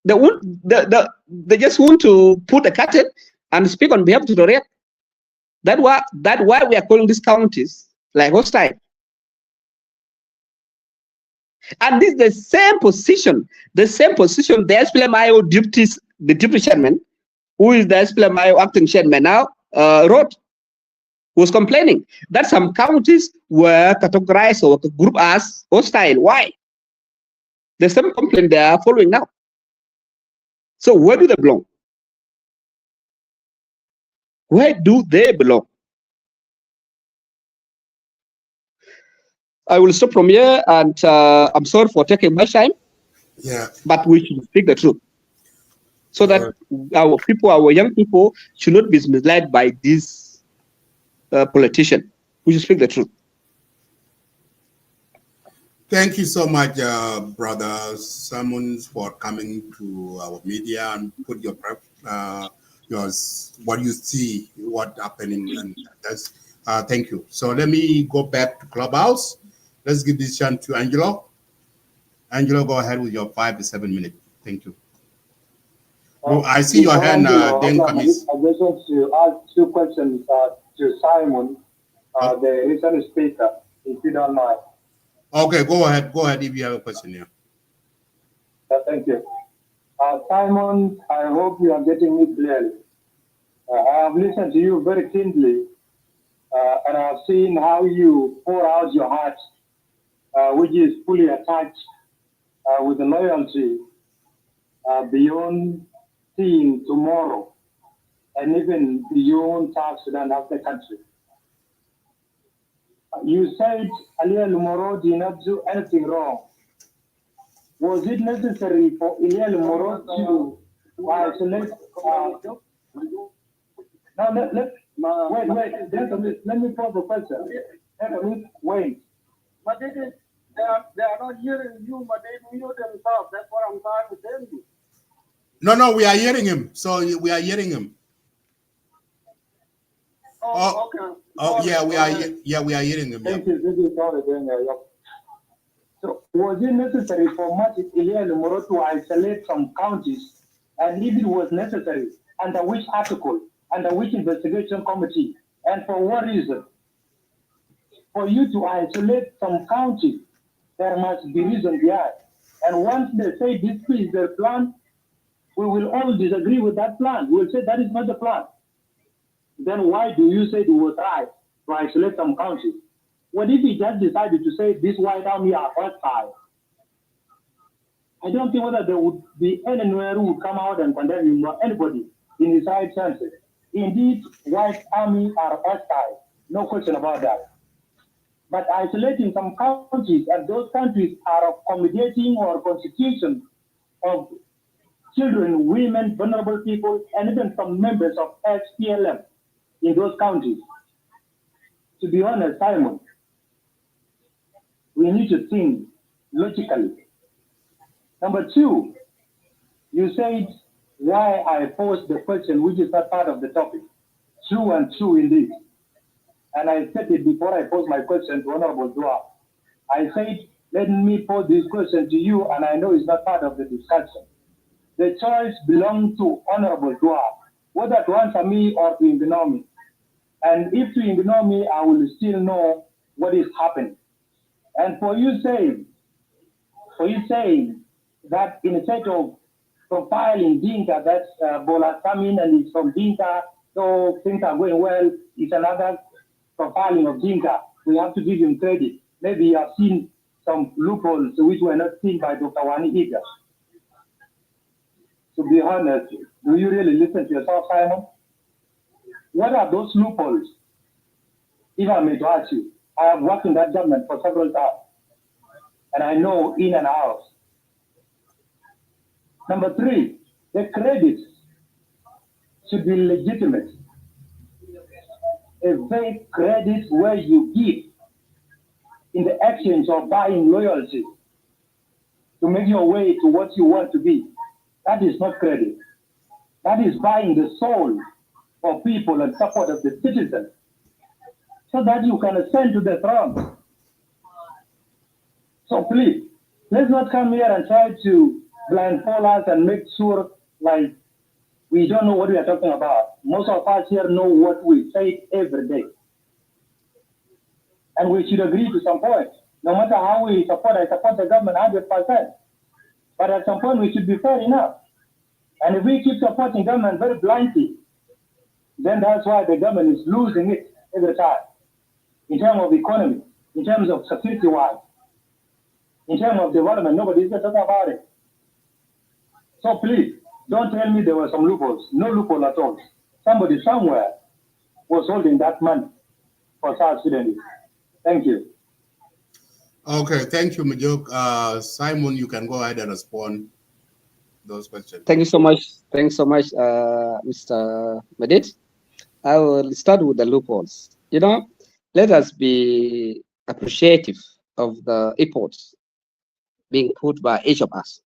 [SPEAKER 9] They just want to put a curtain and speak on behalf of Dr. React. That's why we are calling these counties like hostile. And this is the same position the SPLMIO the deputy chairman, who is the SPLMIO acting chairman now, wrote, was complaining that some counties were categorized or grouped as hostile. Why? The same complaint they are following now. So where do they belong? Where do they belong? I will stop from here, and I'm sorry for taking much time.
[SPEAKER 2] Yeah.
[SPEAKER 9] But we should speak the truth. so that our people, our young people, should not be misled by this politician who should speak the truth.
[SPEAKER 2] Thank you so much, Brother Simmons, for coming to our media and put your what you see, what happening, and that's thank you. So let me go back to Clubhouse. Let's give this chance to Angelo. Angelo, go ahead with your 5 to 7 minutes. Thank you. I see your hand, Dan Kamis.
[SPEAKER 6] I just want to ask 2 questions to Simon, the recent speaker, if you don't mind.
[SPEAKER 2] Okay, go ahead. Go ahead if you have a question here.
[SPEAKER 6] Thank you. Simon, I hope you are getting me clearly. I have listened to you very keenly, and I have seen how you pour out your heart, which is fully attached with the loyalty beyond seeing tomorrow, and even beyond South Sudan as the country. You said Elia Lomuro did not do anything wrong. Was it necessary for Elia Lomuro to isolate? Wait. Let me pose the question. Wait.
[SPEAKER 8] But they are not hearing you, but they mute themselves. That's what I'm trying to tell you.
[SPEAKER 2] No, we are hearing him. So we are hearing him.
[SPEAKER 8] Oh, okay.
[SPEAKER 2] Oh, yeah, we are hearing him.
[SPEAKER 6] Thank you. So, was it necessary for Elia Lomuro to isolate some counties, and if it was necessary, under which article, under which investigation committee, and for what reason? For you to isolate some counties, there must be reason behind. And once they say this is their plan, we will all disagree with that plan. We will say that is not the plan. Then why do you say it was right to isolate some counties? What if he just decided to say this white army are hostile? I don't think whether there would be anywhere who would come out and condemn him or anybody in his high chances. Indeed, white army are hostile. No question about that. But isolating some countries, and those countries are accommodating or constitution of children, women, vulnerable people, and even some members of SPLM in those counties. To be honest, Simon, we need to think logically. Number 2, you said why I posed the question, which is not part of the topic. True and true indeed. And I said it before I posed my question to Honorable Dua. I said, let me pose this question to you, and I know it's not part of the discussion. The choice belongs to Honorable Dua, whether to answer me or to ignore me. And if to ignore me, I will still know what is happening. And for you saying that instead of profiling Dinka, that's Bola coming and it's from Dinka, so things are going well, it's another profiling of Dinka. We have to give him credit. Maybe you have seen some loopholes which were not seen by Dr. Wani either. To be honest, do you really listen to yourself, Simon? What are those loopholes? If I may ask you, I have worked in that government for several times, and I know in and out. Number 3, the credits should be legitimate. A vague credit where you give in the exchange of buying loyalty to make your way to what you want to be. That is not credit. That is buying the soul of people and support of the citizens so that you can ascend to the throne. So please, let's not come here and try to blindfold us and make sure like we don't know what we are talking about. Most of us here know what we say every day. And we should agree to some point. No matter how we support, I support the government 100%. But at some point, we should be fair enough. And if we keep supporting government very blindly, then that's why the government is losing it every time. In terms of economy, in terms of security-wise, in terms of development, nobody's going to talk about it. So please, don't tell me there were some loopholes. No loophole at all. Somebody somewhere was holding that money for South Sudan. Thank you.
[SPEAKER 2] Okay, thank you, Majuk. Simon, you can go ahead and respond. those questions.
[SPEAKER 9] Thank you so much. Thanks so much, Mr. Medit. I will start with the loopholes. Let us be appreciative of the efforts being put by each of us.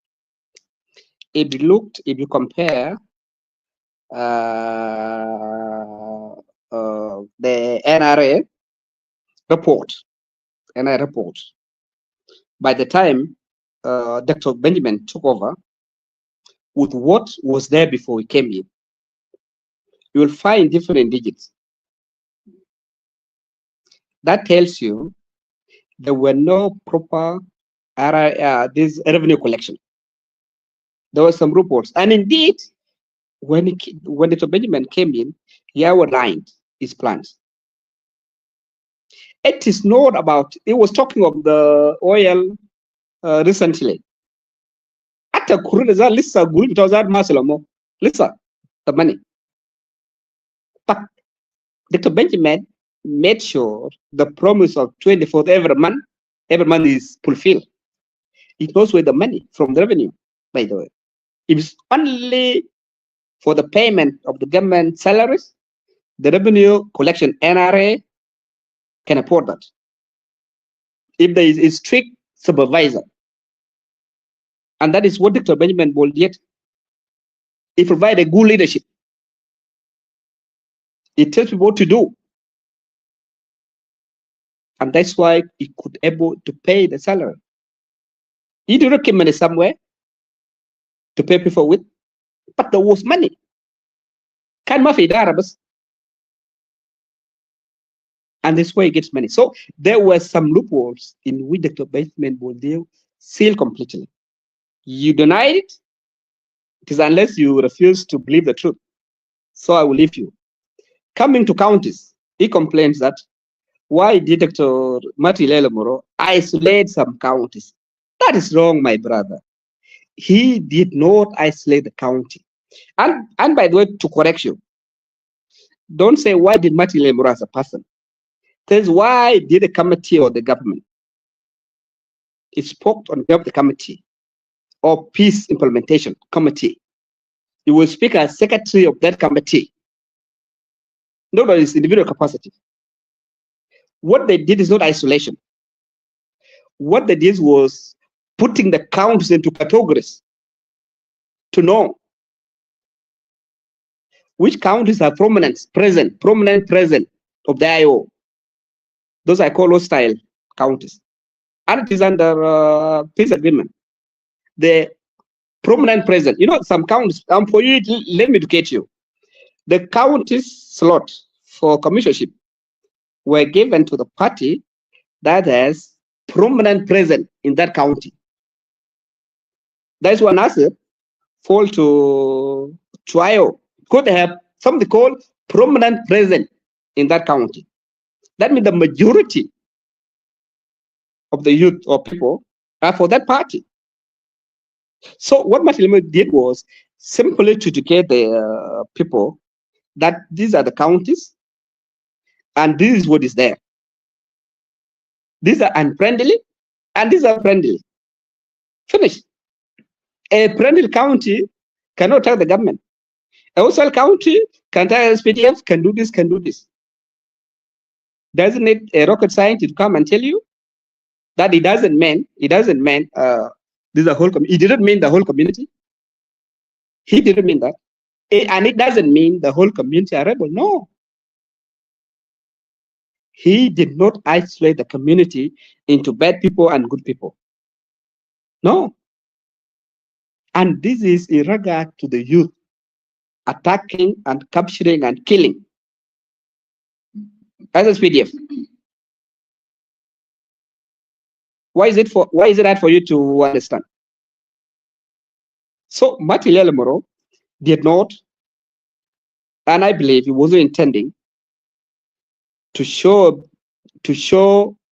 [SPEAKER 9] If you compare the NRA report, by the time Dr. Benjamin took over, with what was there before he came in, you will find different digits. That tells you there were no proper this revenue collection. There were some reports, and indeed, when Dr. Benjamin came in, he outlined his plans. It is not about. He was talking of the oil recently. After Kuruneza, Lisa Guru Masalamo, Lisa, the money. But Dr. Benjamin made sure the promise of 24th every month is fulfilled. It goes with the money from the revenue, by the way. If it's only for the payment of the government salaries, the revenue collection NRA can afford that. If there is a strict supervisor, and that is what Dr. Benjamin Bol did. He provided good leadership. He tells people what to do. And that's why he could able to pay the salary. He didn't keep money somewhere to pay people with, but there was money. Can Mafi Arabs. And that's why he gets money. So there were some loopholes in which Dr. Benjamin Bol sealed completely. You denied it. It is unless you refuse to believe the truth. So I will leave you. Coming to counties, he complains that why did Dr. Elia Lomuro isolate some counties? That is wrong, my brother. He did not isolate the county. And by the way, to correct you, don't say why did Martin Lemuro as a person. Says why did the committee or the government? It spoke on the committee or peace implementation committee. You will speak as secretary of that committee. Not on his individual capacity. What they did is not isolation. What they did was putting the counties into categories to know which counties are prominent present of the IO. Those I call hostile counties. And it is under peace agreement. The prominent present, some counties, for you, let me educate you. The counties slot for commissionership were given to the party that has prominent present in that county. That's why Nasir fall to IO. Could have something called prominent present in that county. That means the majority of the youth or people are for that party. So what Martin did was simply to educate the people that these are the counties and this is what is there. These are unfriendly and these are friendly. Finish. A friendly county cannot tell the government. A hostile county can tell SSPDF can do this, can do this. Doesn't need a rocket scientist to come and tell you that it doesn't mean this is a whole community. He didn't mean the whole community. He didn't mean that. And it doesn't mean the whole community are rebel. No. He did not isolate the community into bad people and good people. No. And this is in regard to the youth attacking and capturing and killing SSPDF. Why is it hard for you to understand? So Martin Lomuro did not, and I believe he wasn't intending to show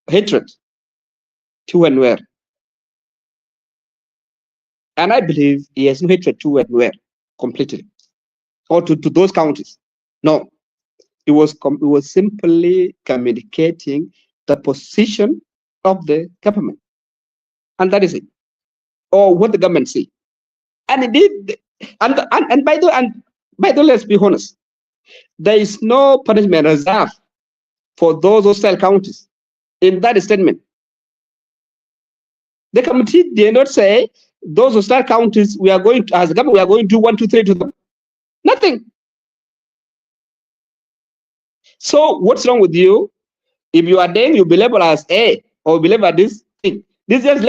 [SPEAKER 9] hatred to Nuer. And I believe he has no hatred to Nuer completely, or to those counties. No, it was simply communicating the position of the government, and that is it, or what the government see. And indeed, and by the way, let's be honest, there is no punishment reserved for those hostile counties in that statement. The committee did not say those hostile counties we are going to, as a government, we are going to do 1, 2, 3 to them. Nothing. So what's wrong with you? If you are then you be labeled as A or be labeled as this thing. This is just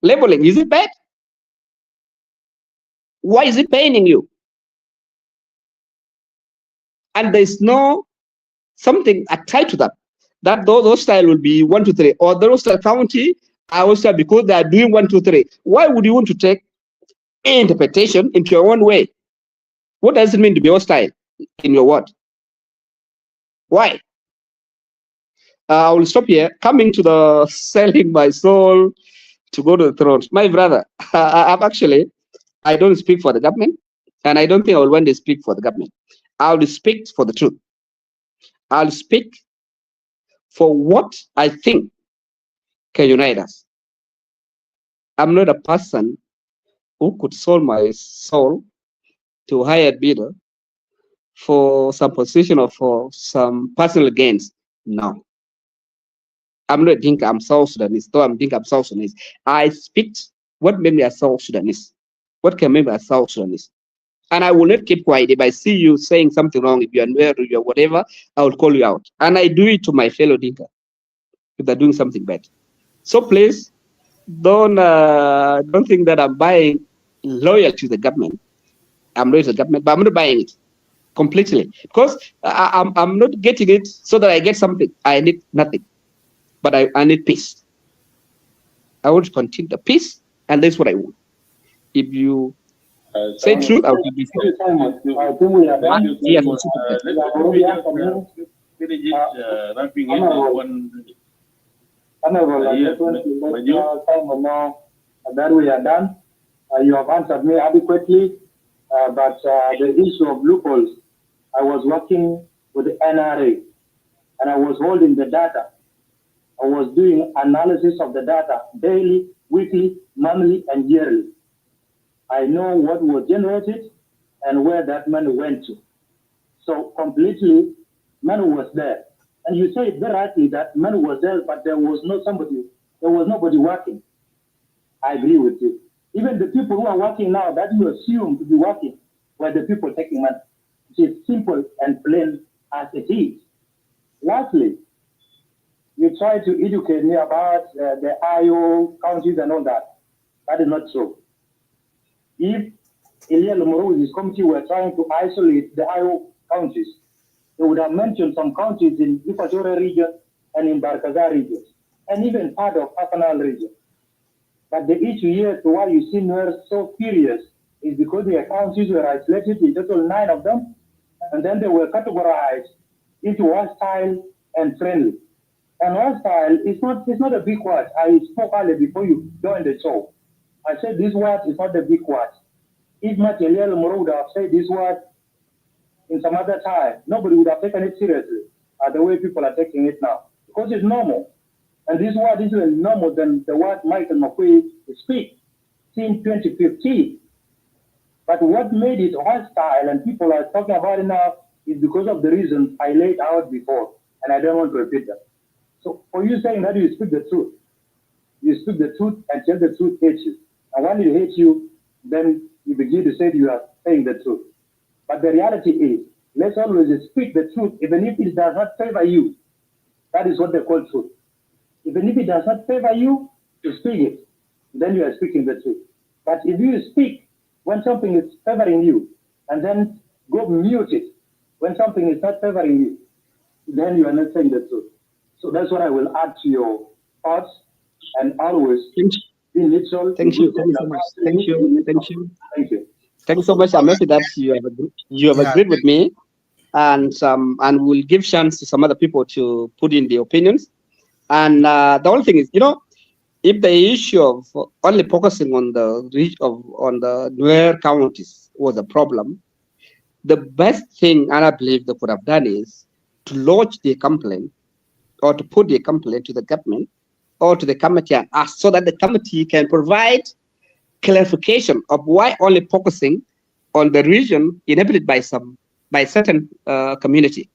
[SPEAKER 9] labeling. Is it bad? Why is it paining you? And there's no something attached to that. That those hostile will be 1, 2, 3, or the hostile county are hostile because they are doing 1, 2, 3. Why would you want to take interpretation into your own way? What does it mean to be hostile in your word? Why? I will stop here. Coming to the selling my soul to go to the throne. My brother, I don't speak for the government, and I don't think I will want to speak for the government. I'll speak for the truth. I'll speak for what I think can unite us. I'm not a person who could sell my soul to a hired bidder for some position or for some personal gains. No. I'm not think I'm South Sudanese, though I'm think I'm South Sudanese. I speak what made me a South Sudanese. What can make me a South Sudanese? And I will not keep quiet. If I see you saying something wrong, if you are Nuer, if you are whatever, I will call you out. And I do it to my fellow Dinka if they're doing something bad. So please don't think that I'm buying loyal to the government. I'm loyal to the government, but I'm not buying it completely because I'm not getting it so that I get something. I need nothing, but I need peace. I want to continue the peace, and that's what I want. If you say truth, I'll give you
[SPEAKER 6] truth. I think we are done.
[SPEAKER 9] Yes,
[SPEAKER 5] wrapping it in one.
[SPEAKER 6] Honorable, I just want to let Simon know that we are done. You have answered me adequately, but the issue of loopholes, I was working with the NRA, and I was holding the data. I was doing analysis of the data daily, weekly, monthly, and yearly. I know what was generated and where that money went to. So completely, money was there. And you say very rightly that money was there, but there was nobody working. I agree with you. Even the people who are working now that you assume to be working were the people taking money. It is simple and plain as it is. Lastly, you try to educate me about the IO counties and all that. That is not true. If Elia Lomuro with his committee were trying to isolate the IO counties, they would have mentioned some counties in Equatorial region and in Barkazar region, and even part of Afanal region. But the issue here to why you see Nuer so furious is because the counties were isolated, in total 9 of them, and then they were categorized into hostile and friendly. And hostile is not a big word. I spoke earlier before you joined the show. I said this word is not a big word. If Elia Lomuro would have said this word in some other time, nobody would have taken it seriously the way people are taking it now. Because it's normal. And this word is even normal than the word Michael McQueen speak since 2015. But what made it hostile and people are talking about it now is because of the reasons I laid out before. And I don't want to repeat them. So for you saying that you speak the truth, you speak the truth and tell the truth hates you. And when it hates you, then you begin to say you are saying the truth. But the reality is, let's always speak the truth, even if it does not favor you. That is what they call truth. Even if it does not favor you, to speak it, then you are speaking the truth. But if you speak when something is favoring you, and then go mute it when something is not favoring you, then you are not saying the truth. So that's what I will add to your thoughts, and always be neutral.
[SPEAKER 9] Thank you. Thank you so much. Thank you. Thank you.
[SPEAKER 6] Thank you.
[SPEAKER 9] Thank you so much. I'm happy that you have agreed with me, and we'll give chance to some other people to put in their opinions. And the only thing is, if the issue of only focusing on the Nuer counties was a problem, the best thing, and I believe they could have done, is to lodge the complaint or to put the complaint to the government or to the committee and ask, so that the committee can provide clarification of why only focusing on the region inhabited by certain community.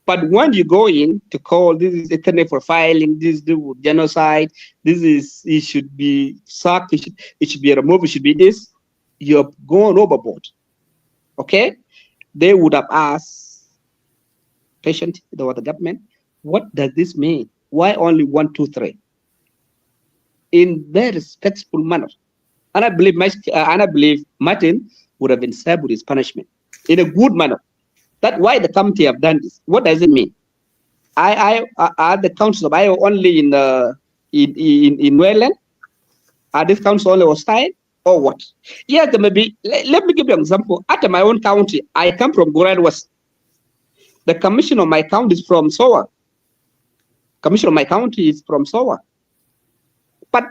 [SPEAKER 9] But when you go in to call this is ethnic profiling, this is genocide, this is it should be sacked, it should be removed, it should be this, you're going overboard. Okay, they would have asked patient the government, what does this mean? Why only 1, 2, 3? In very respectful manner, and I believe Martin would have been served with his punishment in a good manner. That's why the committee have done this. What does it mean? Are the councils of IO only in Wayland? Are these councils only hostile or what? Yes, there may be. Let me give you an example. At my own county, I come from Goran West. The commissioner of my county is from Sowa. Commissioner of my county is from Sowa. But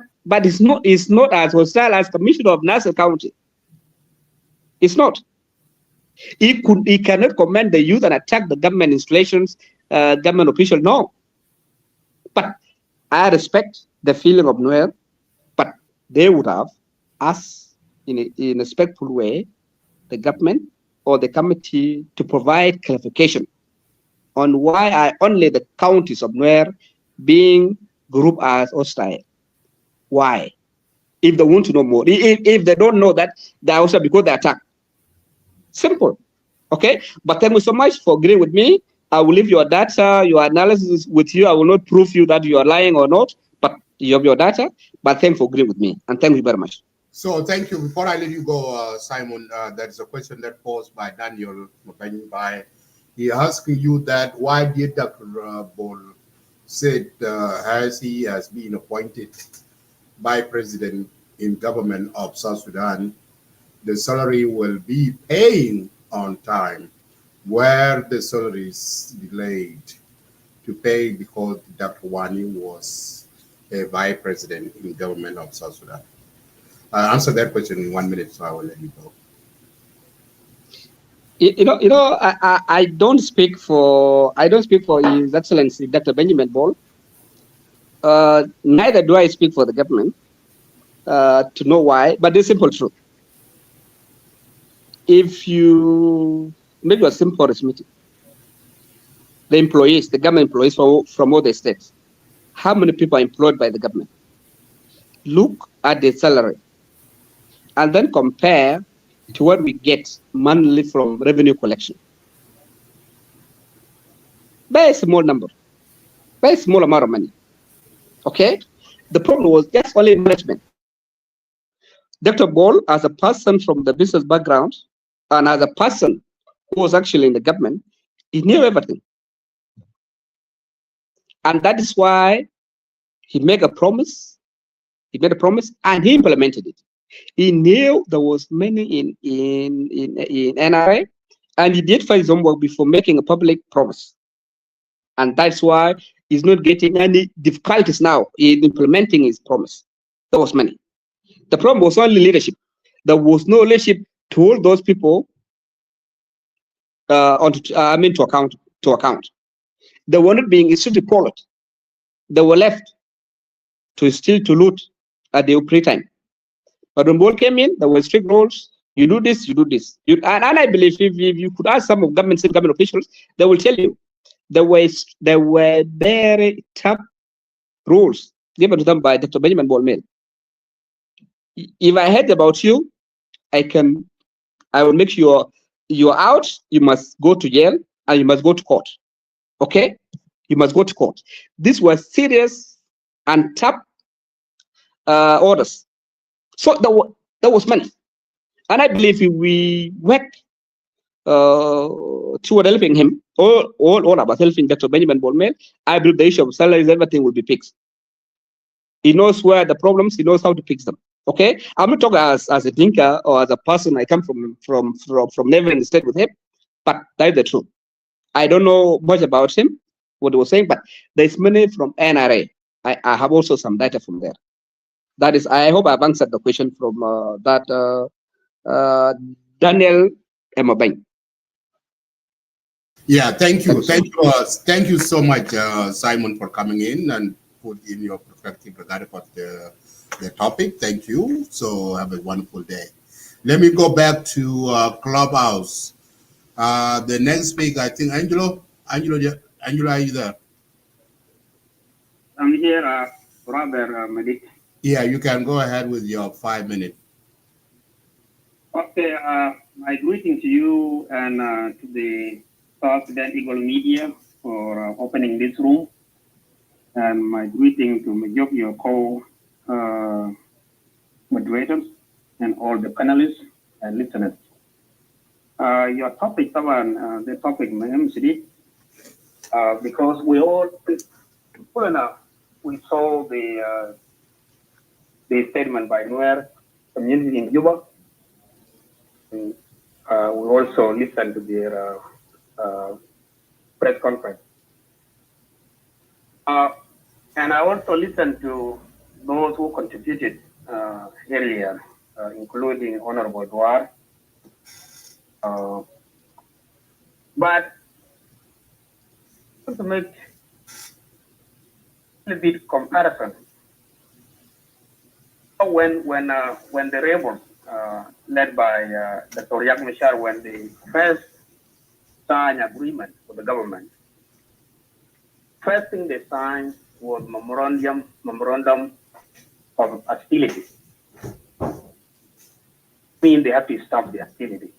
[SPEAKER 9] it's not as hostile as commissioner of Nasir County. It's not. He cannot command the youth and attack the government installations, government officials. No. But I respect the feeling of Nuer, but they would have asked in a respectful way the government or the committee to provide clarification on why are only the counties of Nuer being grouped as hostile. Why? If they want to know more, if they don't know that, they are also because they attack. Simple. Okay? But thank you so much for agreeing with me. I will leave your data, your analysis with you. I will not prove you that you are lying or not, but you have your data. But thank you for agreeing with me. And thank you very much.
[SPEAKER 2] So thank you. Before I let you go, Simon, there is a question that posed by Daniel Mbenyi. He asking you that why did Dr. Bol said as he has been appointed by president in government of South Sudan, the salary will be paying on time, where the salary is delayed to pay because Dr. Wani was a vice president in government of South Sudan. I'll answer that question in 1 minute, so I will let you go.
[SPEAKER 9] I don't speak for His Excellency Dr. Benjamin Ball. Neither do I speak for the government to know why, but the simple truth. If you make a simple arithmetic, the employees, the government employees from all the states, how many people are employed by the government? Look at the salary and then compare to what we get monthly from revenue collection. Very small number, very small amount of money. Okay? The problem was just only management. Dr. Ball, as a person from the business background, and as a person who was actually in the government, he knew everything. And that is why he made a promise. He made a promise and he implemented it. He knew there was money in NRA, and he did his homework before making a public promise. And that's why he's not getting any difficulties now in implementing his promise. There was money. The problem was only leadership. There was no leadership to hold those people to account. They were not being strictly followed. They were left to loot at the free time. But when Ball came in, there were strict rules. You do this, you do this. And I believe if you could ask some of government officials, they will tell you there were very tough rules given to them by Dr. Benjamin Ball. If I heard about you, I will make sure you're out, you must go to jail, and you must go to court. Okay? You must go to court. These were serious and tough orders. So there was money. And I believe if we work toward helping him, all about helping Dr. Benjamin Bolmel, I believe the issue of salaries, everything will be fixed. He knows where the problems, he knows how to fix them. Okay, I'm not talking as a thinker or as a person. I come from never in the state with him, but that is the truth. I don't know much about him, what he was saying, but there's money from NRA. I have also some data from there. That is, I hope I've answered the question from Daniel Mbenyi.
[SPEAKER 2] Yeah, thank you. Thank you so much, Simon, for coming in and put in your perspective regarding what the the topic. Thank you. So have a wonderful day. Let me go back to Clubhouse. The next speaker, I think, Angelo, are you there?
[SPEAKER 8] I'm here, brother Malik.
[SPEAKER 2] Yeah, you can go ahead with your 5 minutes.
[SPEAKER 8] Okay, my greeting to you and to the South Sudan Eagle Media for opening this room, and my greeting to your co-moderators and all the panelists and listeners. Your topic, the topic, because we all, we saw the statement by Nuer community in Juba. We also listened to their press conference. And I also listened to those who contributed earlier, including Honorable Dwar. But to make a little bit comparison, when the rebels led by Dr. Riek Machar, when they first signed agreement with the government, first thing they signed was memorandum of hostility. Mean they have to stop the hostility.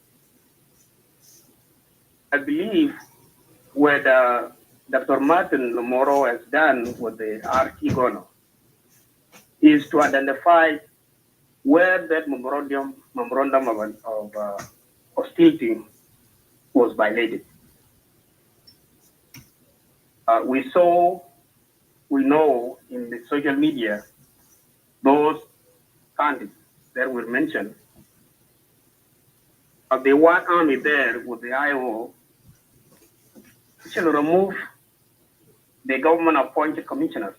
[SPEAKER 8] I believe what Dr. Martin Lomuro has done with the RT Gono is to identify where that memorandum of hostility was violated. We know in the social media, those counties that were mentioned, the one army there with the IO should remove the government appointed commissioners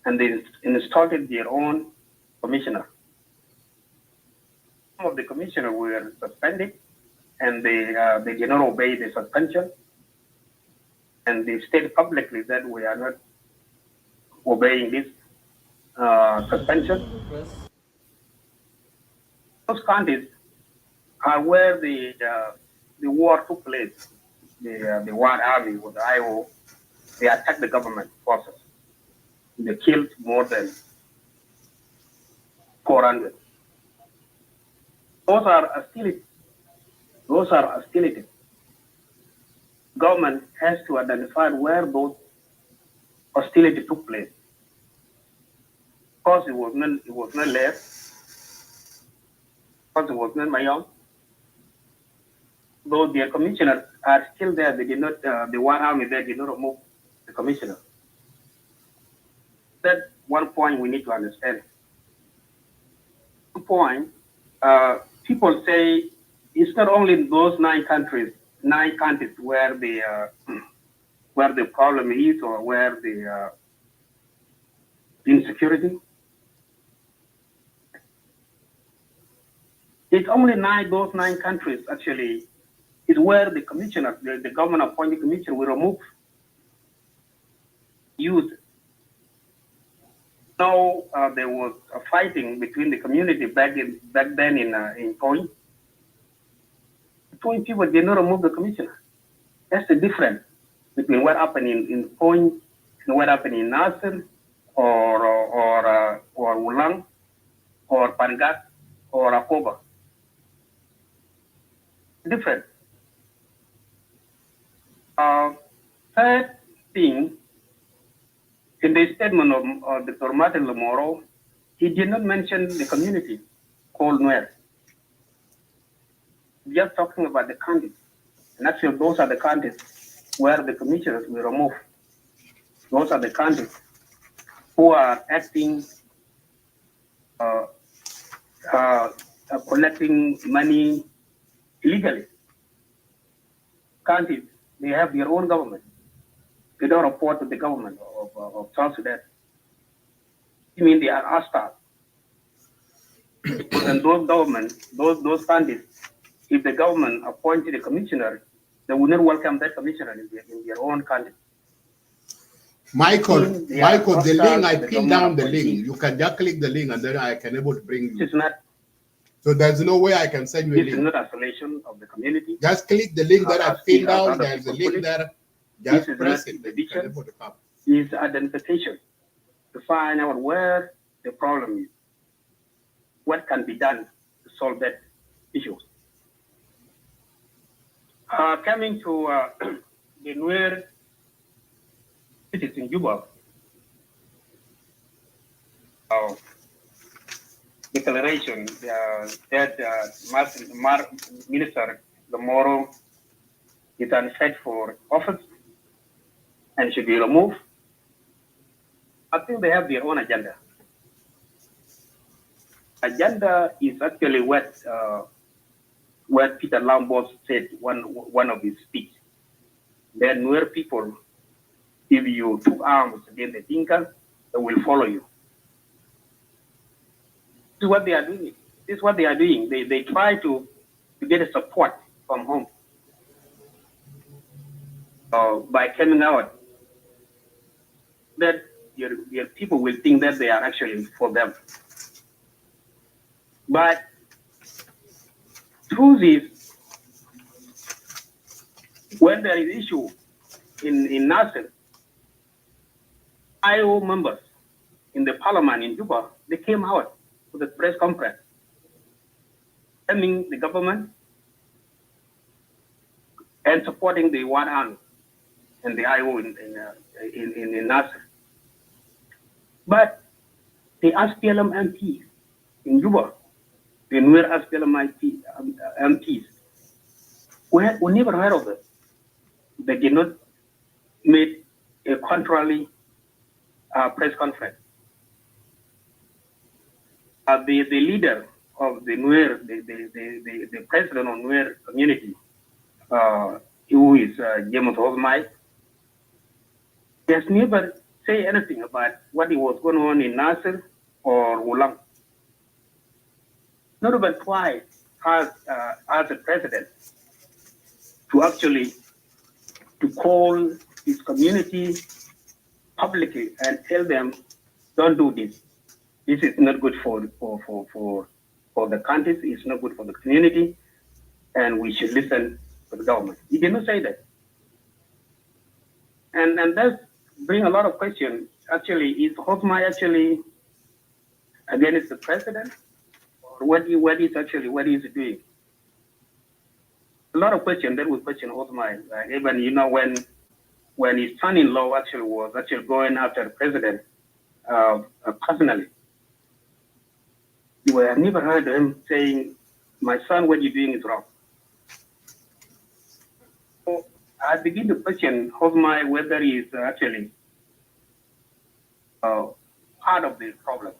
[SPEAKER 8] and they installed their own commissioner. Some of the commissioners were suspended and they did not obey the suspension, and they stated publicly that we are not obeying this suspension. Those counties are where the war took place. The war army with the IO, they attacked the government forces. They killed more than 400. Those are hostility. Government has to identify where those hostility took place. Of course, it was not left. Of course, it was not Mayong. Though their commissioners are still there, they did not. The war army there did not remove the commissioner. That's one point we need to understand. One point, people say it's not only those 9 counties where the problem is or where the insecurity. It's only those 9 countries actually is where the commissioner, the government appointed commissioner will remove youth. Now there was a fighting between the community back then in Point. Point people did not remove the commissioner. That's the difference between what happened in Point and what happened in Nasir or Wulang or Pangat or Akoba. Different. Third thing, in the statement of Dr. Martin Lomuro, he did not mention the community called Nuer. Just talking about the counties. And actually, those are the counties where the commissioners will remove. Those are the counties who are acting, collecting money illegally. Counties, they have their own government. They don't report to the government of South Sudan. I mean, they are hostile. And those governments, those counties, if the government appointed a commissioner, they would not welcome that commissioner in their own country.
[SPEAKER 2] Michael,
[SPEAKER 8] They are
[SPEAKER 2] the link, I
[SPEAKER 8] hostile to the
[SPEAKER 2] pinned down
[SPEAKER 8] government
[SPEAKER 2] the link.
[SPEAKER 8] appointees.
[SPEAKER 2] You can just click the link and then I can able to bring you.
[SPEAKER 8] This is not,
[SPEAKER 2] So there's no way I can send you a
[SPEAKER 8] this is
[SPEAKER 2] link.
[SPEAKER 8] not isolation of the community.
[SPEAKER 2] Just click the link that I
[SPEAKER 8] I've
[SPEAKER 2] pinned
[SPEAKER 8] seen
[SPEAKER 2] down.
[SPEAKER 8] other
[SPEAKER 2] There's a
[SPEAKER 8] people put
[SPEAKER 2] link
[SPEAKER 8] it.
[SPEAKER 2] there.
[SPEAKER 8] This
[SPEAKER 2] Just
[SPEAKER 8] is
[SPEAKER 2] press
[SPEAKER 8] not
[SPEAKER 2] it. Then you can
[SPEAKER 8] division.
[SPEAKER 2] able to come.
[SPEAKER 8] Is identification to find out where the problem is. What can be done to solve that issue? Coming to the Nuer cities in Juba, declaration that Minister Lomuro is unfit for office and should be removed. I think they have their own agenda. Agenda is actually what Peter Lambos said one of his speech. That Nuer people, if you took arms against the Dinka, they will follow you. This is what they are doing. This is what they are doing. They try to get a support from home by coming out. That your people will think that they are actually for them. But truth is, when there is issue in Nasir, IO members in the parliament in Juba, they came out with a press conference, condemning the government and supporting the White Army and the IO in Nasir. But the SPLM MPs in Juba, the Nuer SPLM MPs, we never heard of them. They did not make a contrary press conference. The leader of the Nuer, the president of Nuer community, who is James Osmai, has never say anything about what was going on in Nasir or Wulang. Not even twice as a president to actually to call his community publicly and tell them, don't do this. This is not good for the countries. It's not good for the community, and we should listen to the government. He did not say that, and that bring a lot of questions. Actually, is Hosmai actually against the president, or what is he doing? A lot of questions that we question Hosmai. Even when his son-in-law actually was going after the president personally. You have never heard him saying, my son, what you're doing is wrong. So I begin to question Hosmai whether he is actually part of the problem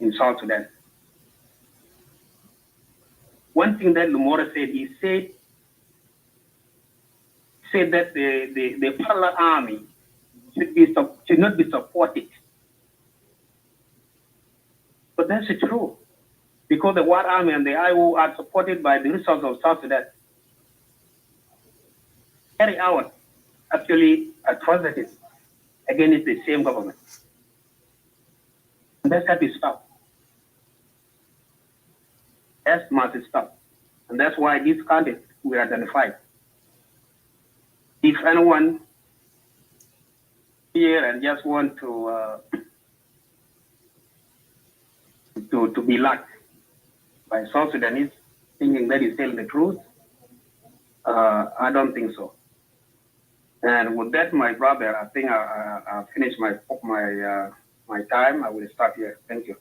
[SPEAKER 8] in South Sudan. One thing that Lomuro said, he said that the parallel army should not be supported. But that's true, because the White Army and the IO are supported by the resources of South Sudan. Carry out actually atrocities against the same government. And that has to stop. That must stop. And that's why these candidates were identified. If anyone here and just want to be liked by South Sudanese, thinking that he's telling the truth, I don't think so. And with that, my brother, I think I finished my time. I will stop here. Thank you.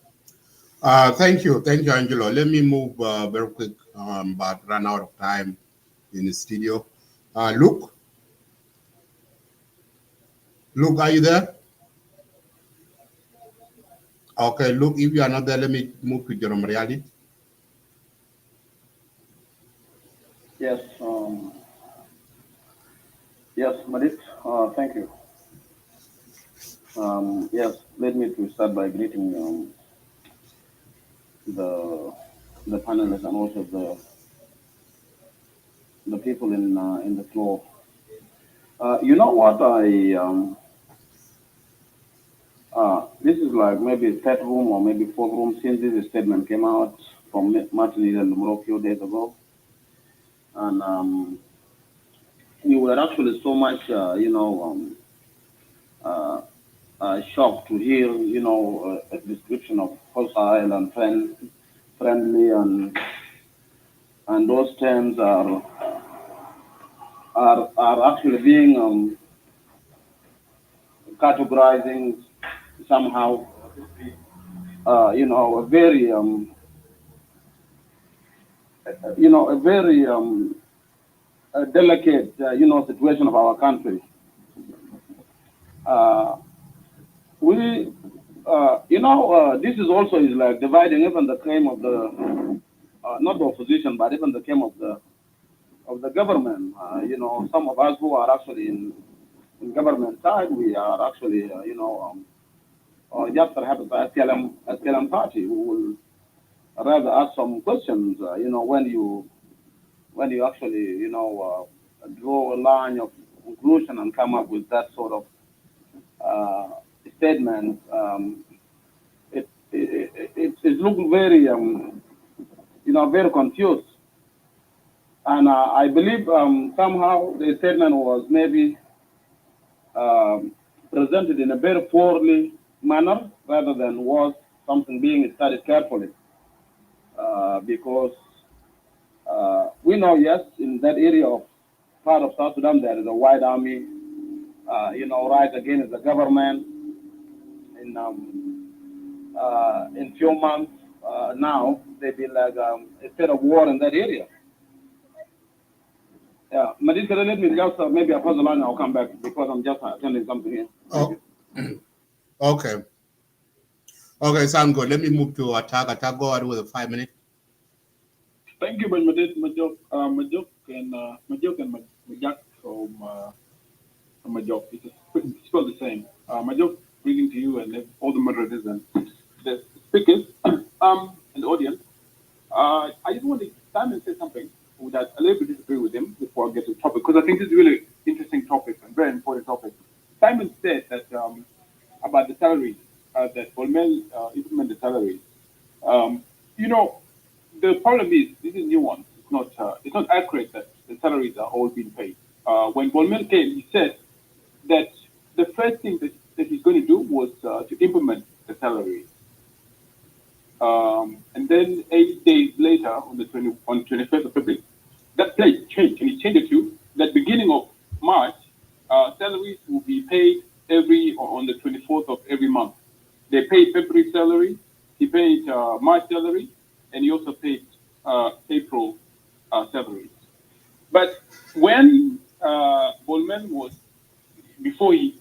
[SPEAKER 2] Thank you, Angelo. Let me move very quick, but run out of time in the studio. Luke, are you there? Okay, Luke, if you are not there, let me move to Jerome Riali.
[SPEAKER 10] Yes, yes, Madit, thank you. Yes, let me to start by greeting the panelists and also the people in the floor. You know what, This is like maybe third room or maybe fourth room since this statement came out from Martin Elia Lomuro a few days ago. And we were actually so much, shocked to hear, a description of hostile and friendly, and those terms are actually being categorizing somehow, a very, a very delicate, situation of our country. We, this is also is like dividing even the claim of the, not the opposition, but even the claim of the government. Some of us who are actually in government side, we are actually, just perhaps the SPLM party who will rather ask some questions, when you actually, draw a line of conclusion and come up with that sort of statement. It looks very, very confused. And I believe somehow the statement was maybe presented in a very poorly manner rather than was something being studied carefully. Because we know, yes, in that area of part of South Sudan, there is a white army, right against the government. In few months now, they've been like a state of war in that area. Yeah, Madison, let me just maybe I'll pause the line. I'll come back because I'm just attending something here.
[SPEAKER 2] Okay. Okay, sound good. Let me move to Attack. Attack, go ahead with a 5 minute.
[SPEAKER 11] Thank you, Majok and Majak from Majok. It's spelled the same. Majok, greeting to you and all the moderators and the speakers and the audience. I just want to Simon say something that a little bit disagree with him before I get to the topic, because I think this is a really interesting topic and very important topic. Simon said that about the salaries, that Bolmel implement the salaries. The problem is, this is nuance. It's not accurate that the salaries are all being paid. When Bolmel came, he said that the first thing that he's going to do was to implement the salaries. And then 8 days later, on 21st of February, that pledge changed, and he changed it to that beginning of March, salaries will be paid on the 24th of every month. They paid February salary, he paid March salary, and he also paid April salaries. But when Bolman was, before he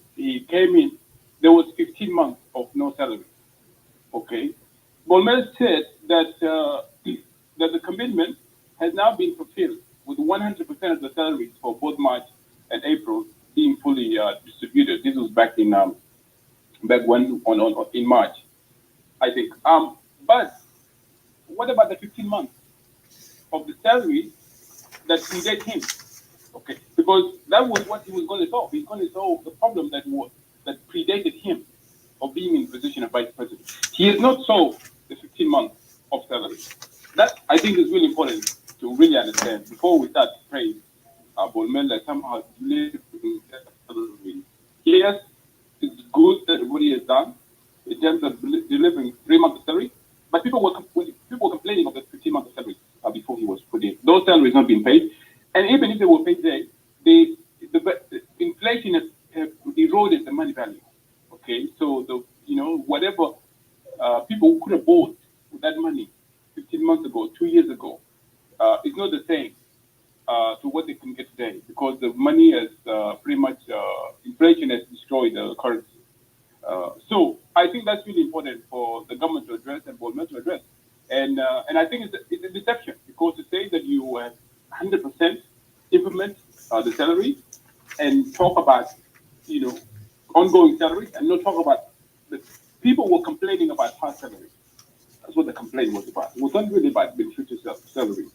[SPEAKER 11] came in, there was 15 months of no salary. Okay, Bolman said that that the commitment has now been fulfilled with 100% of the salaries for both March and April being fully distributed. This was back in in March, I think. But what about the 15 months of the salary that predate him? Okay, because that was what he was going to solve. He's going to solve the problem that predated him of being in the position of vice president. He has not solved the 15 months of salary. That I think is really important to really understand before we start to praise Bolmel that somehow delivering salary. Yes, it's good that everybody has done in terms of delivering 3 months salary, but people were complaining of the 15 months salary before he was put in. Those salaries not being paid, and even if they were paid today, the inflation has eroded the money value. Okay, so whatever people could have bought with that money 15 months ago, 2 years ago, it's not the same to what they can get today, because the money has pretty much inflation has destroyed the currency. So I think that's really important for the government to address and Bolmel to address. And I think it's a deception, because to say that you 100% implement the salary and talk about ongoing salaries and not talk about the people were complaining about past salaries. That's what the complaint was about. It was not really about the future salary.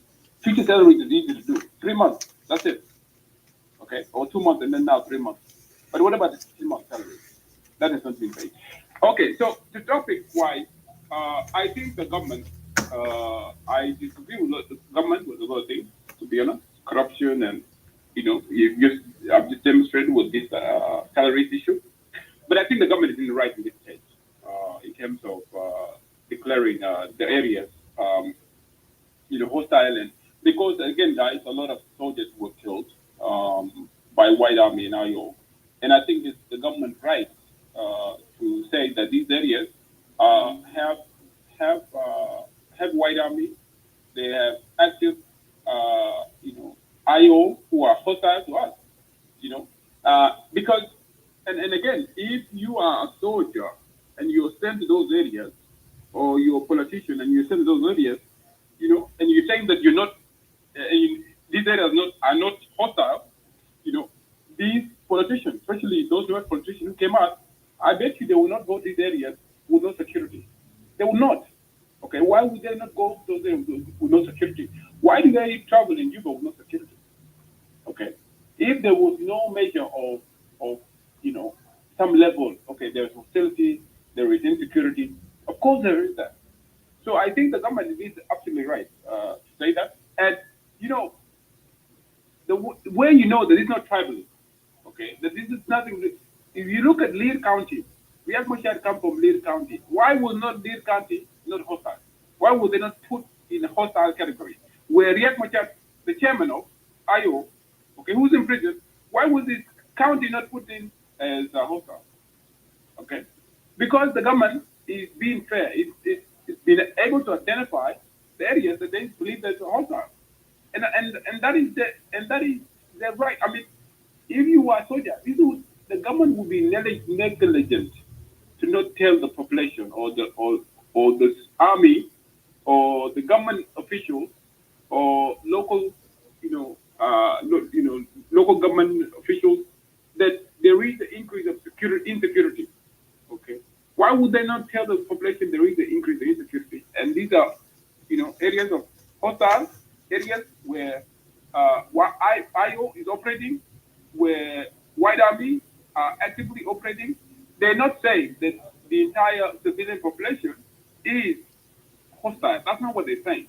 [SPEAKER 11] Future salary is easy to do. 3 months, that's it. Okay, or 2 months and then now 3 months. But what about the 15-month salary? That has not been paid. Okay, so the topic-wise, I think the government, I disagree with the government with a lot of things, to be honest. Corruption and, I've just demonstrated with this salary issue. But I think the government is in the right in this stage in terms of declaring the areas, hostile. And because, again, guys, a lot of soldiers were killed by White Army in IO. And I think it's the government right to say that these areas have White Army. They have active, IO who are hostile to us. Because, and again, if you are a soldier and you're sent to those areas, or you're a politician and you're sent to those areas, and you're saying that you're not, these areas are not hostile, these politicians, especially those Nuer politicians who came out, I bet you they will not go to these areas with no security. They will not. Okay, why would they not go to those areas with no security? Why do they travel in Juba with no security? Okay, if there was no measure of some level, okay, there's hostility, there is insecurity. Of course, there is that. So I think the government is absolutely right to say that. And the way that it's not tribal, okay, that this is nothing. If you look at Lear County, Riek Machar come from Lear County. Why was not Lear County not hostile? Why would they not put in a hostile category? Where Riek Machar, the chairman of IO, okay, who's in prison, why was this county not put in as hostile? Okay, because the government is being fair. It's been able to identify the areas that they believe there's a hostile, and that is the right. I mean, if you are a soldier, the government would be negligent to not tell the population or the army or the government officials or local local government officials that there is the increase of insecurity. Okay, why would they not tell the population there is the increase in insecurity? And these are areas of hostile areas where IO is operating, where White Army are actively operating. They're not saying that the entire civilian population is hostile. That's not what they're saying.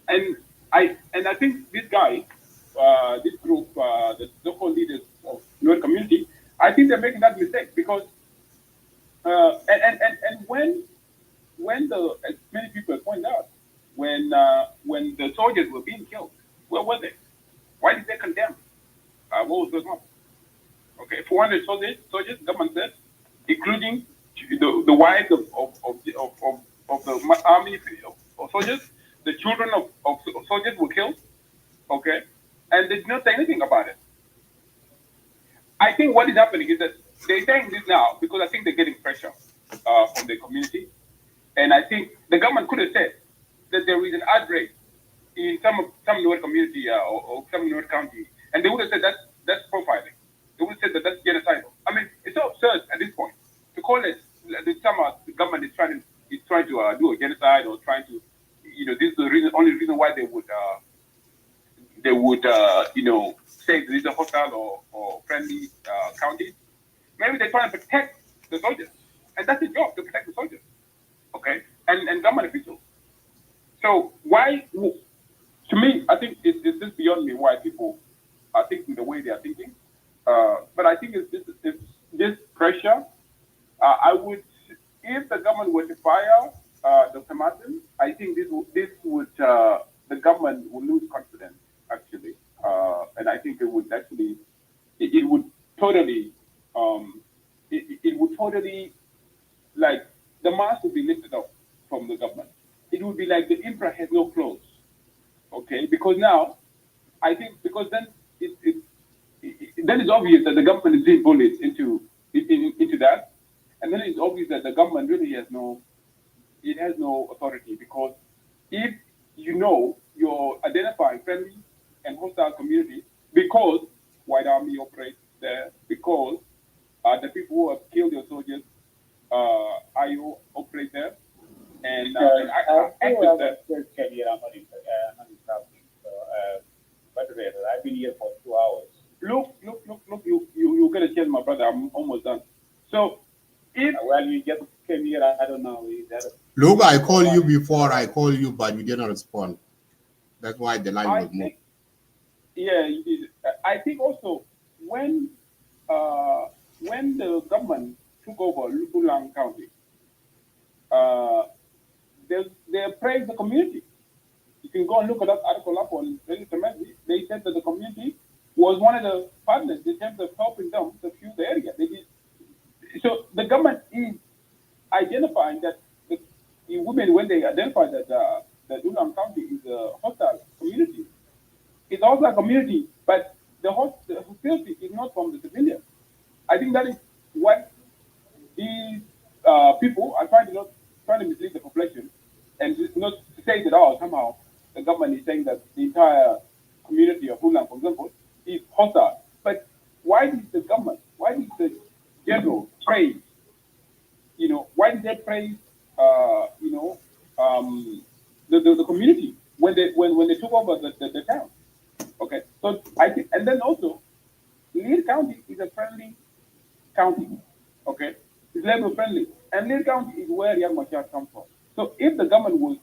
[SPEAKER 11] And I think this guy, this group, the local leaders of Nuer community, I think they're making that mistake because and when as many people point out, when the soldiers were being killed, where were they? Why did they condemn? What was going on? Okay, 400 soldiers, government said, including the wives of the army of soldiers, the children of soldiers were killed. Okay, and they did not say anything about it. I think what is happening is that they're saying this now because I think they're getting pressure from the community, and I think the government could have said that there is an outbreak in some Nuer community or some Nuer county, and they would have said that's profiling. They would have said that that's genocidal. I mean, it's so absurd at this point to call it. The government is trying to do a genocide or trying to, this is the only reason why they would say this is a hostile or friendly county. Maybe they're trying to protect the soldiers, and that's the job, to protect the soldiers, okay, and government officials. So why? To me, I think it's just beyond me why people are thinking the way they are thinking. But I think it's this pressure. I would, if the government were to fire Dr. Martin, I think this would the government would lose confidence actually, and I think it would actually it would totally like the mask would be lifted up from the government. It would be like the emperor has no clothes. Okay, because now I think because then then it's obvious that the government is being bullied into that, and then it's obvious that the government really has no authority, because if you're identifying friendly and hostile communities because White Army operates there, because the people who have killed your soldiers, IO operate there, and access there.
[SPEAKER 12] I've been here for 2 hours.
[SPEAKER 11] Look, you get a chance, my brother. I'm almost done. So Well, you just came here. I don't know.
[SPEAKER 2] Look, I called you before. I called you, but you didn't respond. That's why the line was moved.
[SPEAKER 11] Yeah, you did. I think also when the government took over Lupulang County, they praised the community. You can go and look at that article up on Reddit. They said that the community was one of the partners in terms of helping them secure the area. So the government is identifying that the women, when they identify that that Ulang County is a hostile community, it's also a community, but the hostility is not from the civilians. I think that is what these people are trying to mislead the population, and not to say that somehow the government is saying that the entire community of Ulang, for example, is hostile. But why did the government, why did the general praise? Why did they praise? The community when they took over the town? Okay, so I think, and then also, Lear County is a friendly county. Okay, it's labor friendly, and Lear County is where Young Machar comes from. So if the government was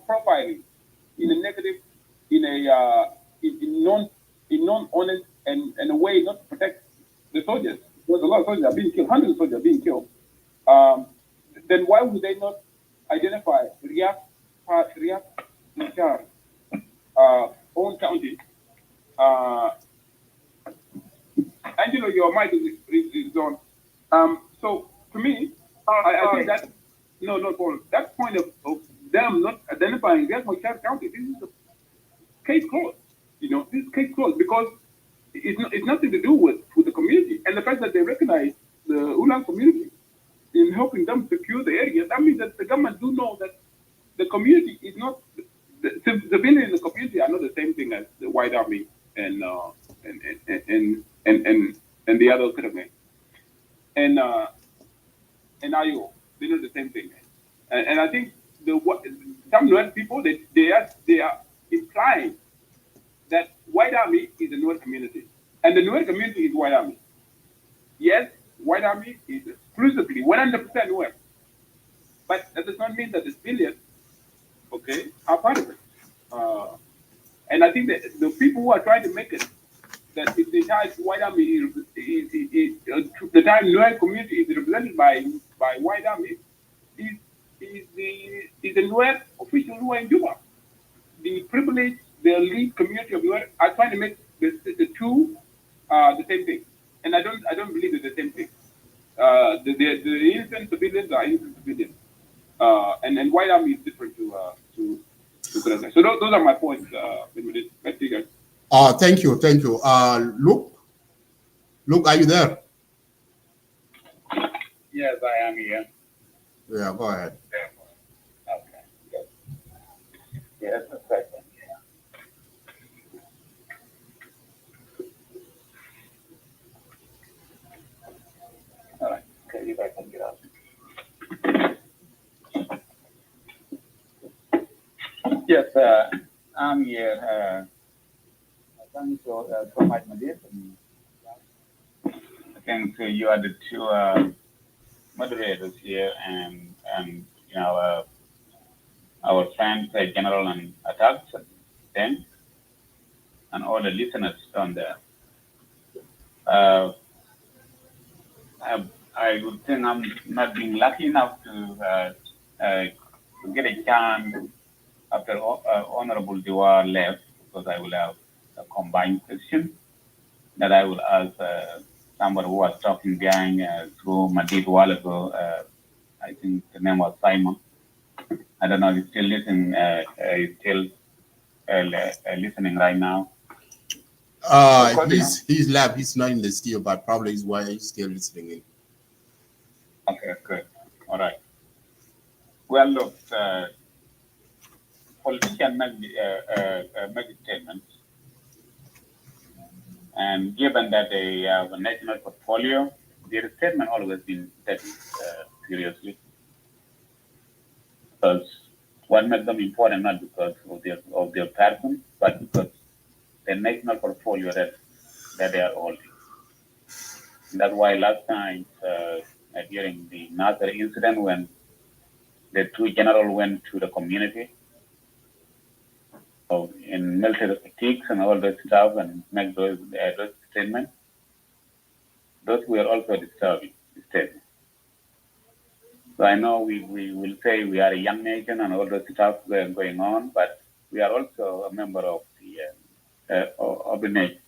[SPEAKER 11] profiling in a negative, in non-honest and a way not to protect the soldiers, because a lot of soldiers are being killed, hundreds of soldiers are being killed, then why would they not identify Riyadh Machar own county? Angelo, your mic is on. So to me, I think that no, Paul. That point of them not identifying Riyadh Machar County, this is a case closed. This is case closed because it's nothing to do with the community, and the fact that they recognize the Ulang community in helping them secure the area. That means that the government do know that the community is not the civilians in the community are not the same thing as the White Army and the other Karamen and IO. They're not the same thing. And I think some Nuer people they are implying that White Army is the Nuer community, and the Nuer community is White Army. Yes, White Army is exclusively 100% Nuer, but that does not mean that the civilians, okay, are part of it. And I think that the people who are trying to make it that if the entire White Army is the time Nuer community is represented by White Army is the Nuer official who are in Juba. The privileged, the elite community of Nuer are trying to make the two the same thing, and I don't believe it's the same thing. The innocent civilians are innocent civilians, and White Army is different to Kuranga. So those are my points. Let's see, guys.
[SPEAKER 2] Thank you. Luke, are you there?
[SPEAKER 12] Yes, I am here.
[SPEAKER 2] Yeah, go ahead.
[SPEAKER 12] Okay. Yes, a second. All right. Okay, if I can get out. Yes, I'm here. Thank you so much, Nadir. I think you are the two moderators here, and our friends, General and Attacks, and all the listeners down there. I would think I'm not being lucky enough to get a chance after Honorable Diwar left, because I will have a combined question that I will ask somebody who was talking behind through Madid a while ago. I think the name was Simon. I don't know if he's still listening. Listening right now.
[SPEAKER 2] He's left. He's not in the studio, but probably is why he's still listening in.
[SPEAKER 12] Okay, good. All right. Well, look, politicians make statements, and given that they have a national portfolio, their statement always been taken seriously. Because what makes them important not because of their person, but because the national portfolio that they are holding. And that's why last time during the Nasir incident when the two generals went to the community in military fatigues and all those stuff and make those statements. Those were also disturbing statements. So I know we will say we are a young nation and all those stuff going on, but we are also a member of the nation.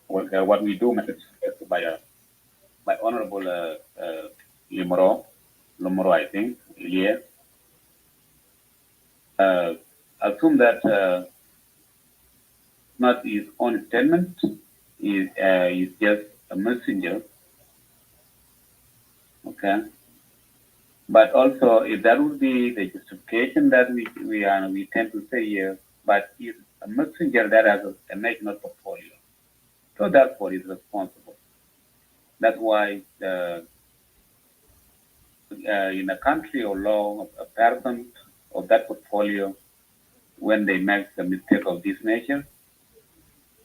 [SPEAKER 12] What we do matters by Honorable Lomuro, I think, Elia. Assume that not his own statement is just a messenger, okay? But also, if that would be the justification that we tend to say here, but is a messenger that has a national portfolio, so therefore is responsible. That's why in a country of law, a person of that portfolio, when they make a mistake of this nature,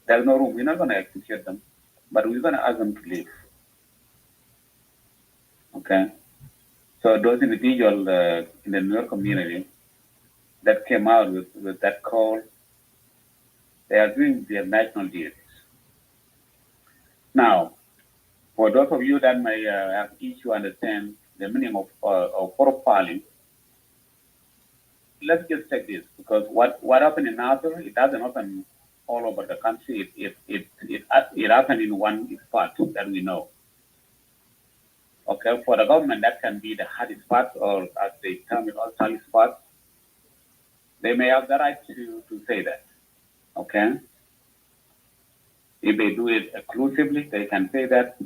[SPEAKER 12] there's no room. We're not going to execute them, but we're going to ask them to leave. Okay? So those individuals in the Nuer community that came out with that call, they are doing their national duties. Now, for those of you that may have issue understand the meaning of profiling, let's just take this, because what happened in Nasir, it doesn't happen all over the country. It happened in one spot that we know. Okay, for the government, that can be the hardest spot, or as they term it, hostile spot. They may have the right to say that. Okay? If they do it exclusively, they can say that,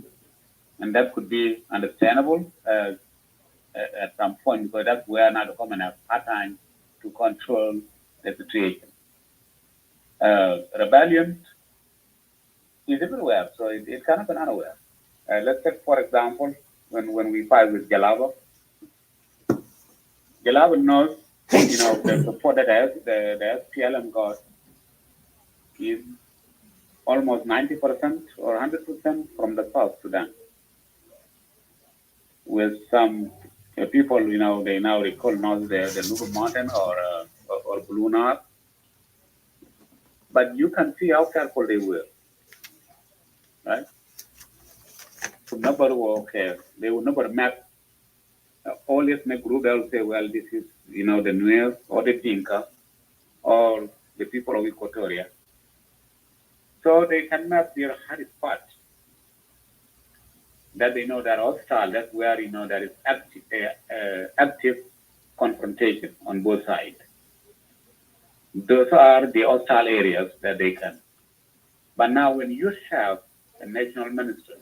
[SPEAKER 12] and that could be understandable at some point, because that's where now the government has hard time to control the situation. Rebellion is everywhere, so it can happen anywhere. Let's take, for example, when we fight with Jalaba. Jalaba knows, the support that the SPLM got is almost 90% or 100% from the South Sudan. With some people, they now recall not the Nuba Mountain or Blue North. But you can see how careful they were, right? Nobody will care. They will never map. Always make group. They'll say, well, this is, the Nuer or the Dinka or the people of Equatoria. So they can map their hard spot. That they know that hostile, that's where, there is active confrontation on both sides. Those are the hostile areas that they can. But now when you have a national minister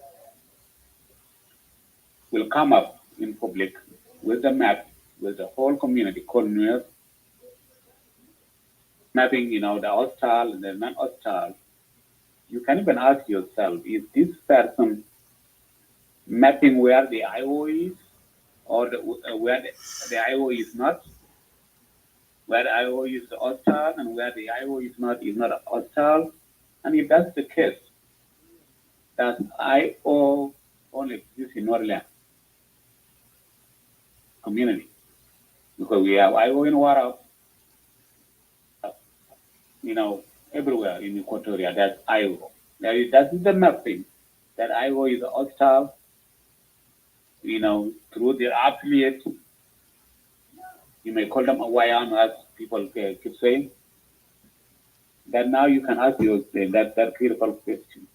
[SPEAKER 12] will come up in public with the map, with the whole community called Nuer, mapping, the hostile and the non-hostile, you can even ask yourself, is this person mapping where the IO is, or where the IO is not? Where the IO is hostile and where the IO is not hostile? And if that's the case, that IO only exists in Northland community, because we have IO in Warab, everywhere in Equatoria, that's IO. That is the mapping, that IO is hostile, through their affiliate. You may call them a YM, as people keep saying. That now you can ask yourself that critical question.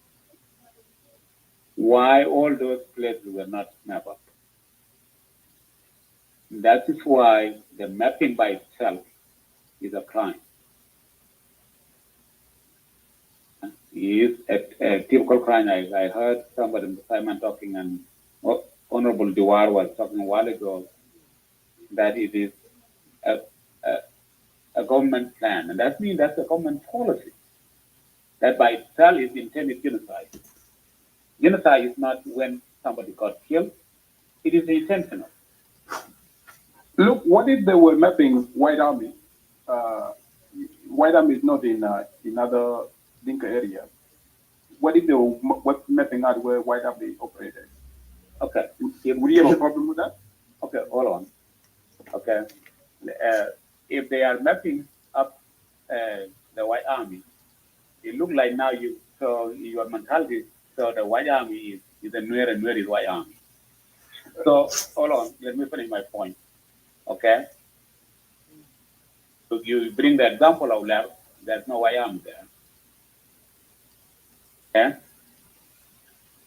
[SPEAKER 12] Why all those places were not mapped up? That is why the mapping by itself is a crime. It is a typical crime. I heard somebody in the Simon talking, and Honorable Diwar was talking a while ago, that it is a government plan, and that means that's a government policy that by itself is intended genocide. Genocide is not when somebody got killed; it is intentional.
[SPEAKER 11] Look, what if they were mapping White Army? White Army is not in other Dinka area, what if they were mapping out where White Army operated?
[SPEAKER 12] Okay.
[SPEAKER 11] Would you have a problem with that?
[SPEAKER 12] Okay, hold on. Okay. If they are mapping up the White Army, it looks like now your mentality, so the White Army is a Nuer and Nuer is White Army. So hold on, let me finish my point. Okay. So you bring the example of left, there's no White Army there. Okay.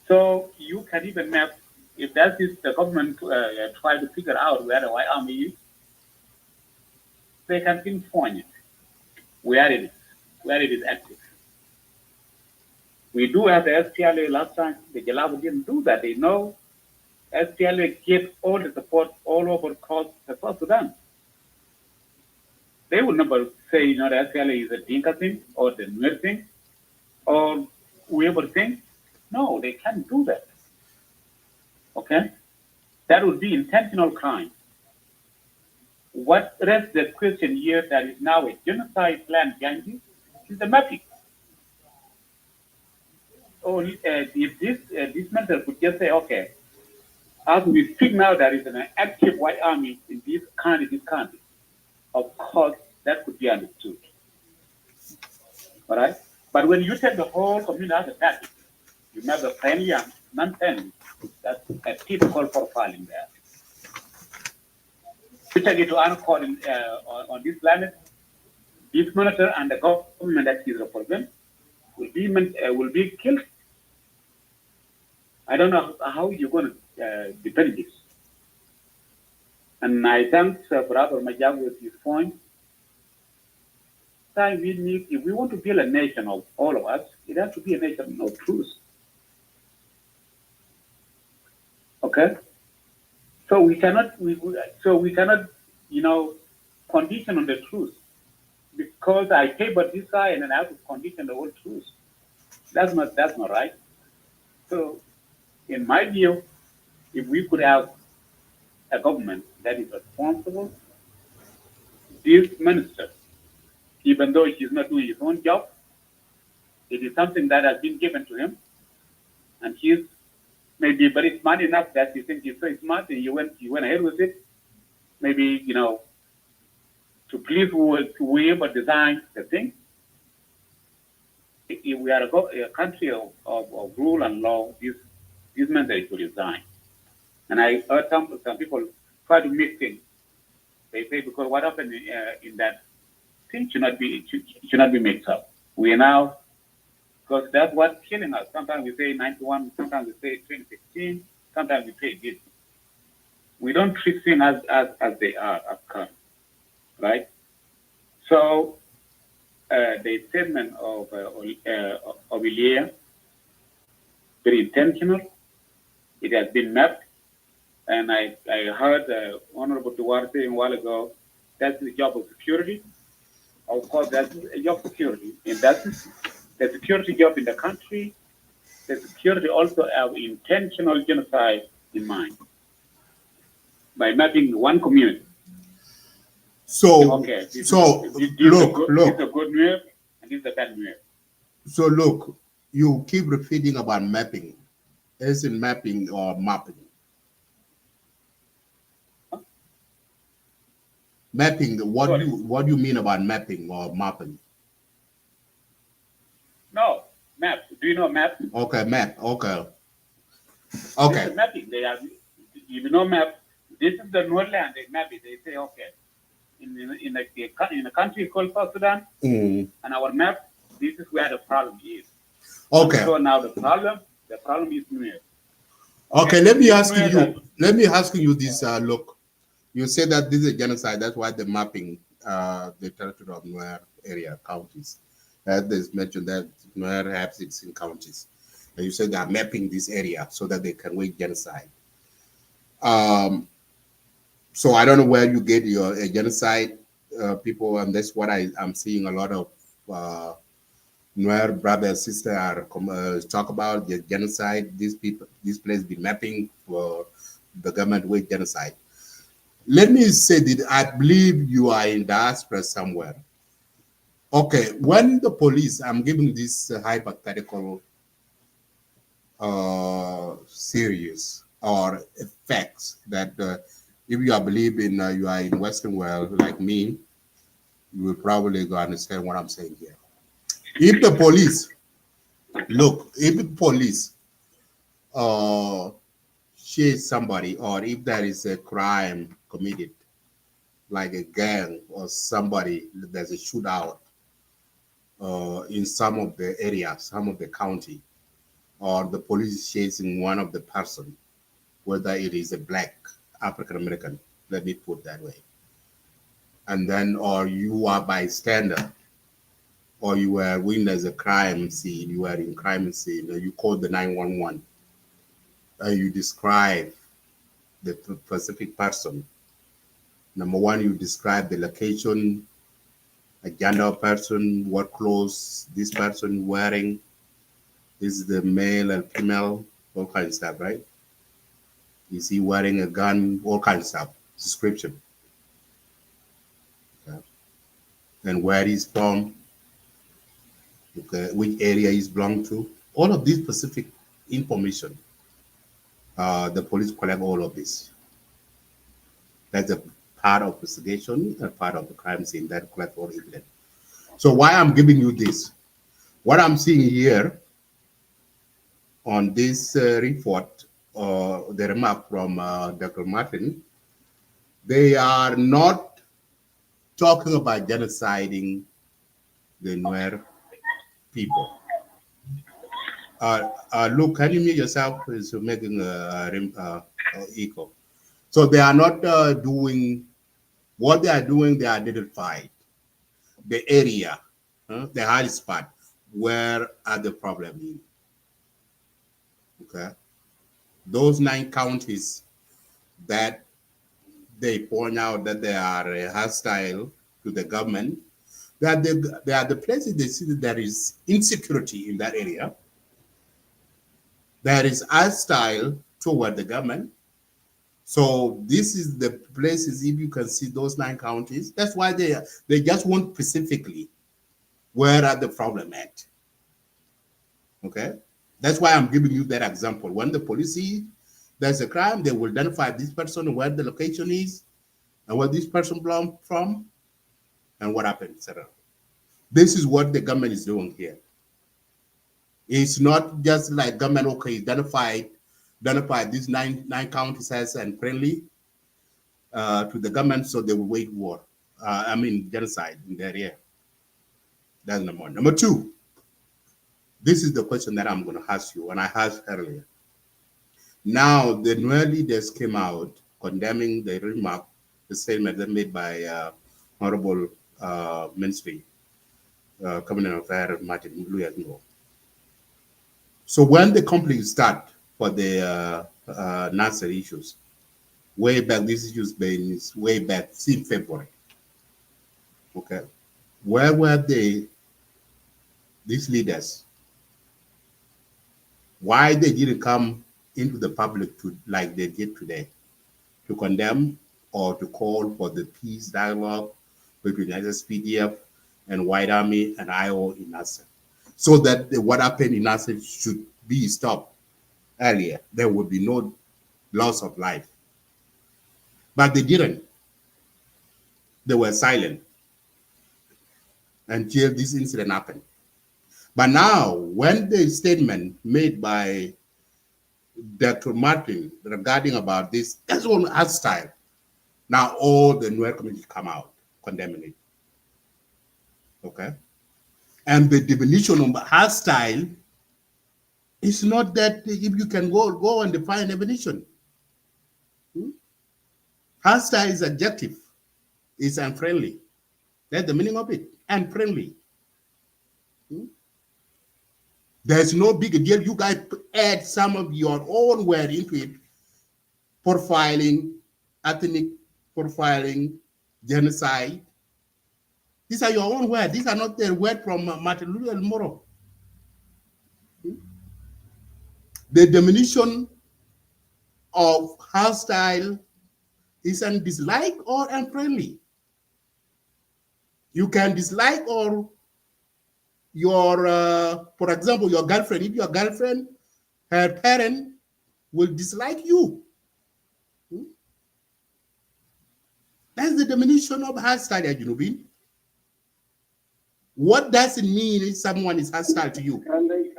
[SPEAKER 12] So you can even map, if that is the government try to figure out where the White Army is, they can pinpoint it, where it is active. We do have the SPLA last time, the Jalaba didn't do that. They know SPLA get all the support all over across the South Sudan. They would never say, the SPLA is a Dinka thing or the Nuer thing or whoever thing. No, they can't do that. Okay? That would be intentional crime. What rests the question here that is now a genocide plan behind this is the mapping. Or if this matter could just say, okay, as we speak now, there is an active White Army in this country, of course, that could be understood. All right? But when you take the whole community as a package, you have the friendly and non-friendly, that's a typical profiling there. To take it to anchor on this planet, this monitor and the government that is represented will be killed. I don't know how you're going to defend this. And I thank Brother Majab with his point. Time we need, if we want to build a nation of all of us, it has to be a nation of truth. Okay? So we cannot, condition on the truth. Because I favor this guy and then I have to condition the whole truth. That's not right. So in my view, if we could have a government that is responsible, this minister, even though he's not doing his own job, it is something that has been given to him, and he's maybe very smart enough that you think he's so smart and you went ahead with it. Maybe, to please whoever designed the thing. If we are a country of rule and law, this meant that it should resign. And I heard some people try to mix things. They say because what happened in that thing should not be mixed up. We are now, because that's what's killing us. Sometimes we say 91, sometimes we say 2016, sometimes we say this. We don't treat things as they are, as current, right? So the statement of Elia, very intentional. It has been mapped, and I heard Honorable Duarte saying a while ago, that's the job of security. Of course, that's a job of security, and that's the security job in the country. The security also have intentional genocide in mind by mapping one community.
[SPEAKER 2] So,
[SPEAKER 12] okay, this
[SPEAKER 2] look.
[SPEAKER 12] This is a good Nuer, and this is a bad Nuer.
[SPEAKER 2] So look, you keep repeating about mapping. Is it mapping or mapping?
[SPEAKER 12] Huh?
[SPEAKER 2] Mapping. What do you mean about mapping or mapping?
[SPEAKER 12] No, map. Do you know map?
[SPEAKER 2] Okay, map. Okay.
[SPEAKER 12] This is mapping. They have. You know map. This is the Nuer land. They map it. They say okay. In a country called South Sudan, and our map, this is where the problem is.
[SPEAKER 2] Okay.
[SPEAKER 12] So now the problem is Nuer.
[SPEAKER 2] Okay, let me ask you this. Look, you say that this is a genocide. That's why they're mapping the territory of Nuer area counties. There's mentioned that Nuer have 16 counties, and you said they are mapping this area so that they can wage genocide. So I don't know where you get your genocide people, and that's what I'm seeing a lot of Nuer brother and sister are talk about the genocide. These people, this place be mapping for the government with genocide. Let me say that I believe you are in diaspora somewhere. Okay, when the police, I'm giving this hypothetical series or effects that if you are believing you are in Western world like me, you will probably go understand what I'm saying here. If the police, look, if the police chase somebody, or if there is a crime committed, like a gang or somebody, there's a shootout in some of the areas, some of the county, or the police is chasing one of the person, whether it is a black African American, let me put that way, and then, or you are bystander, or you were witness a crime scene, you were in crime scene, or you call the 911, and you describe the specific person. Number one, you describe the location, a gender of person, what clothes this person wearing, is the male and female, all kinds of stuff, right? Is he wearing a gun, all kinds of stuff, description. Okay. And where he's from, okay, which area he's belong to, all of this specific information, the police collect all of this. That's a part of investigation and part of the crime scene that collect all evidence. So why I'm giving you this, what I'm seeing here on this report, the remark from Dr. Martin, they are not talking about genociding the Nuer people. Look, can you mute yourself? It's making echo. So they are not doing what they are doing. They identified the area, the high spot where are the problem. Okay, those 9 counties that they point out that they are hostile to the government, that they are the places they see that there is insecurity in that area. There is hostile toward the government. So this is the places, if you can see those 9 counties, that's why they just want specifically where are the problem at. Okay, that's why I'm giving you that example. When the police see there's a crime, they will identify this person, where the location is, and where this person belongs from, and what happened, etc. This is what the government is doing here. It's not just like government, okay, identify these nine counties as unfriendly to the government, so they will wage war. Genocide in their area. That's number one. Number two, this is the question that I'm going to ask you, and I asked earlier. Now, the Nuer leaders came out condemning the remark, the statement that made by Honorable Ministry, Cabinet Affairs Martin Luyasno. So when the conflict started for the Nasir issues, way back, these issues been way back since February. Okay, where were these leaders? Why they didn't come into the public to like they did today to condemn or to call for the peace dialogue between SSPDF and White Army and IO in Nasir, so that what happened in Nasir should be stopped earlier. There would be no loss of life. But they didn't. They were silent until this incident happened. But now, when the statement made by Dr. Martin regarding about this, that's all hostile. Now all the Nuer community come out condemning it. Okay? And the definition of hostile is not that if you can go and define definition. Hostile is adjective. It's unfriendly. That's the meaning of it. Unfriendly. There's no big deal. You guys add some of your own word into it. Profiling, ethnic profiling, genocide. These are your own words. These are not the word from Martin Elia Lomuro. The definition of hostile is a dislike or unfriendly. You can dislike or your, for example, your girlfriend, if your girlfriend, her parent will dislike you. That's the definition of hostile, Junubin. What does it mean if someone is hostile to you?
[SPEAKER 8] And they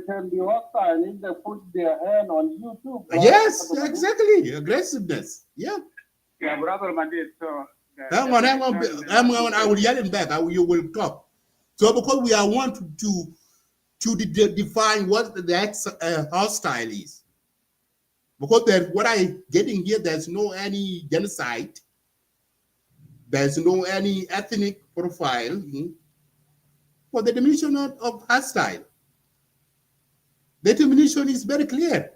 [SPEAKER 8] can be hostile if they put their hand on you too.
[SPEAKER 2] Yes, exactly. Aggressiveness. Yeah.
[SPEAKER 12] Yeah, brother Mandit. So
[SPEAKER 2] Hang on, I will yell it back. You will talk. So because we are want to define what the hostile is. Because what I'm getting here, there's no any genocide. There's no any ethnic profile for the definition of hostile. The definition is very clear.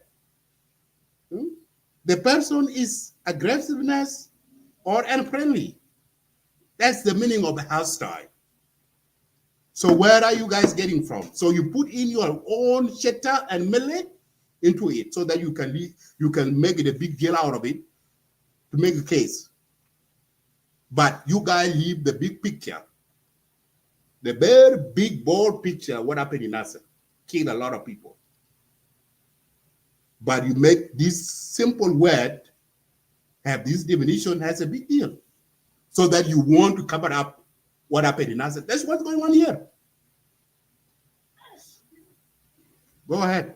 [SPEAKER 2] The person is aggressiveness or unfriendly. That's the meaning of hostile. So where are you guys getting from? So you put in your own Shetta and Mele into it so that you can make it a big deal out of it to make a case. But you guys leave the big picture, the very big, bold picture, what happened in Nasir, killed a lot of people. But you make this simple word have this definition as a big deal so that you want to cover up what happened in Nasir. That's what's going on here. Go ahead.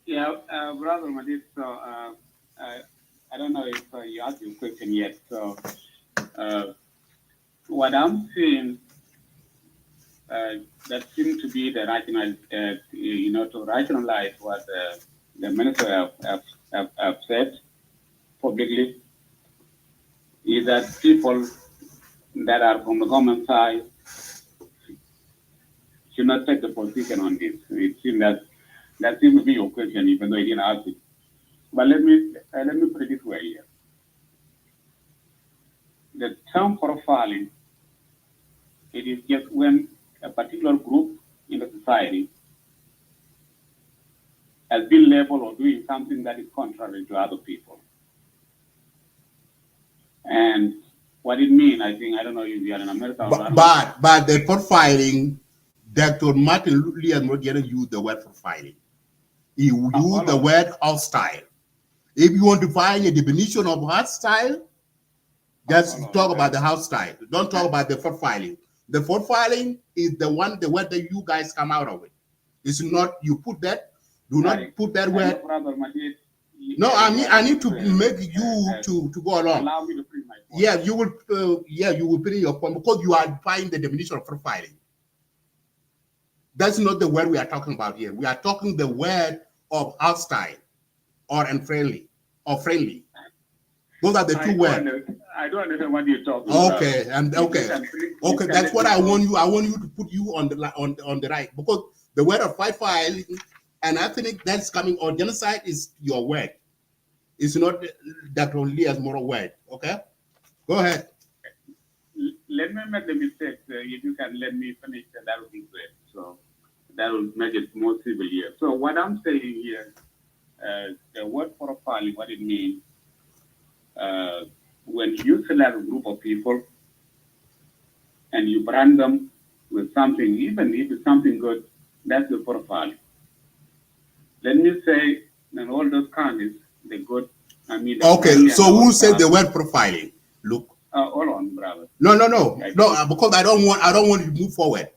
[SPEAKER 12] Yeah, brother Madid, so I don't know if you asked your question yet. So what I'm seeing that seems to be the rational, to rationalize what the minister have said publicly is that people that are from the government side should not take the position on this. It seems that seems to be your question, even though I didn't ask it. But let me put it this way here. The term profiling, it is just when a particular group in the society has been labeled or doing something that is contrary to other people. And what it means, I don't know if you are in America or not.
[SPEAKER 2] But the profiling, Dr. Martin Luther didn't use the word profiling. He used the word hostile. If you want to find a definition of hostile, just talk about the hostile. Don't talk about the profiling. The profiling is the word that you guys come out of it. It's not, you put that, do not put that word. No, I need to make you to go along.
[SPEAKER 12] Allow me to finish my point.
[SPEAKER 2] Yeah, you will finish your point because you are defining the definition of profiling. That's not the word we are talking about here. We are talking the word of hostile or unfriendly or friendly. Those are the two words.
[SPEAKER 12] I don't understand what you're talking about.
[SPEAKER 2] Okay, okay. That's what I want you. I want you to put you on the right, because the word of filing and ethnic that's coming or genocide is your word. It's not Dr. Elia's moral word. Okay, go ahead.
[SPEAKER 12] Let me make the mistake. If you can let me finish, that would be great. So that will make it more civil here. So what I'm saying here, the word profiling, what it means, when you select a group of people and you brand them with something, even if it's something good, that's the profiling. Let me say, in all those counties, the good,
[SPEAKER 2] okay, so who said the word profiling? Look.
[SPEAKER 12] Hold on, brother.
[SPEAKER 2] No, because I don't want you to move forward.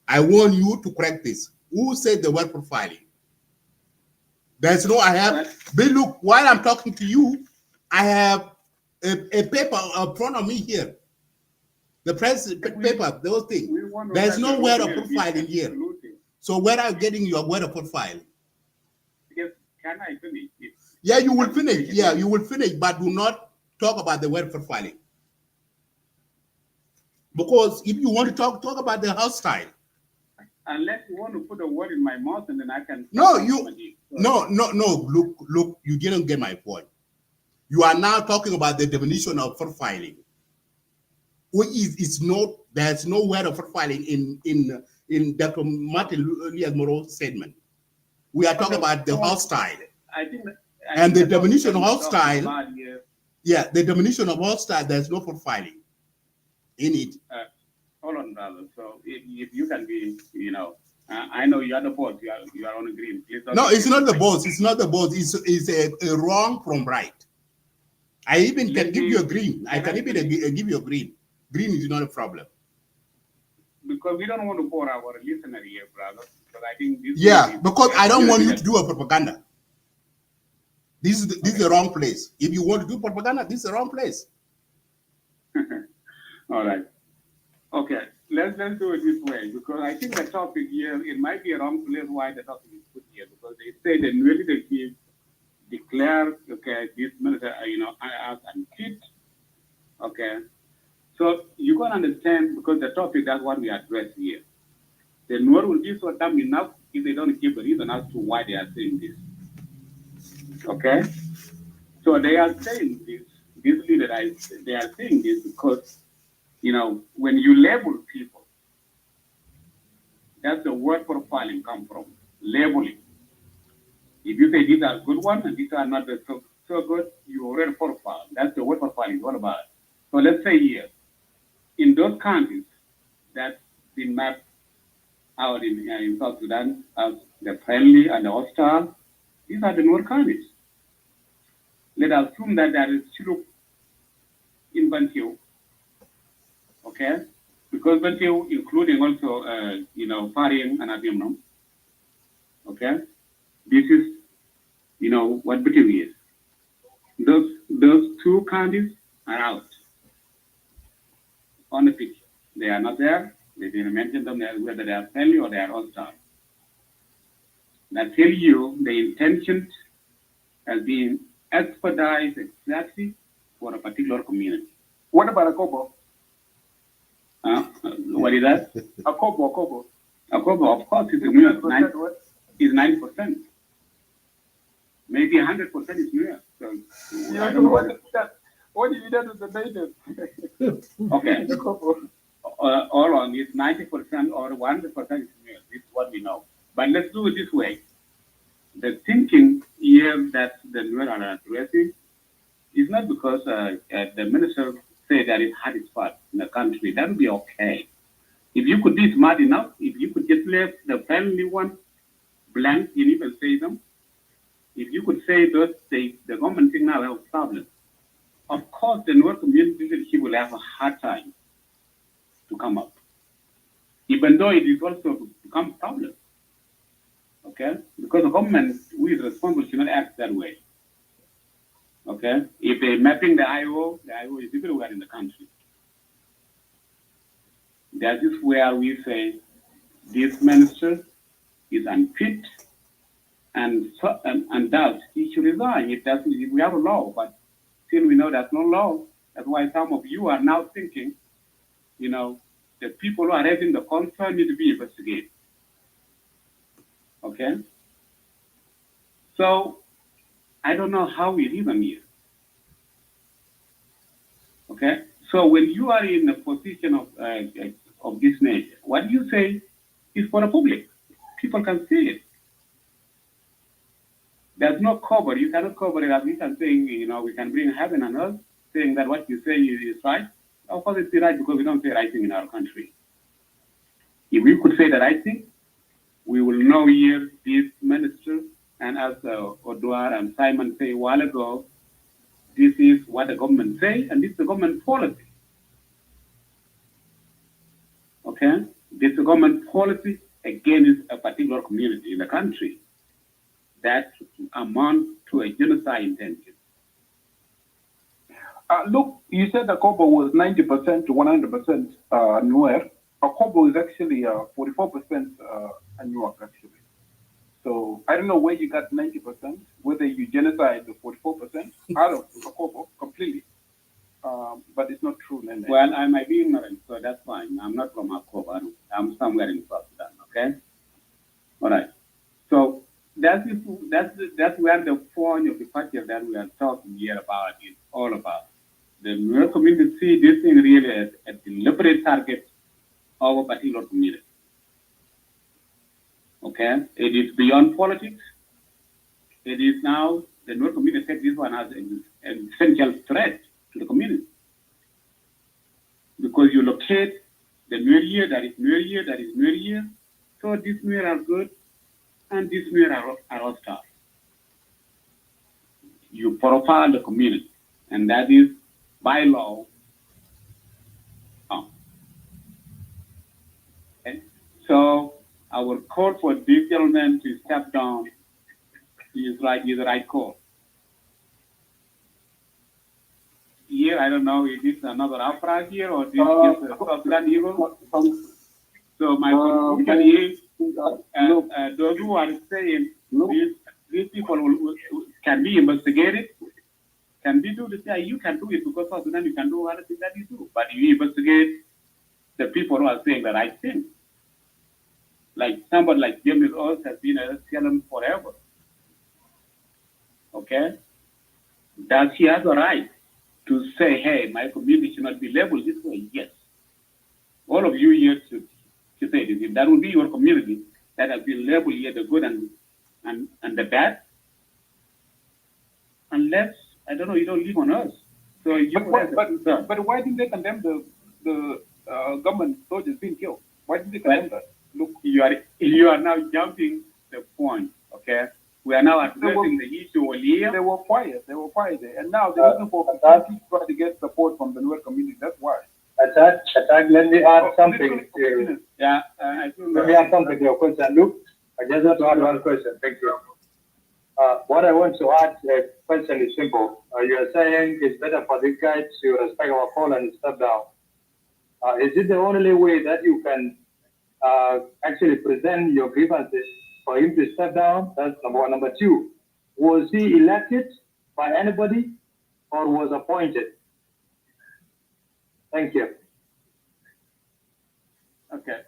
[SPEAKER 2] I want you to correct this. Who said the word profiling? There's no, but look, while I'm talking to you, I have a paper in front of me here. The press paper, those things. There's no word of profiling here. So where are you getting your word of profiling?
[SPEAKER 12] Yes, can I finish?
[SPEAKER 2] Yeah, you will finish. Yeah, you will finish, but do not talk about the word profiling. Because if you want to talk about the hostile.
[SPEAKER 12] Unless you want to put a word in my mouth and then I can.
[SPEAKER 2] No, look, you didn't get my point. You are now talking about the definition of profiling. Which is not, there's no word of profiling in Dr. Martin Luther Lomuro statement. We are talking about the hostile. And the definition of hostile, the definition of hostile, there's no profiling in it.
[SPEAKER 12] Hold on, brother. So if you can be, I know you are the boss. You are on green. Please don't.
[SPEAKER 2] No, it's not the boss. It's not the boss. It's a wrong from right. I even can give you a green. I can even give you a green. Green is not a problem.
[SPEAKER 12] Because we don't want to bore our listener here, brother. Because I think this.
[SPEAKER 2] Yeah, because I don't want you to do a propaganda. This is the wrong place. If you want to do propaganda, this is the wrong place.
[SPEAKER 12] All right. Okay. Let's do it this way, because I think the topic here, it might be a wrong place why the topic is put here, because they say the new leadership declare, okay, this minister, as unfit. Okay. So you can understand, because the topic, that's what we address here. The Nuer will be so dumb enough if they don't give a reason as to why they are saying this. Okay? So they are saying this leader, they are saying this because, when you label people, that's the word profiling come from, labeling. If you say these are good ones and these are not so good, you already profile. That's the word profiling is all about. So let's say here, in those counties that's been mapped out in South Sudan as the friendly and the hostile, these are the Nuer counties. Let us assume that there is Chiluk in Bantiu, okay? Because Bantiu, including also, Pariang and Abiamnom, okay? This is, what Bantiu is. Those two counties are out on the picture. They are not there. They didn't mention them whether they are friendly or they are hostile. That tell you the intention has been expedited exactly for a particular community.
[SPEAKER 11] What about Akobo?
[SPEAKER 12] What is that?
[SPEAKER 11] Akobo.
[SPEAKER 12] Akobo, of course, is 90%. Maybe 100% is Nuer. So,
[SPEAKER 11] I don't know what did you do to the natives?
[SPEAKER 12] Okay. All on is 90% or 100% is Nuer. This is what we know. But let's do it this way. The thinking here that the Nuer are addressing is not because the minister said that it had its part in the country. That would be okay. If you could be smart enough, if you could just leave the family one blank, you even say them. If you could say that the government thing now have problems, of course the Nuer community leadership will have a hard time to come up, even though it is also become a problem. Okay? Because the government who is responsible should not act that way. Okay? If they're mapping the IO is everywhere in the country. That is where we say this minister is unfit and thus he should resign. It doesn't, we have a law, but still we know there's no law. That's why some of you are now thinking, the people who are raising the concern need to be investigated. Okay? So, I don't know how we reason here. Okay? So, when you are in a position of this nature, what you say is for the public. People can see it. There's no cover. You cannot cover it as we can say, we can bring heaven and earth, saying that what you say is right. Of course, it's right because we don't say right thing in our country. If we could say the right thing, we will know here this minister, and as Odwar and Simon say a while ago, this is what the government say, and this is the government policy. Okay? This is the government policy against a particular community in the country that amount to a genocide intention.
[SPEAKER 11] Look, you said Akobo was 90% to 100% Nuer. Akobo is actually 44% Anuak, actually. So I don't know where you got 90%, whether you genocide the 44% out of Akobo completely. But it's not true.
[SPEAKER 12] Well, I might be ignorant, so that's fine. I'm not from Akobo. I'm somewhere in South Sudan, okay? All right. So that's where the point of the party that we are talking here about is all about. The Nuer community see this thing really as a deliberate target of a particular community. Okay? It is beyond politics. It is now, the Nuer community takes this one as an essential threat to the community. Because you locate the New Year, that is New Year, that is New Year. So these New Year are good, and these New Year are hostile. You profile the community, and that is by law. Okay? So our call for this gentleman to step down is the right call. Here, I don't know if this is another outbreak here or this is a South Sudan evil. So my conclusion is those who are saying these people can be investigated, can be do the thing. You can do it because South Sudan you can do other things that you do, but you investigate the people who are saying the right thing. Like somebody like James Oz has been a SLM forever. Okay, does he have the right to say, hey, my community should not be labeled this way? Yes. All of you here should say this. If that would be your community that has been labeled here the good and the bad, unless, I don't know, you don't live on us. So you
[SPEAKER 11] but why didn't they condemn the government soldiers being killed? Why didn't they condemn that?
[SPEAKER 12] Look, you are now jumping the point, okay? We are now addressing the issue here.
[SPEAKER 11] They were quiet, and now they're looking for people to try to get support from the Nuer community. That's why.
[SPEAKER 6] Attack, let me add something to
[SPEAKER 12] yeah,
[SPEAKER 6] let me add something to your question. Look, I just want to add one question. Thank you. What I want to add, the question is simple. You are saying it's better for this guy to respect our call and step down. Is it the only way that you can actually present your grievances for him to step down? That's number one. Number two, was he elected by anybody or was appointed? Thank you.
[SPEAKER 12] Okay.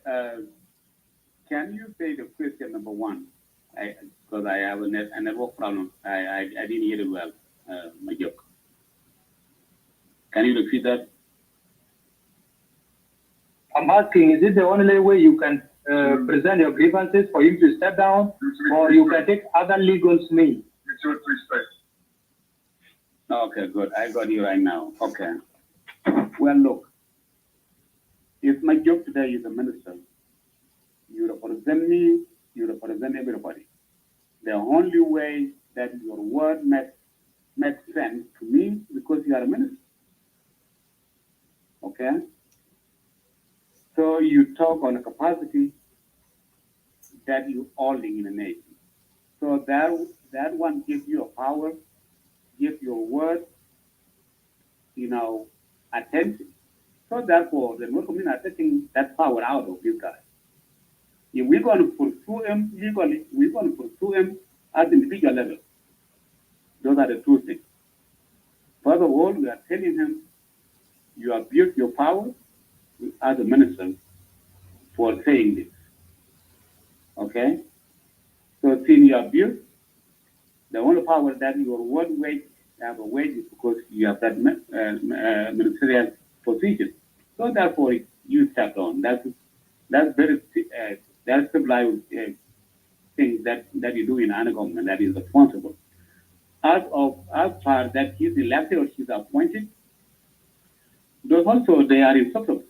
[SPEAKER 12] Can you say the question number one? Because I have a network problem. I didn't hear it well, my joke. Can you repeat that?
[SPEAKER 6] I'm asking, is it the only way you can present your grievances for him to step down, or you can take other legal means?
[SPEAKER 12] Okay, good. I got you right now. Okay. Well, look, if my job today is a minister, you represent me, you represent everybody. The only way that your word makes sense to me because you are a minister. Okay? So you talk on a capacity that you holding in a nation. So that one gives you a power, gives your word, attention. So therefore, the Nuer community are taking that power out of this guy. If we're going to pursue him legally, we're going to pursue him at the individual level. Those are the two things. First of all, we are telling him, you abuse your power as a minister for saying this. Okay? So since you abuse, the only power that your word weight have a weight is because you have that ministerial position. So therefore, you step on. That's very that's civilized thing that you do in any government that is responsible. As far that he's elected or he's appointed, those also they are in substance.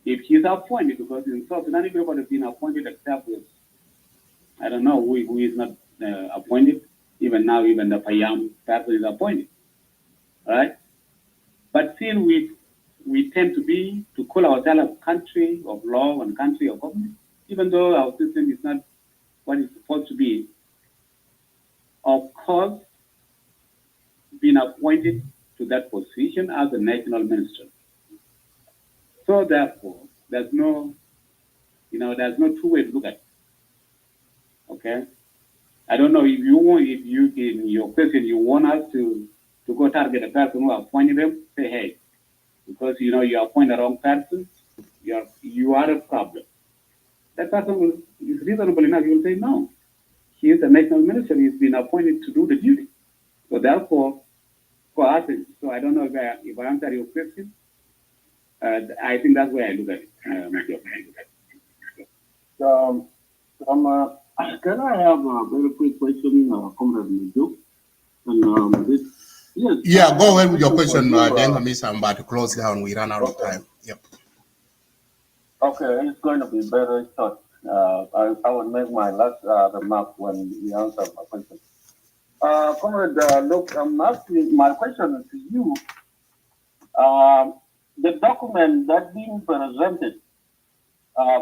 [SPEAKER 12] If he's appointed, because in South Sudan everybody has been appointed except with, I don't know who is not appointed. Even now, even the Payam person is appointed. All right? But still we tend to call ourselves a country of law and country of government, even though our system is not what it's supposed to be. Of course, being appointed to that position as a national minister. So therefore, there's no two way to look at it. Okay? I don't know if you in your question you want us to go target a person who appointed them, say, hey, because you appoint the wrong person, you are a problem. That person is reasonable enough, you will say, no. He is a national minister, he's been appointed to do the duty. So therefore, for us, so I don't know if I answer your question. I think that's where I look at it.
[SPEAKER 8] Can I have a very quick question, Comrade Mijo?
[SPEAKER 2] Yeah, go ahead with your question, then I'm about to close down. We run out of time. Yep.
[SPEAKER 8] Okay, it's going to be very short. I will make my last remark when you answer my question. Comrade, look, I'm asking my question to you. The document that being presented,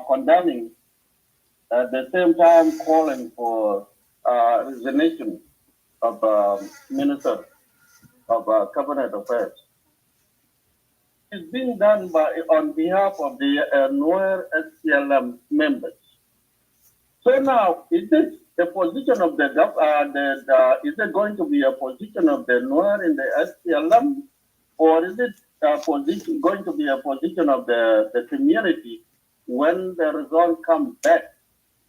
[SPEAKER 8] condemning, at the same time calling for resignation of Minister of Cabinet Affairs, is being done on behalf of the Nuer SPLM members. So now, is this the position of is it going to be a position of the Nuer in the SPLM, or is it going to be a position of the community when the result comes back?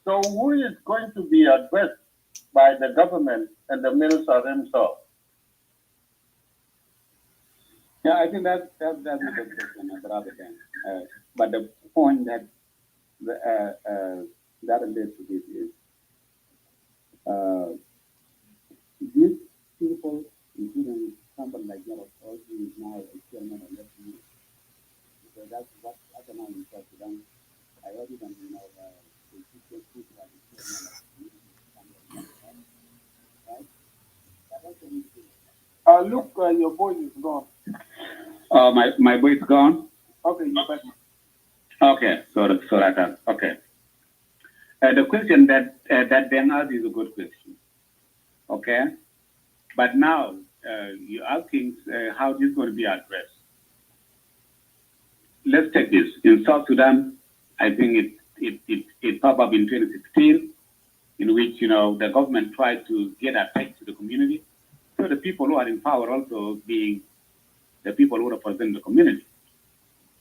[SPEAKER 8] So who is going to be addressed by the government and the minister himself?
[SPEAKER 12] Yeah, I think that's a good question, rather than. But the point that that relates to this is these people, including somebody like General who is now a chairman of the community, because that's what happened now in South Sudan. I heard even the people are the chairman of the community, right? That was the issue.
[SPEAKER 11] Look, your voice is gone.
[SPEAKER 12] My voice gone?
[SPEAKER 11] Okay, you're back.
[SPEAKER 12] Okay, sorry. Okay. The question that Ben asked is a good question. Okay, but now you're asking how this is going to be addressed. Let's take this. In South Sudan, I think it popped up in 2016, in which the government tried to get attached to the community. So the people who are in power also being the people who represent the community,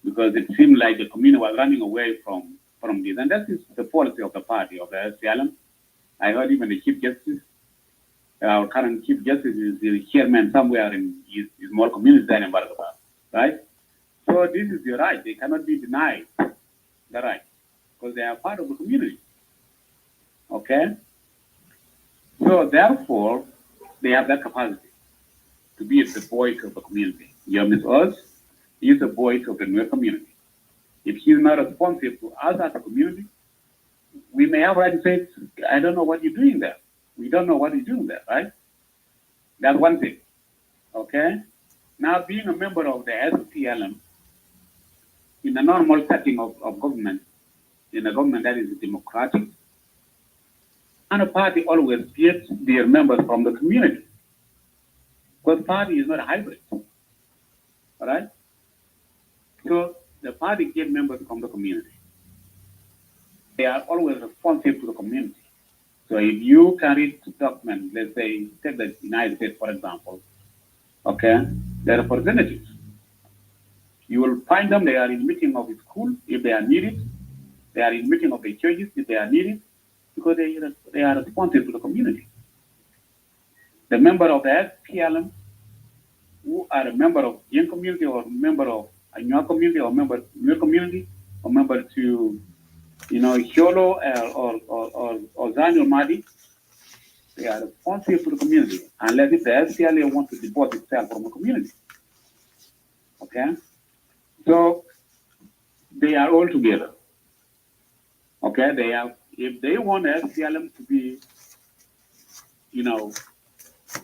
[SPEAKER 12] because it seemed like the community was running away from this. And that is the policy of the party, of the SPLM. I heard even the Chief Justice, our current Chief Justice is the chairman somewhere in his small community there in Bargaba, right? So this is the right. They cannot be denied the right, because they are part of the community. Okay? So therefore, they have that capacity to be the voice of the community. Ms. Oz is the voice of the Nuer community. If he's not responsive to us as a community, we may have right to say, I don't know what you're doing there. We don't know what you're doing there, right? That's one thing. Okay? Now, being a member of the SPLM, in a normal setting of government, in a government that is democratic, and a party always gets their members from the community. Because party is not a hybrid. All right? So the party gets members from the community. They are always responsive to the community. So if you can read the document, let's say, take the United States, for example, okay, the representatives, you will find them, they are in meeting of the school if they are needed, they are in meeting of the churches if they are needed, because they are responsive to the community. The member of the SPLM, who are a member of young community or member of a new community or member of new community or member to, Sholo or Zanyo Madi, they are responsive to the community unless if the SPLA wants to divorce itself from the community. Okay? So they are all together. Okay? If they want the SPLM to be,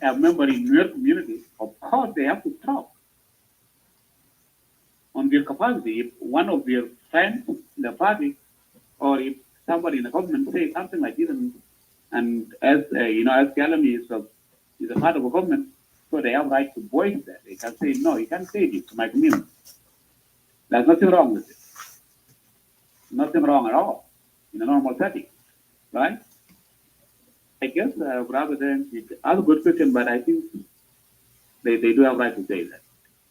[SPEAKER 12] a member in your community, of course they have to talk on their capacity. If one of their friends in the party, or if somebody in the government says something like this, and as SPLM is a part of the government, so they have right to voice that. They can say, no, you can't say this to my community. There's nothing wrong with it. Nothing wrong at all in a normal setting, right? I guess rather than ask a good question, but I think they do have a right to say that.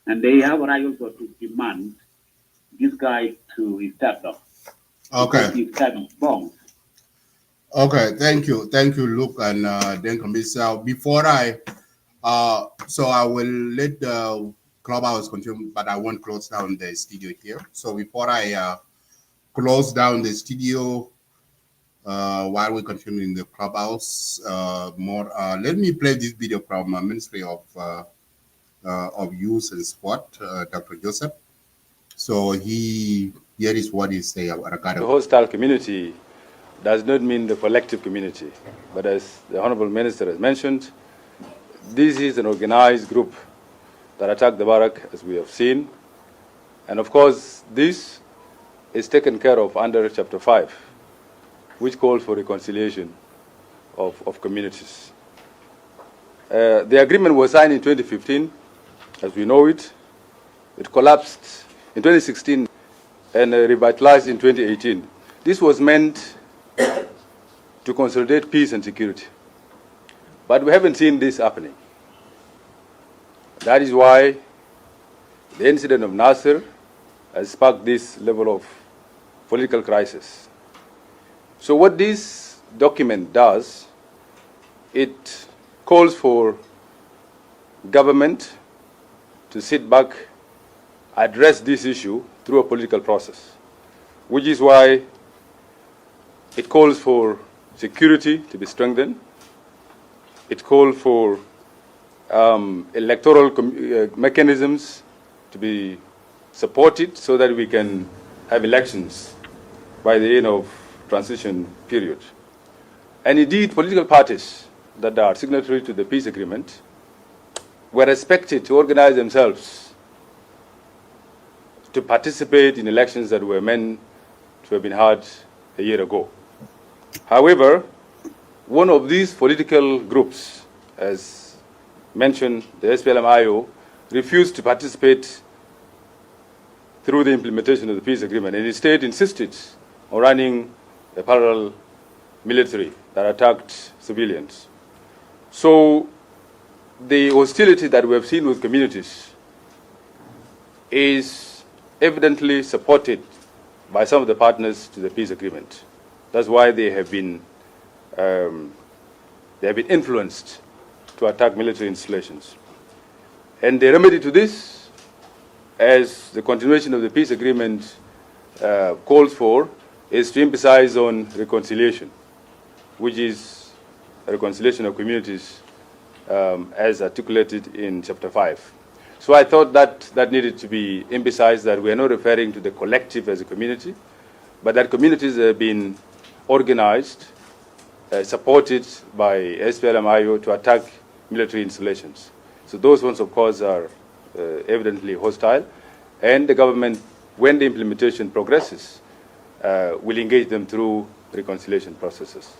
[SPEAKER 12] And they have a right also to demand this guy to step down.
[SPEAKER 2] Okay.
[SPEAKER 12] He's stepping bombs.
[SPEAKER 2] Okay, thank you, Luke and then Commissioner. Before so I will let the clubhouse continue, but I won't close down the studio here. So before I close down the studio, while we continue in the clubhouse, let me play this video from Ministry of Youth and Sport, Dr. Joseph. So he Here is what he say regarding
[SPEAKER 13] the hostile community does not mean the collective community, but as the Honorable Minister has mentioned, this is an organized group that attacked the barrack, as we have seen, and of course this is taken care of under Chapter 5, which calls for reconciliation of communities. The agreement was signed in 2015, as we know it. It collapsed in 2016 and revitalized in 2018. This was meant to consolidate peace and security. But we haven't seen this happening. That is why the incident of Nasir has sparked this level of political crisis. So what this document does, it calls for government to sit back, address this issue through a political process, which is why it calls for security to be strengthened. It calls for electoral mechanisms to be supported so that we can have elections by the end of transition period. And indeed, political parties that are signatory to the peace agreement were expected to organize themselves to participate in elections that were meant to have been held a year ago. However, one of these political groups, as mentioned, the SPLM-IO, refused to participate through the implementation of the peace agreement and instead insisted on running a parallel military that attacked civilians. So the hostility that we have seen with communities is evidently supported by some of the partners to the peace agreement. That's why they have been influenced to attack military installations. And the remedy to this, as the continuation of the peace agreement calls for, is to emphasize on reconciliation, which is a reconciliation of communities as articulated in Chapter 5. So I thought that needed to be emphasized, that we are not referring to the collective as a community, but that communities have been organized, supported by SPLM-IO to attack military installations. So those ones, of course, are evidently hostile, and the government, when the implementation progresses, will engage them through reconciliation processes.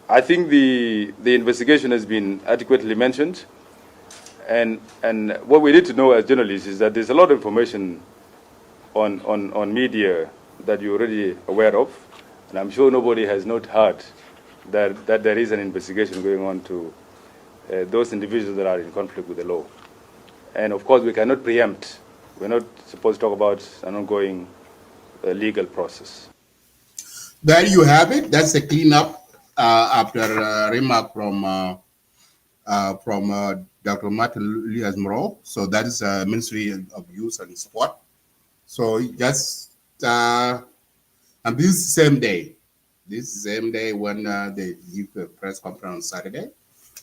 [SPEAKER 13] I think the investigation has been adequately mentioned, and what we need to know as journalists is that there's a lot of information on media that you're already aware of, and I'm sure nobody has not heard that there is an investigation going on to those individuals that are in conflict with the law. And of course, we cannot preempt. We're not supposed to talk about an ongoing legal process.
[SPEAKER 2] There you have it. That's a cleanup after a remark from Dr. Martin Elia Lomuro. So that is Ministry of Youth and Sport. So just and this same day when they give a press conference on Saturday.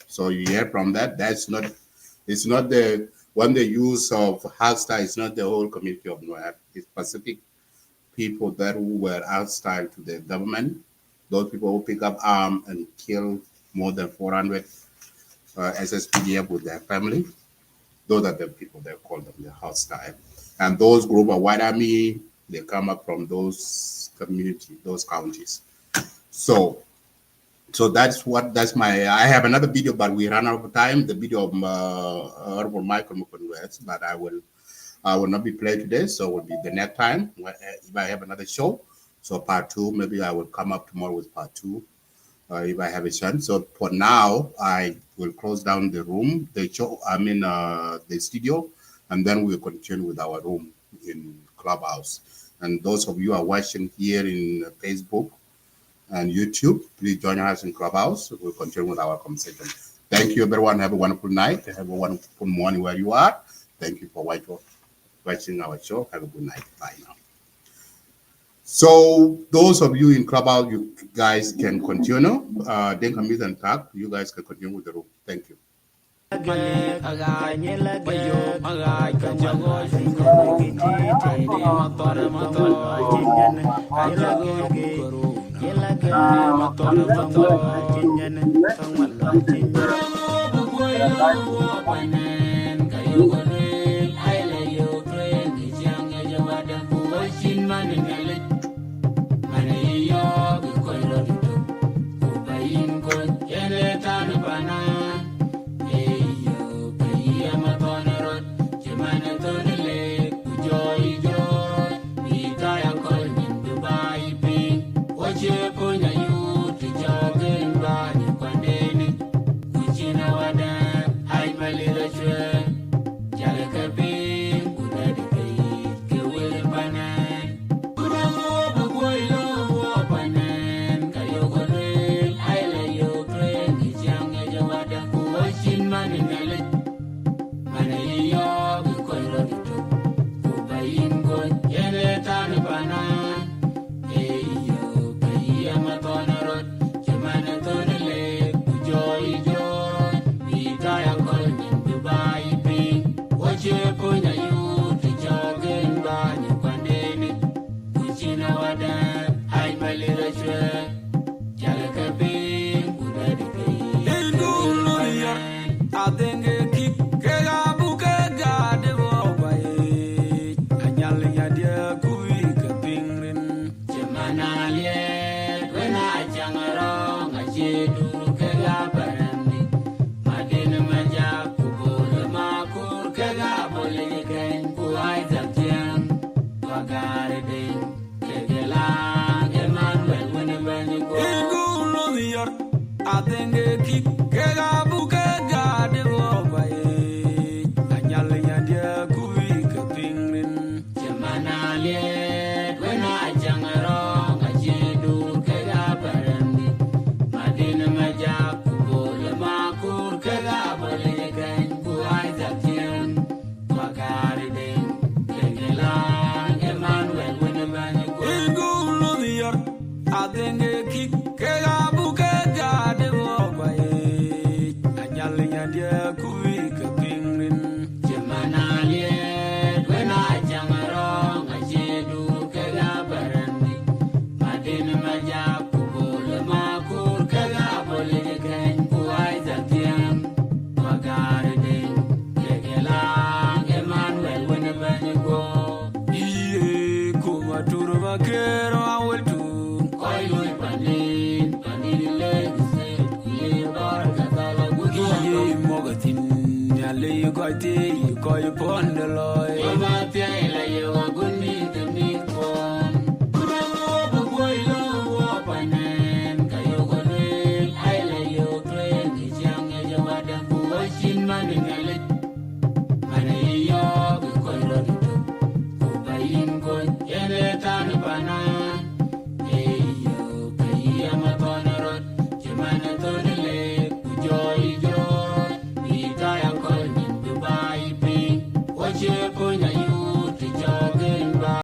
[SPEAKER 2] So you hear from that. It's not the when the use of hostile. It's not the whole community of Nuer. It's specific people that who were hostile to the government. Those people who pick up arms and kill more than 400 SSPDF with their family. Those are the people they call them the hostile. And those group of white army, they come up from those communities, those counties. So that's I have another video, but we ran out of time. The video of Honorable Michael Mukunwes, but I will not be played today, so it will be the next time if I have another show. So part 2, maybe I will come up tomorrow with part 2 if I have a chance. So for now, I will close down the room, the studio, and then we'll continue with our room in Clubhouse. And those of you who are watching here in Facebook and YouTube, please join us in Clubhouse. We'll continue with our conversation. Thank you, everyone. Have a wonderful night. Have a wonderful morning where you are. Thank you for watching our show. Have a good night. Bye now. So those of you in Clubhouse, you guys can continue. Then come and talk. You guys can continue with the room. Thank you.
[SPEAKER 1] Bana